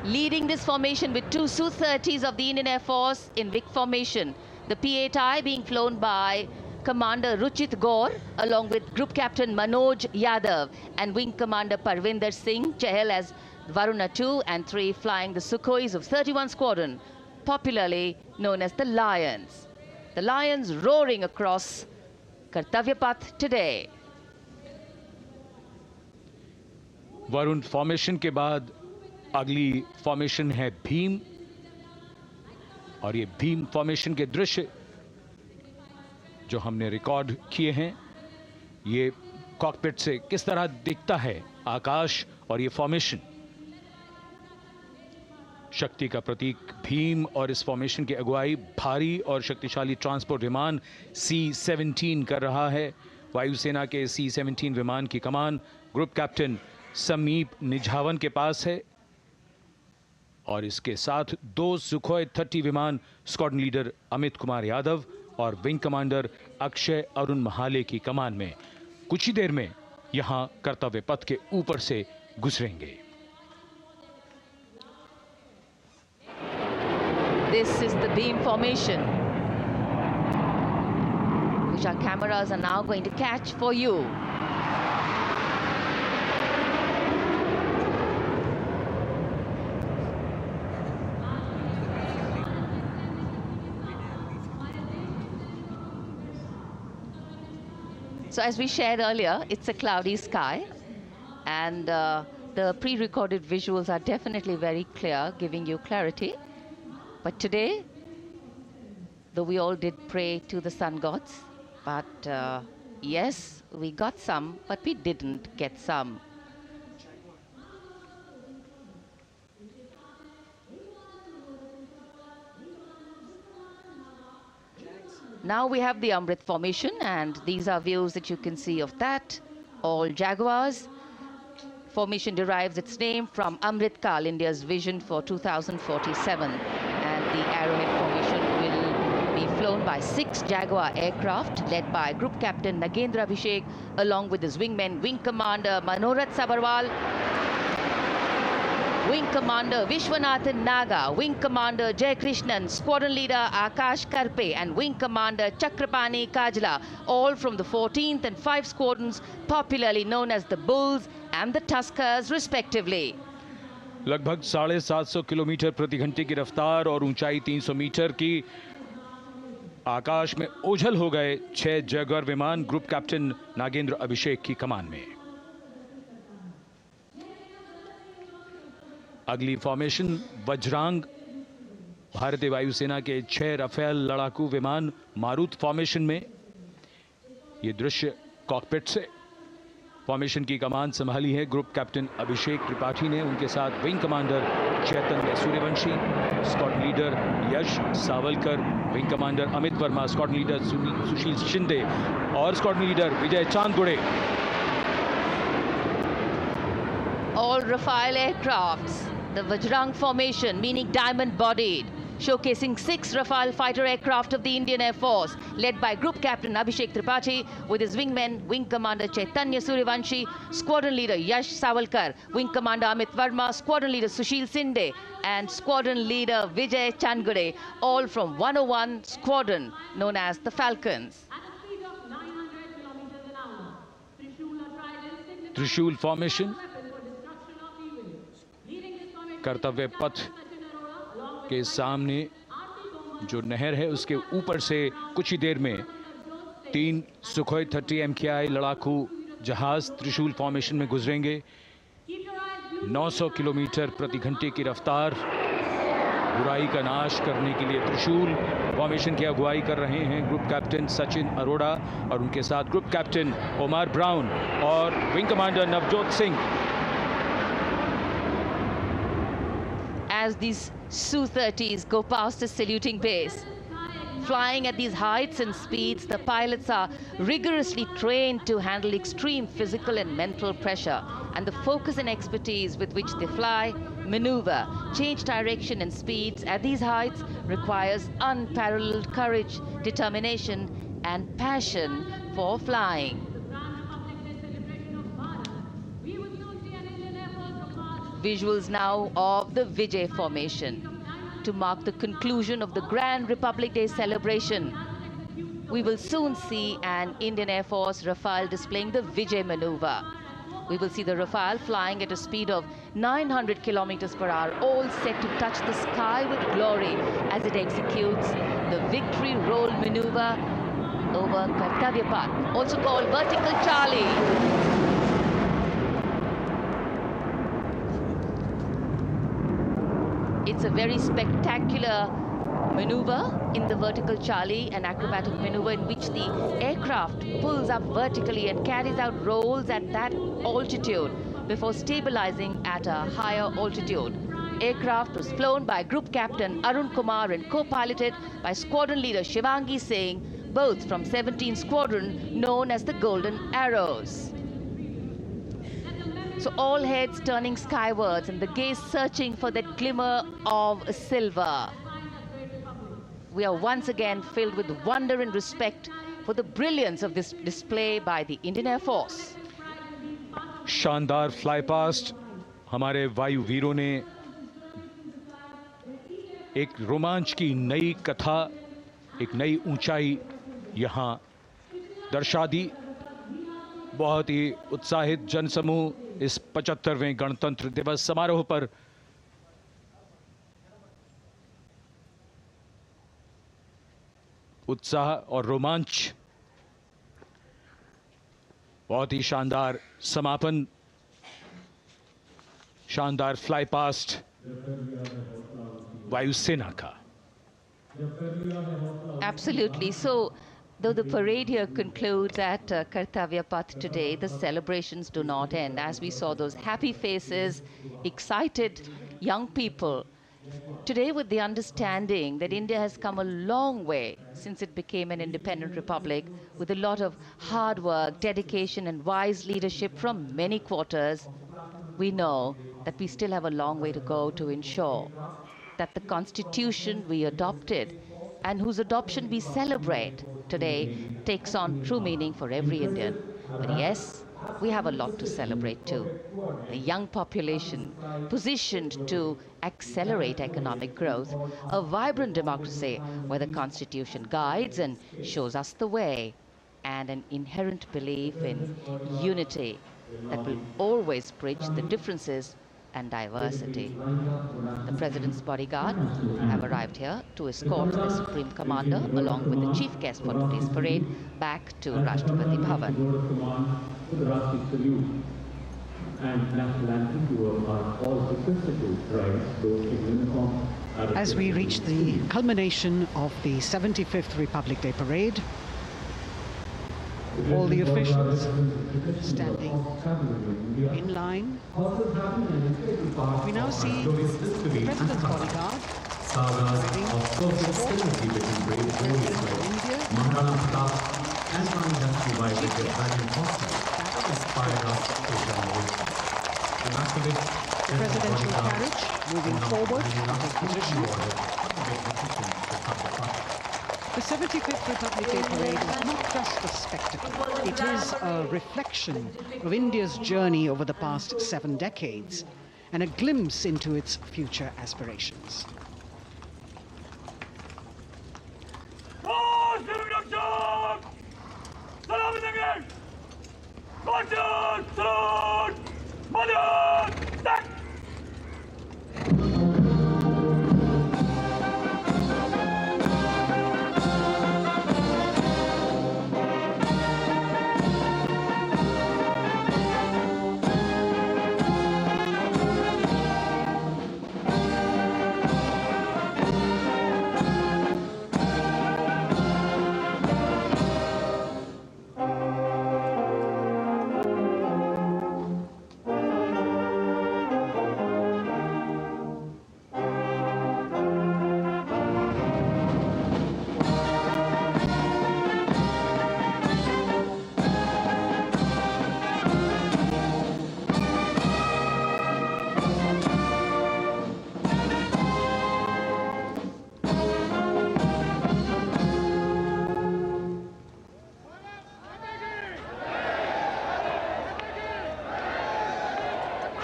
leading this formation with two Su-30s of the Indian Air Force in Vic formation. The P-8I being flown by Commander Ruchit Gaur along with Group Captain Manoj Yadav and Wing Commander Parvinder Singh Chahal as Varuna 2 and 3 flying the Sukhois of 31 Squadron, popularly known as the Lions. The Lions roaring across Kartavya Path today. Varun formation के बाद अगली formation है भीम, और ये Bhim formation के दृश्य जो हमने रिकॉर्ड किए हैं, ये कॉकपिट से किस तरह दिखता है आकाश और ये फॉर्मेशन। शक्ति का प्रतीक भीम और इस फॉर्मेशन की अगुवाई भारी और शक्तिशाली ट्रांसपोर्ट विमान C-17 कर रहा है। वायुसेना के C-17 विमान की कमान ग्रुप कैप्टन समीप निझावन के पास है और इसके साथ 2 सुखोई 30 विमान स्क्वाड्रन लीडर अमित कुमार यादव और विंग कमांडर अक्षय अरुण महाले की कमान में कुछ ही देर में यहां कर्तव्य पथ के ऊपर से गुजरेंगे। This is the beam formation, which our cameras are now going to catch for you. So as we shared earlier, it's a cloudy sky, and the pre-recorded visuals are definitely very clear, giving you clarity. But today, though we all did pray to the sun gods, but yes, we got some, but we didn't get some. Now we have the Amrit formation, and these are views that you can see of that. All Jaguars. Formation derives its name from Amrit Kal, India's vision for 2047. And the Arrowhead formation will be flown by 6 Jaguar aircraft led by Group Captain Nagendra Abhishek along with his wingmen, Wing Commander Manorat Sabarwal, Wing Commander Vishwanathan Naga, Wing Commander Jay Krishnan, Squadron Leader Akash Karpe and Wing Commander Chakrapani Kajla, all from the 14th and 5 squadrons popularly known as the Bulls and the Tuskers respectively. लगभग 750 kilometre प्रति घंटे की रफ्तार और ऊंचाई 300 metre की आकाश में ओझल हो गए 6 जैगुआर विमान ग्रुप कैप्टन नागेंद्र अभिषेक की कमान में। अगली फॉर्मेशन वज्रांग, भारतीय वायुसेना के 6 राफेल लड़ाकू विमान मारुत फॉर्मेशन में। ये दृश्य कॉकपिट से। फॉर्मेशन की कमान संभाली है ग्रुप कैप्टन अभिषेक त्रिपाठी ने, उनके साथ wing commander Chaitanya Suryavanshi, squadron leader Yash Savalkar, wing commander Amit Verma, squadron leader Sushil Shinde और squadron leader Vijay Chandgude. All Rafale aircrafts, the Vajrang formation, meaning diamond-bodied, showcasing 6 Rafale fighter aircraft of the Indian Air Force, led by Group Captain Abhishek Tripathi, with his wingmen, Wing Commander Chaitanya Suryavanshi, Squadron Leader Yash Savalkar, Wing Commander Amit Verma, Squadron Leader Sushil Sinde, and Squadron Leader Vijay Chandgade, all from 101 Squadron, known as the Falcons. त्रिशूल formation, कर्तव्य पथ के सामने जो नहर है उसके ऊपर से कुछ ही देर में 3 सुखोई 30 MKI लड़ाकू जहाज त्रिशूल फॉर्मेशन में गुजरेंगे। 900 किलोमीटर प्रति घंटे की रफ्तार, बुराई का नाश करने के लिए त्रिशूल फॉर्मेशन की अगुवाई कर रहे हैं ग्रुप कैप्टन सचिन अरोड़ा और उनके साथ ग्रुप कैप्टन ओमार ब्राउन और wing commander Navjot Singh. as these Su-30s go past the saluting base. Flying at these heights and speeds, the pilots are rigorously trained to handle extreme physical and mental pressure, and the focus and expertise with which they fly, maneuver, change direction and speeds at these heights requires unparalleled courage, determination, and passion for flying. Visuals now of the Vijay formation to mark the conclusion of the Grand Republic Day celebration. We will soon see an Indian Air Force Rafale displaying the Vijay maneuver. We will see the Rafale flying at a speed of 900 kilometers per hour, all set to touch the sky with glory as it executes the victory roll maneuver over Kartavya Path, also called Vertical Charlie. It's a very spectacular maneuver in the Vertical Charlie, an acrobatic maneuver in which the aircraft pulls up vertically and carries out rolls at that altitude before stabilizing at a higher altitude. Aircraft was flown by Group Captain Arun Kumar and co-piloted by Squadron Leader Shivangi Singh, both from 17th Squadron, known as the Golden Arrows. So all heads turning skywards and the gaze searching for that glimmer of silver. We are once again filled with wonder and respect for the brilliance of this display by the Indian Air Force. शानदार fly past हमारे वायु वीरों ने एक रोमांच की नई कथा, एक नई ऊंचाई यहां दर्शा दी। बहुत ही उत्साहित जनसमूह इस 75वें गणतंत्र दिवस समारोह पर उत्साह और रोमांच, बहुत ही शानदार समापन, शानदार फ्लाई पास्ट वायुसेना का। Absolutely. So, though the parade here concludes at Kartavya Path today, the celebrations do not end. As we saw those happy faces, excited young people, today with the understanding that India has come a long way since it became an independent republic, with a lot of hard work, dedication and wise leadership from many quarters, we know that we still have a long way to go to ensure that the constitution we adopted and whose adoption we celebrate today takes on true meaning for every Indian. But yes, we have a lot to celebrate too. A young population positioned to accelerate economic growth, a vibrant democracy where the constitution guides and shows us the way, and an inherent belief in unity that will always bridge the differences and diversity. The President's bodyguard have arrived here to escort the Supreme Commander along with the chief guest for today's parade back to Rashtrapati Bhavan. As we reach the culmination of the 75th Republic Day Parade, all the officials standing in line. We now see the President's bodyguard the presidential carriage moving forward to take position. The 75th Republic Day Parade is not just a spectacle. It is a reflection of India's journey over the past 7 decades and a glimpse into its future aspirations.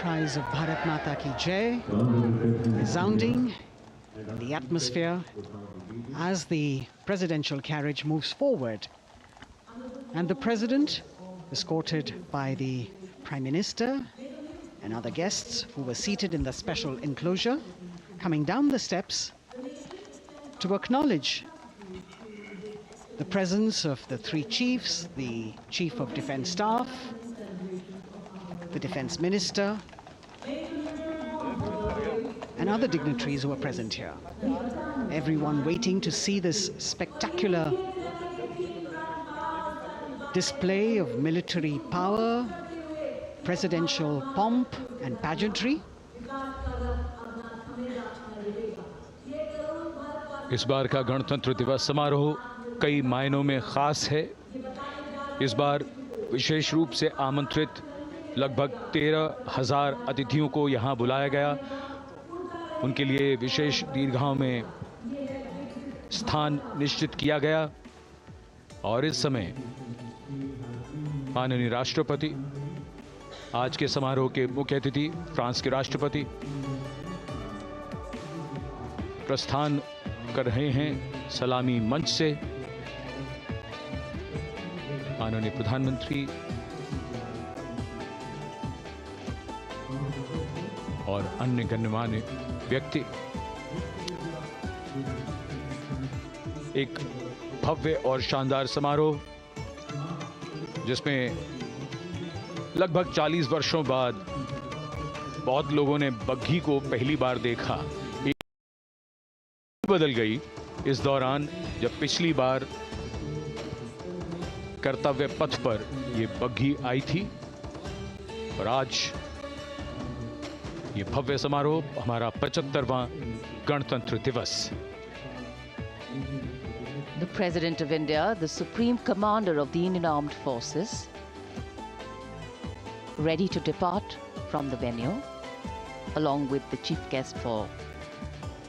cries of Bharat Mata Ki Jai resounding in the atmosphere as the presidential carriage moves forward. And the president, escorted by the Prime Minister and other guests who were seated in the special enclosure, coming down the steps to acknowledge the presence of the three chiefs, the Chief of Defence Staff, the Defence Minister, and other dignitaries who are present here. Everyone waiting to see this spectacular display of military power, presidential pomp and pageantry. इस बार का गणतंत्र दिवस समारोह कई मायनों में खास है। इस बार विशेष रूप से आमंत्रित लगभग 13,000 अतिथियों को यहां बुलाया गया। उनके लिए विशेष दीर्घाओं में स्थान निश्चित किया गया और इस समय माननीय राष्ट्रपति, आज के समारोह के मुख्य अतिथि फ्रांस के राष्ट्रपति प्रस्थान कर रहे हैं सलामी मंच से। माननीय प्रधानमंत्री और अन्य गण्यमान्य व्यक्ति एक भव्य और शानदार समारोह जिसमें लगभग 40 वर्षों बाद बहुत लोगों ने बग्घी को पहली बार देखा। एक बदल गई इस दौरान जब पिछली बार कर्तव्य पथ पर ये बग्घी आई थी और आज ये भव्य समारोह हमारा 75वां गणतंत्र दिवस। The President of India, the Supreme Commander of the Indian Armed Forces, ready to depart from the venue, along with the chief guest for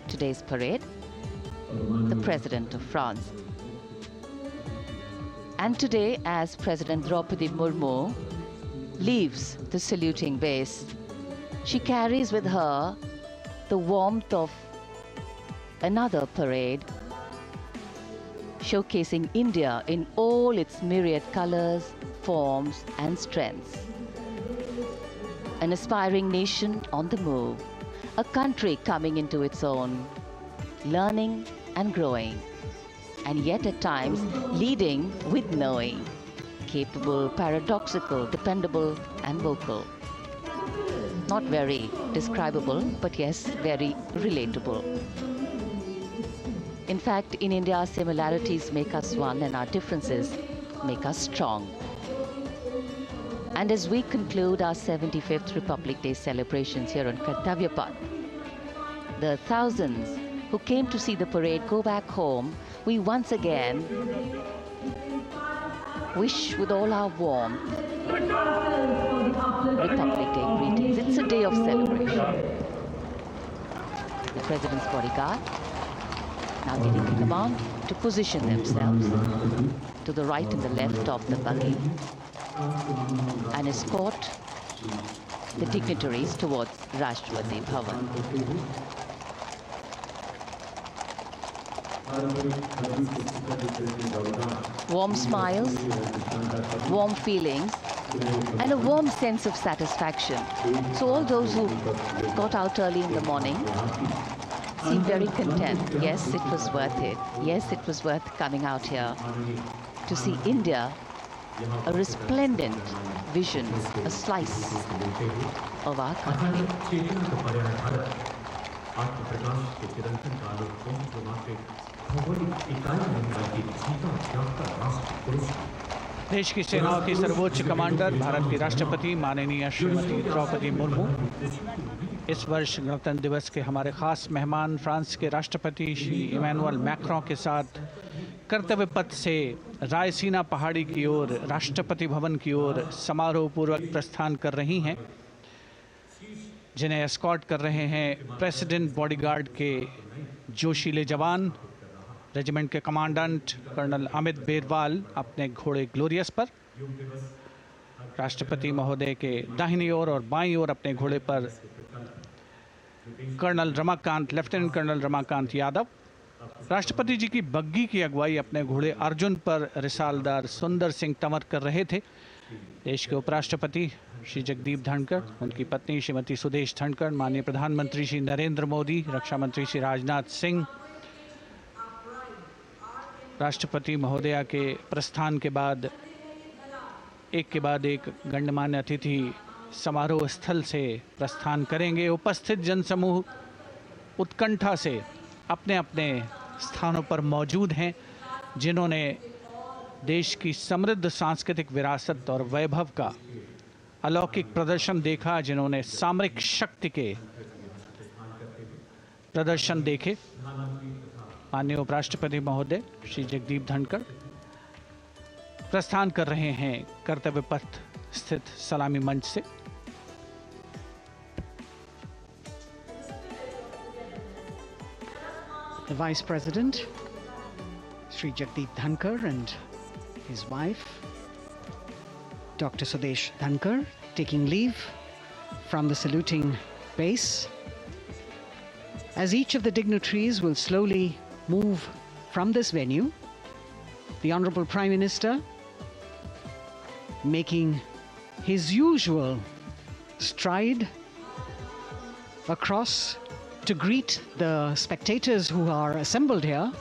today's parade, the President of France. And today, as President Draupadi Murmu leaves the saluting base, she carries with her the warmth of another parade, showcasing India in all its myriad colors, forms and strengths. An aspiring nation on the move, a country coming into its own, learning and growing, and yet at times leading with knowing, capable, paradoxical, dependable and vocal. Not very describable, but yes, very relatable. In fact, in India, similarities make us one and our differences make us strong. And as we conclude our 75th Republic Day celebrations here on Kartavya Path, the thousands who came to see the parade go back home, we once again wish with all our warmth Republic Day greetings. It's a day of celebration. The President's bodyguard now getting the command to position themselves to the right and the left of the buggy and escort the dignitaries towards Rashtrapati Bhavan. Warm smiles, warm feelings, and a warm sense of satisfaction. So all those who got out early in the morning seem very content. Yes, it was worth it. Yes, it was worth coming out here to see India, a resplendent vision, a slice of our country. देश की सेनाओं की सर्वोच्च commander Bharat की राष्ट्रपति माननीय श्रीमती द्रौपदी मुर्मू इस वर्ष गणतंत्र दिवस के हमारे खास मेहमान फ्रांस के राष्ट्रपति श्री इमैनुअल मैक्रों के साथ कर्तव्य पथ से रायसीना पहाड़ी की ओर राष्ट्रपति भवन की ओर समारोह पूर्वक प्रस्थान कर रही हैं, जिन्हें एस्कॉर्ट कर रहे हैं प्रेसिडेंट बॉडीगार्ड के जोशीले जवान, रेजिमेंट के कमांडेंट कर्नल अमित बेरवाल अपने घोड़े ग्लोरियस पर। राष्ट्रपति महोदय के दाहिनी ओर और बाईं ओर अपने घोड़े पर colonel Ramakant, lieutenant colonel Ramakant Yadav. राष्ट्रपति जी की बग्गी की अगुवाई अपने घोड़े अर्जुन पर रिसालदार सुंदर सिंह तंवर कर रहे थे। देश के उपराष्ट्रपति श्री जगदीप धनखड़, उनकी पत्नी श्रीमती सुदेश धनखड़, माननीय प्रधानमंत्री श्री नरेंद्र मोदी, रक्षा मंत्री श्री राजनाथ सिंह, राष्ट्रपति महोदया के प्रस्थान के बाद एक के बाद एक गण्यमान्य अतिथि समारोह स्थल से प्रस्थान करेंगे। उपस्थित जनसमूह उत्कंठा से अपने अपने स्थानों पर मौजूद हैं, जिन्होंने देश की समृद्ध सांस्कृतिक विरासत और वैभव का अलौकिक प्रदर्शन देखा, जिन्होंने सामरिक शक्ति के प्रदर्शन देखे। माननीय उपराष्ट्रपति महोदय श्री जगदीप धनखड़ प्रस्थान कर रहे हैं कर्तव्य पथ स्थित सलामी मंच से। The Vice President, Sri Jagdeep Dhankar, and his wife, Dr. Sudesh Dhankar, taking leave from the saluting base. As each of the dignitaries will slowly move from this venue, the Honorable Prime Minister making his usual stride across to greet the spectators who are assembled here.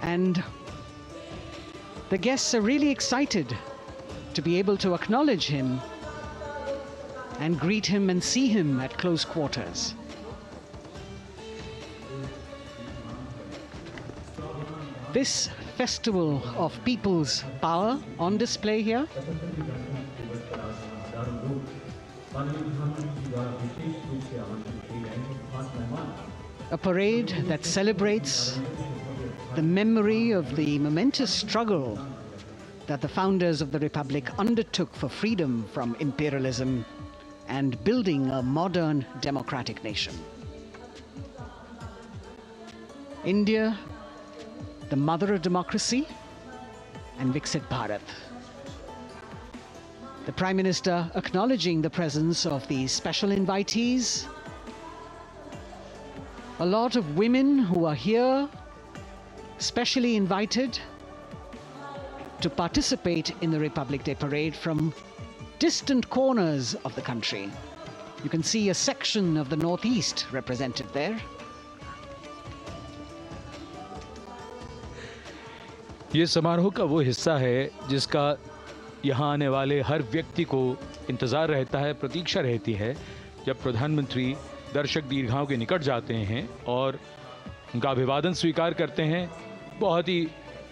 And the guests are really excited to be able to acknowledge him and greet him and see him at close quarters. This festival of people's power on display here, a parade that celebrates the memory of the momentous struggle that the founders of the Republic undertook for freedom from imperialism and building a modern democratic nation. India, the mother of democracy, and Viksit Bharat. The Prime Minister acknowledging the presence of these special invitees, a lot of women who are here, specially invited to participate in the Republic Day Parade from distant corners of the country. You can see a section of the Northeast represented there. ये समारोह का वो हिस्सा है जिसका यहाँ आने वाले हर व्यक्ति को इंतज़ार रहता है, प्रतीक्षा रहती है, जब प्रधानमंत्री दर्शक दीर्घाओं के निकट जाते हैं और उनका अभिवादन स्वीकार करते हैं। बहुत ही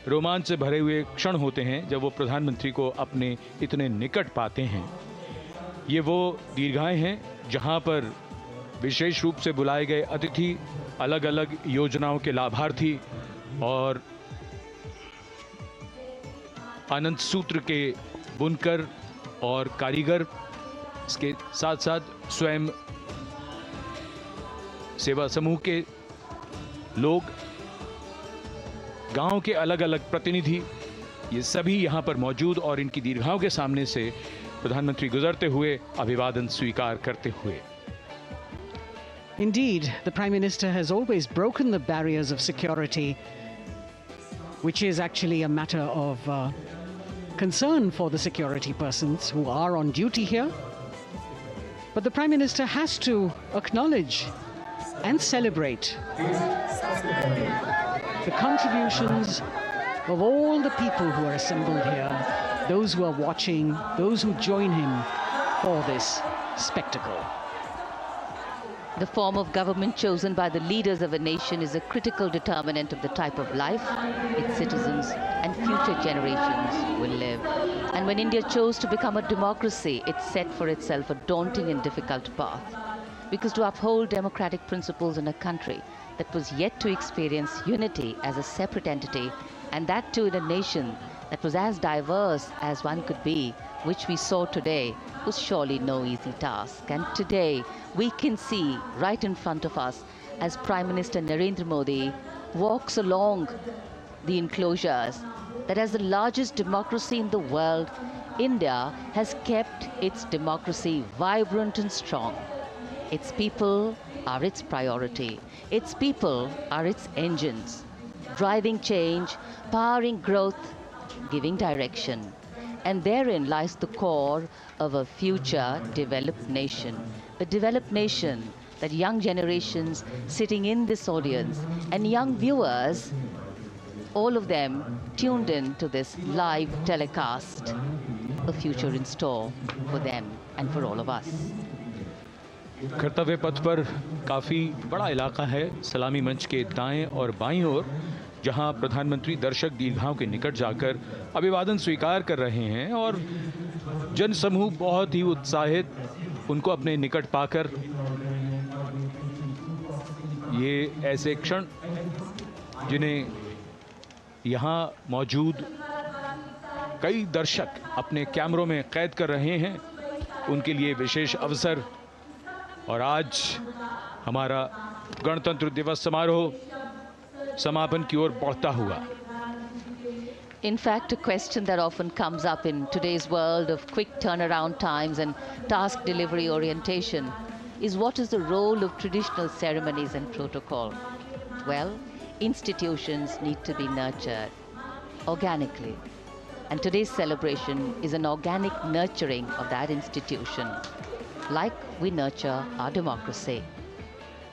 रोमांच से भरे हुए क्षण होते हैं जब वो प्रधानमंत्री को अपने इतने निकट पाते हैं। ये वो दीर्घाएं हैं जहाँ पर विशेष रूप से बुलाए गए अतिथि, अलग अलग योजनाओं के लाभार्थी और आनंद सूत्र के बुनकर और कारीगर, इसके साथ साथ स्वयं सेवा समूह के लोग, गांव के अलग अलग प्रतिनिधि, ये सभी यहाँ पर मौजूद और इनकी दीर्घाओं के सामने से प्रधानमंत्री गुजरते हुए अभिवादन स्वीकार करते हुए। Indeed, the Prime Minister has always broken the barriers of security, which is actually a matter of concern for the security persons who are on duty here. But the Prime Minister has to acknowledge and celebrate the contributions of all the people who are assembled here, those who are watching, those who join him for this spectacle. The form of government chosen by the leaders of a nation is a critical determinant of the type of life its citizens and future generations will live. And when India chose to become a democracy, it set for itself a daunting and difficult path. Because to uphold democratic principles in a country that was yet to experience unity as a separate entity, and that too in a nation that was as diverse as one could be, which we saw today, was surely no easy task. And today, we can see right in front of us as Prime Minister Narendra Modi walks along the enclosures that as the largest democracy in the world, India has kept its democracy vibrant and strong. Its people are its priority. Its people are its engines, driving change, powering growth, giving direction. And therein lies the core of a future developed nation. A developed nation that young generations sitting in this audience and young viewers, all of them tuned in to this live telecast, a future in store for them and for all of us. कर्तव्य पथ पर काफ़ी बड़ा इलाका है, सलामी मंच के दाएं और बाईं ओर, जहां प्रधानमंत्री दर्शक दीर्घाओं के निकट जाकर अभिवादन स्वीकार कर रहे हैं और जनसमूह बहुत ही उत्साहित उनको अपने निकट पाकर ये ऐसे क्षण जिन्हें यहाँ मौजूद कई दर्शक अपने कैमरों में कैद कर रहे हैं, उनके लिए विशेष अवसर। और आज हमारा गणतंत्र दिवस समारोह समापन की ओर बढ़ता हुआ। In fact, a question that often comes up in today's world of quick turnaround times and task delivery orientation is what is the role of traditional ceremonies and protocol? Well, institutions need to be nurtured organically. And today's celebration is an organic nurturing of that institution, like we nurture our democracy.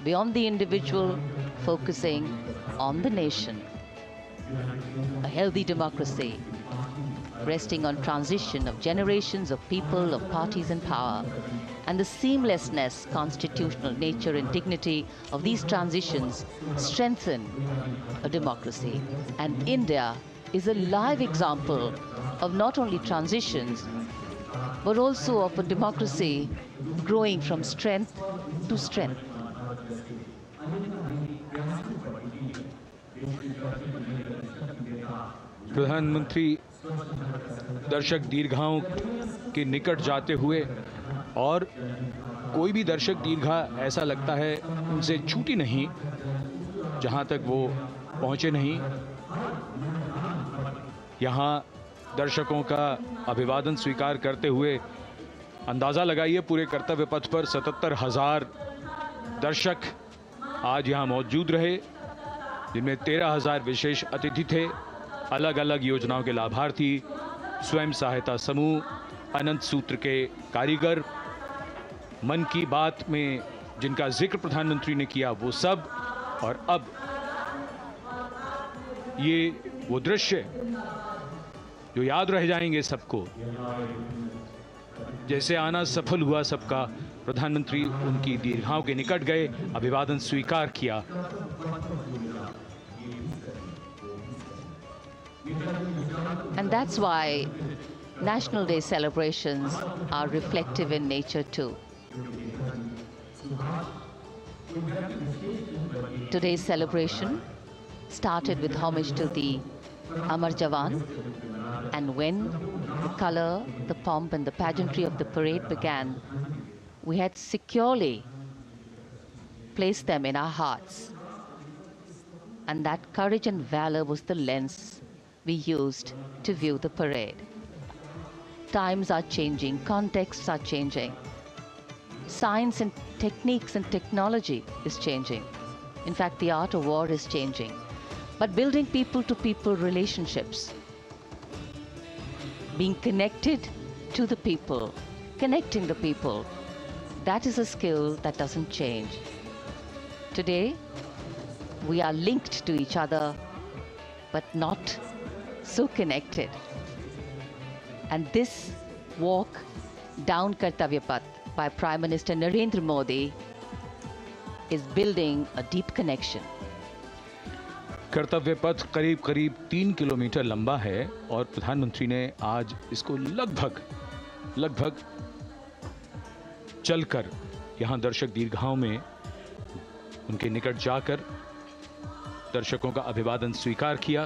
Beyond the individual, focusing on the nation. A healthy democracy, resting on transition of generations of people, of parties in power, and the seamlessness, constitutional nature and dignity of these transitions strengthen a democracy. And India is a live example of not only transitions, but also of a democracy growing from strength to strength. प्रधानमंत्री दर्शक दीर्घाओं के निकट जाते हुए, और कोई भी दर्शक दीर्घा ऐसा लगता है उनसे छूटी नहीं जहां तक वो पहुंचे नहीं। यहाँ दर्शकों का अभिवादन स्वीकार करते हुए अंदाज़ा लगाइए, पूरे कर्तव्य पथ पर 77,000 दर्शक आज यहाँ मौजूद रहे, जिनमें 13,000 विशेष अतिथि थे, अलग अलग योजनाओं के लाभार्थी, स्वयं सहायता समूह, अनंत सूत्र के कारीगर, मन की बात में जिनका जिक्र प्रधानमंत्री ने किया वो सब। और अब ये वो दृश्य जो याद रह जाएंगे सबको, जैसे आना सफल हुआ सबका, प्रधानमंत्री उनकी दीर्घाओं के निकट गए, अभिवादन स्वीकार किया। And that's why National Day celebrations are reflective in nature too. Today's celebration started with homage to the Amar Jawan, and when the color, the pomp and the pageantry of the parade began, we had securely placed them in our hearts. And that courage and valor was the lens we used to view the parade. Times are changing, contexts are changing. Science and techniques and technology is changing. In fact, the art of war is changing. But building people-to-people relationships, being connected to the people, connecting the people, that is a skill that doesn't change. Today, we are linked to each other, but not so connected. And this walk down Kartavya Path by Prime Minister Narendra Modi is building a deep connection. कर्तव्य पथ करीब करीब 3 kilometre लंबा है और प्रधानमंत्री ने आज इसको लगभग चलकर यहां दर्शक दीर्घाओं में उनके निकट जाकर दर्शकों का अभिवादन स्वीकार किया।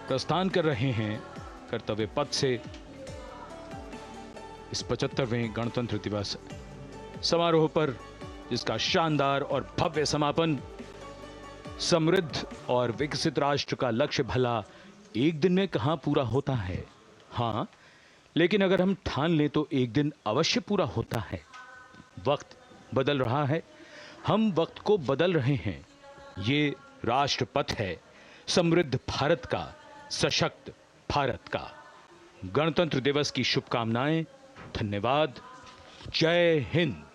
प्रस्थान कर रहे हैं कर्तव्य पथ से इस 75वें गणतंत्र दिवस समारोह पर, जिसका शानदार और भव्य समापन समृद्ध और विकसित राष्ट्र का लक्ष्य भला एक दिन में कहां पूरा होता है? हाँ, लेकिन अगर हम ठान लें तो एक दिन अवश्य पूरा होता है। वक्त बदल रहा है, हम वक्त को बदल रहे हैं। ये राष्ट्रपथ है समृद्ध भारत का, सशक्त भारत का। गणतंत्र दिवस की शुभकामनाएं। धन्यवाद। जय हिंद।